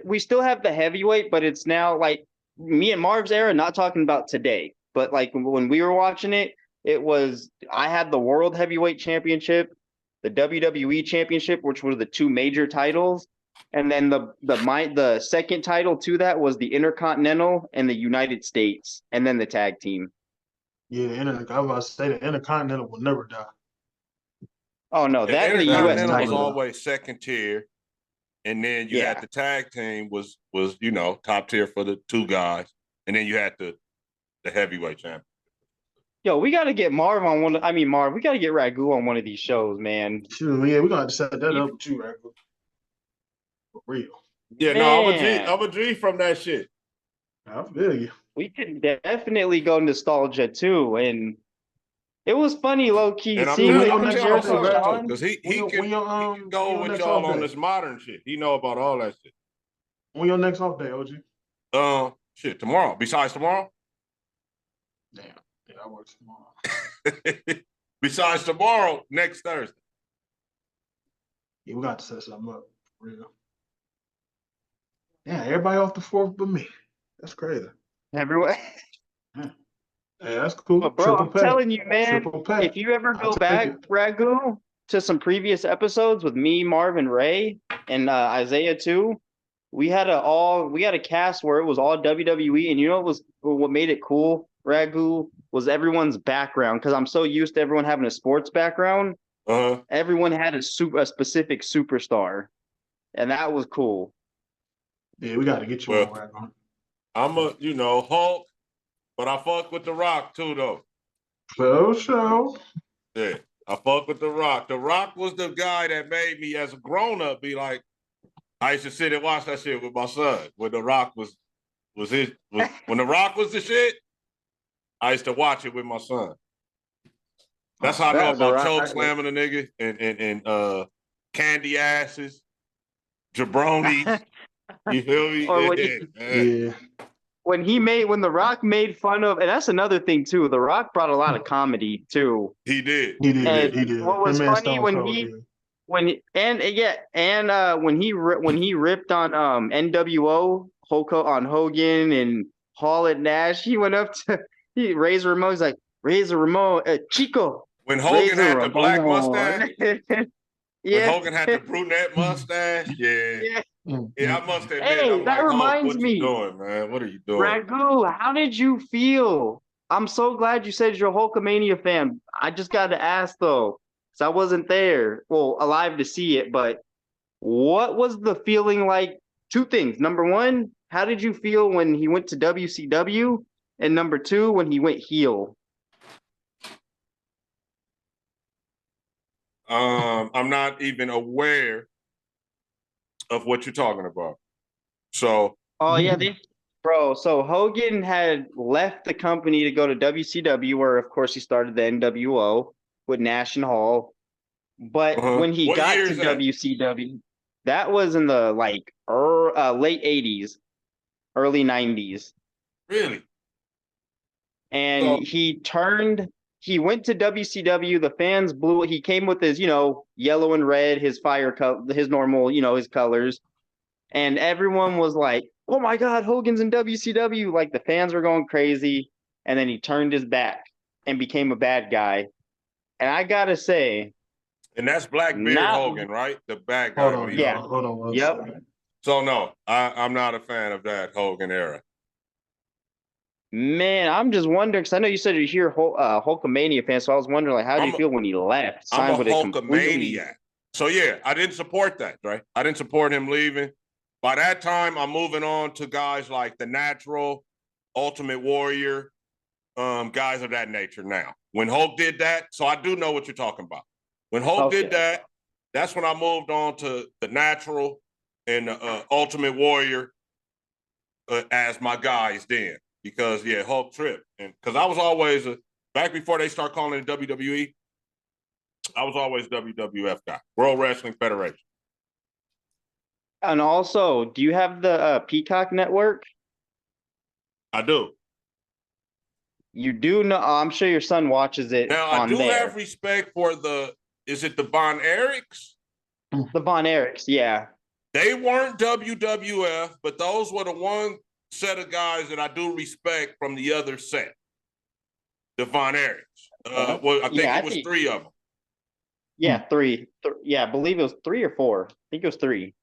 we still have the heavyweight, but it's now like me and Marv's era, not talking about today, but like when we were watching it, I had the World Heavyweight Championship, the WWE Championship, which were the two major titles, and then the second title to that was the Intercontinental and the United States, and then the tag team. Yeah, I was about to say the Intercontinental will never die. Oh no, that the US title was title always second tier, and then you had the tag team was top tier for the two guys, and then you had the heavyweight champion. Yo, we got to get Marv on one. Marv, we got to get Ragu on one of these shows, man. Sure, yeah, we're gonna have to set that up with you, Ragu. For real. Yeah, man. No, I'm a G from that shit. I feel you. We could definitely go nostalgia too, and it was funny, low key. And seeing because he can go with y'all on this modern shit. He know about all that shit. When your next off day, OG? Shit, tomorrow. Besides tomorrow? Damn. Yeah, I work tomorrow. Besides tomorrow, next Thursday. Yeah, we got to set something up for real. Yeah, everybody off the 4th but me. That's crazy. Everyone. Yeah. Hey, that's cool. But bro, Triple I'm pay. telling you, man, Triple pay. if you ever go I'll take back, it. Ragu, to some previous episodes with me, Marvin, Ray, and Isaiah too, we had a cast where it was all WWE, and you know what made it cool, Ragu, was everyone's background, because I'm so used to everyone having a sports background. Everyone had a specific superstar, and that was cool. Yeah, we got to get you on, Ragu. I'm a Hulk, but I fuck with The Rock too, though. For sure. Yeah, I fuck with The Rock. The Rock was the guy that made me, as a grown-up, be like, I used to sit and watch that shit with my son. When The Rock when The Rock was the shit, I used to watch it with my son. That's how I know about choke slamming a nigga and candy asses, jabronis. You feel me? Or when The Rock made fun of, and that's another thing too. The Rock brought a lot of comedy too. He did. He did. What was funny when he ripped on NWO on Hogan and Hall and Nash, he went up to Razor Ramon. He's like, Razor Ramon, Chico. When Hogan had the black mustache. Yeah. When Hogan had the brunette mustache. Yeah. Yeah, I must admit. Hey, I'm that like, reminds what me. you doing, man? What are you doing? Ragu, how did you feel? I'm so glad you said you're a Hulkamania fan. I just got to ask though, because I wasn't there, alive to see it, but what was the feeling like? Two things. Number one, how did you feel when he went to WCW? And number two, when he went heel? I'm not even aware of what you're talking about. So. Oh yeah, bro. So Hogan had left the company to go to WCW, where of course he started the NWO with Nash and Hall. But when he got to WCW, that was in the late 80s, early 90s. Really? And he went to WCW. The fans blew it. He came with his, yellow and red, his his normal, his colors. And everyone was like, oh my God, Hogan's in WCW. Like the fans were going crazy. And then he turned his back and became a bad guy. And I got to say. And that's Blackbeard Hogan, right? The bad guy. Hold on. Yep. So no, I'm not a fan of that Hogan era. Man, I'm just wondering, because I know you said you're a Hulkamania fan, so I was wondering, like, how do you feel when he left? I'm a Hulkamaniac. So yeah, I didn't support that, right? I didn't support him leaving. By that time, I'm moving on to guys like The Natural, Ultimate Warrior, guys of that nature now. When Hulk did that, so I do know what you're talking about. When Hulk did that, that's when I moved on to The Natural and Ultimate Warrior as my guys then. Because, Hulk tripped. And because I was always, back before they start calling it WWE, I was always WWF guy, World Wrestling Federation. And also, do you have the Peacock Network? I do. You do know? I'm sure your son watches it. Now, I do have respect for is it the Von Erichs? The Von Erichs, yeah. They weren't WWF, but those were the one set of guys that I do respect from the other set. The Von Erichs. I think it was 3 of them. Yeah, 3. I believe it was 3 or 4. I think it was 3.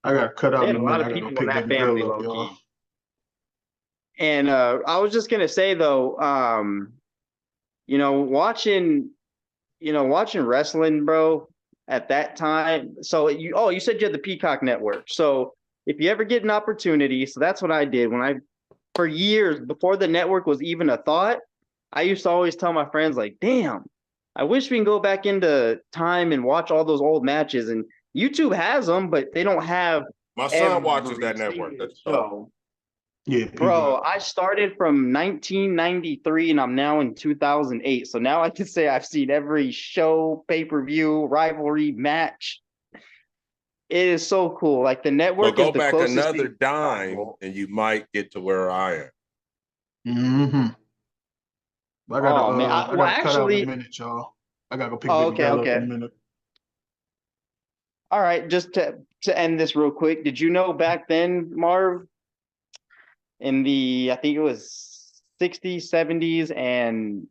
I got cut out in a minute. I got to go pick that family, low-key. And I was just gonna say though, watching wrestling, bro, at that time. So you said you had the Peacock Network. So if you ever get an opportunity, so that's what I did for years before the network was even a thought. I used to always tell my friends like, "Damn, I wish we can go back into time and watch all those old matches." And YouTube has them, but they don't have. My son watches that network. So. Yeah, bro, I started from 1993 and I'm now in 2008. So now I can say I've seen every show, pay-per-view, rivalry, match. It is so cool. Like the So network go is the back closest another thing dime, possible. and you might get to where I am. Mm-hmm. I Oh man, gotta cut out in a minute, y'all. I gotta go pick baby girl up in a minute. All right, just to end this real quick, did you know back then, Marv, in the I think it was 60s, 70s, and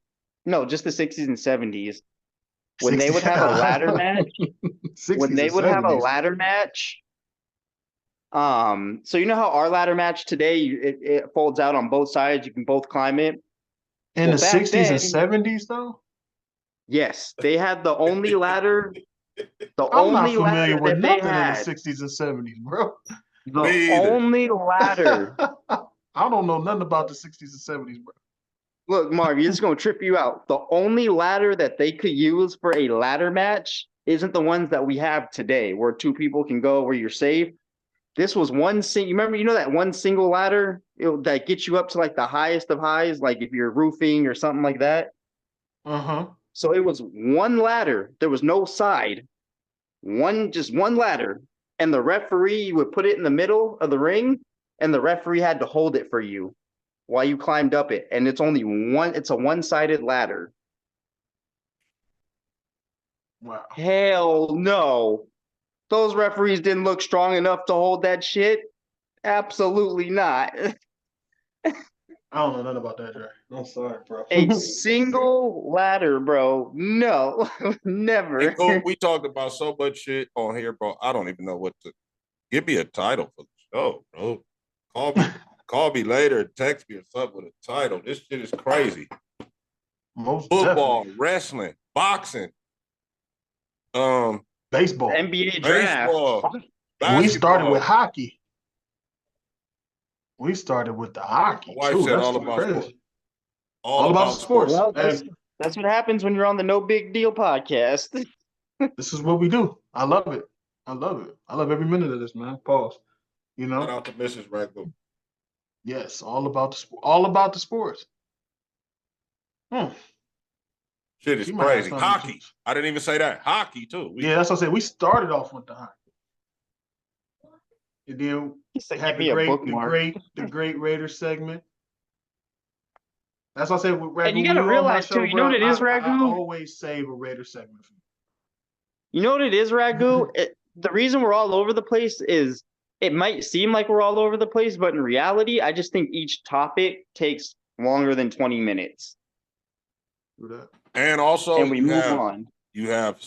no, just the 60s and 70s, when they would have a ladder match, 60s so you know how our ladder match today it folds out on both sides, you can both climb it. In the back 60s then, and 70s though? Yes, they had the only ladder. I'm not familiar ladder with that they nothing in the had. 60s and 70s, bro. The only ladder. I don't know nothing about the 60s and 70s, bro. Look, Marv, you're just gonna trip you out. The only ladder that they could use for a ladder match isn't the ones that we have today, where two people can go where you're safe. This was one you know that one single ladder that gets you up to like the highest of highs, like if you're roofing or something like that. Uh-huh. So it was one ladder. There was no side. Just one ladder. And the referee would put it in the middle of the ring, and the referee had to hold it for you while you climbed up it. And it's a one-sided ladder. Wow. Hell no. Those referees didn't look strong enough to hold that shit. Absolutely not. I don't know nothing about that, Dre. I'm sorry, bro. A single ladder, bro. No, never. Hey, Coop, we talked about so much shit on here, bro. I don't even know what to give me a title for the show, bro. Call me later, text me or something with a title. This shit is crazy. Most football, definitely. wrestling, boxing, baseball, NBA draft. Basketball. We started with hockey. We started with the hockey. My wife said all about sports. All about sports. Well, that's what happens when you're on the No Big Deal podcast. This is what we do. I love it. I love it. I love every minute of this, man. Pause. You know. Shout out to Mrs. Ragu. Yes, all about the sport. All about the sports. Shit is crazy. Hockey. I didn't even say that. Hockey too. Yeah, that's what I said. We started off with the hockey. And then had the great Raider segment. That's what I said with Ragu. And you gotta realize too, you know what it is, Ragu? I always save a Raider segment for you. You know what it is, Ragu? The reason we're all over the place is it might seem like we're all over the place, but in reality, I just think each topic takes longer than 20 minutes. And also, we move on. You have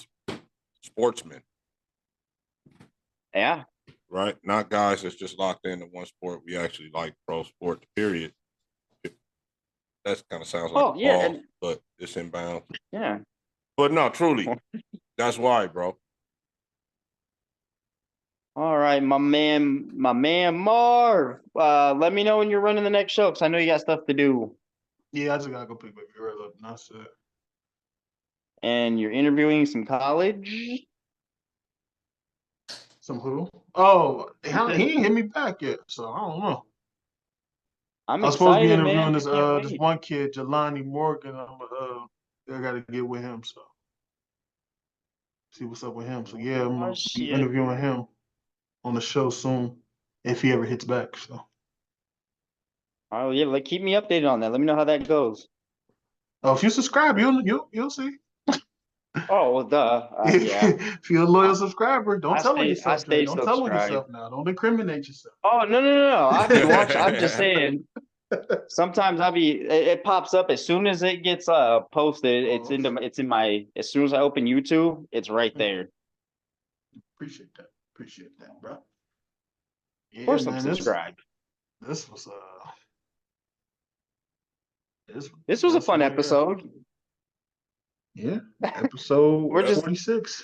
sportsmen. Yeah. Right? Not guys that's just locked into one sport. We actually like pro sports, period. That kind of sounds like ball, but it's inbound. Yeah. But no, truly, that's why, bro. All right, my man Marv. Let me know when you're running the next show, because I know you got stuff to do. Yeah, I just gotta go pick baby girl up, and that's it. And you're interviewing some college? Some who? Oh, he ain't hit me back yet, so I don't know. I was supposed to be interviewing this one kid, Jelani Morgan. I gotta get with him, so see what's up with him. So yeah, I'm gonna be interviewing him on the show soon if he ever hits back. So. Oh yeah, keep me updated on that. Let me know how that goes. Oh, if you subscribe, you'll see. Oh well, duh. Yeah. If you're a loyal subscriber, don't tell on yourself. Don't subscribed. tell on yourself now. Don't incriminate yourself. Oh no! I've been watching. I'm just saying. Sometimes it pops up as soon as it gets posted. It's in my as soon as I open YouTube, it's right there. Appreciate that, bro. Yeah, of course, I'm subscribed. This was a fun episode. Yeah, episode 46.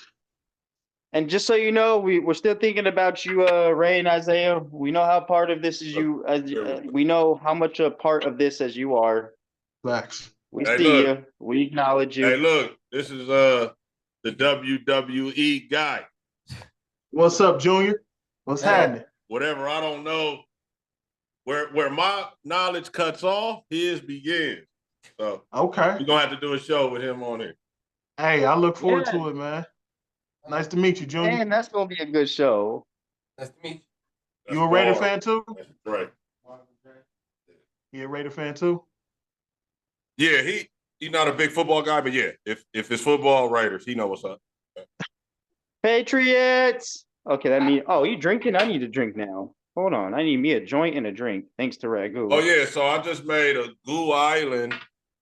And just so you know, we're still thinking about you, Ray and Isaiah. We know how part of this is you. We know how much a part of this as you are. Facts. We see you. We acknowledge you. Hey, look, this is the WWE guy. What's up, Junior? What's happening? Whatever. I don't know where my knowledge cuts off, his begins. So okay, we're gonna have to do a show with him on it. Hey, I look forward to it, man. Nice to meet you, Junior. And that's gonna be a good show. Nice to meet You a Raider fan too? That's right. You a Raider fan too? Yeah, he's not a big football guy, but yeah, if it's football, Raiders, he know what's up. Patriots. Okay, that means. Oh, you drinking? I need a drink now. Hold on, I need me a joint and a drink. Thanks to Ragu. Oh yeah, so I just made a Goo Island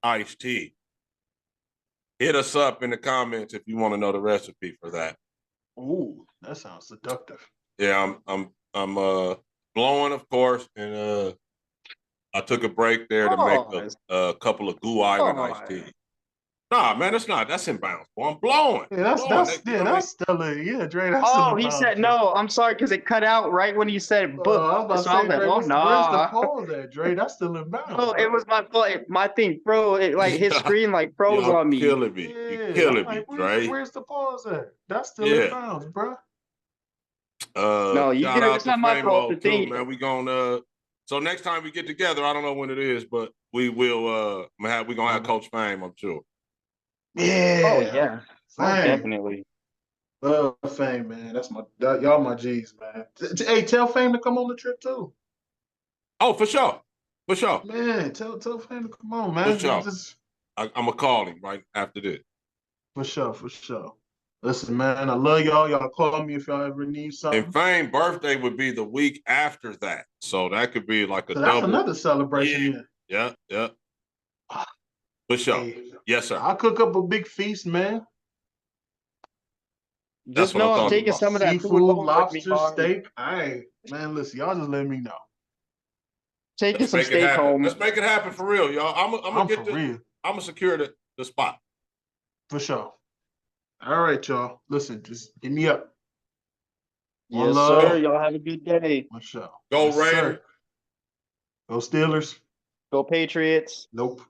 iced tea. Hit us up in the comments if you want to know the recipe for that. Ooh, that sounds seductive. Yeah, I'm blowing, of course, and I took a break there to make a couple of Goo Island iced tea. Nah, man, that's inbounds. Boy, I'm blowing. Yeah, that's stellar. Yeah, Dre. That's oh, he said no. I'm sorry because it cut out right when he said book. I was about to say, Dre, where's the pause at, Dre? That's still inbounds. Oh, it was my fault. My thing, bro. It like his screen like froze on me. Killing me. You're killing me, Dre. Where's the pause at? That's still inbounds, bro. No, you get it. It's not my fault. The thing, man. We gonna so next time we get together, I don't know when it is, but we will. We're gonna have Coach Fame, I'm sure. Yeah. Oh yeah. Definitely. Love Fame, man. That's y'all my G's, man. Hey, tell Fame to come on the trip too. Oh, for sure. For sure. Man, tell Fame to come on, man. For sure. I'm gonna call him right after this. For sure. Listen, man, I love y'all. Y'all call me if y'all ever need something. And Fame's birthday would be the week after that. So that could be like a double. That's another celebration. Yeah. For sure. Hey, yes, sir. I'll cook up a big feast, man. Just know I'm taking some of that seafood, lobster, steak. Hey, man, listen, y'all just let me know. Taking some steak home. Let's make it happen for real, y'all. I'm gonna secure the spot. For sure. All right, y'all. Listen, just hit me up. Yes, sir. Y'all have a good day. For sure. Go Raiders. Go Steelers. Go Patriots. Nope.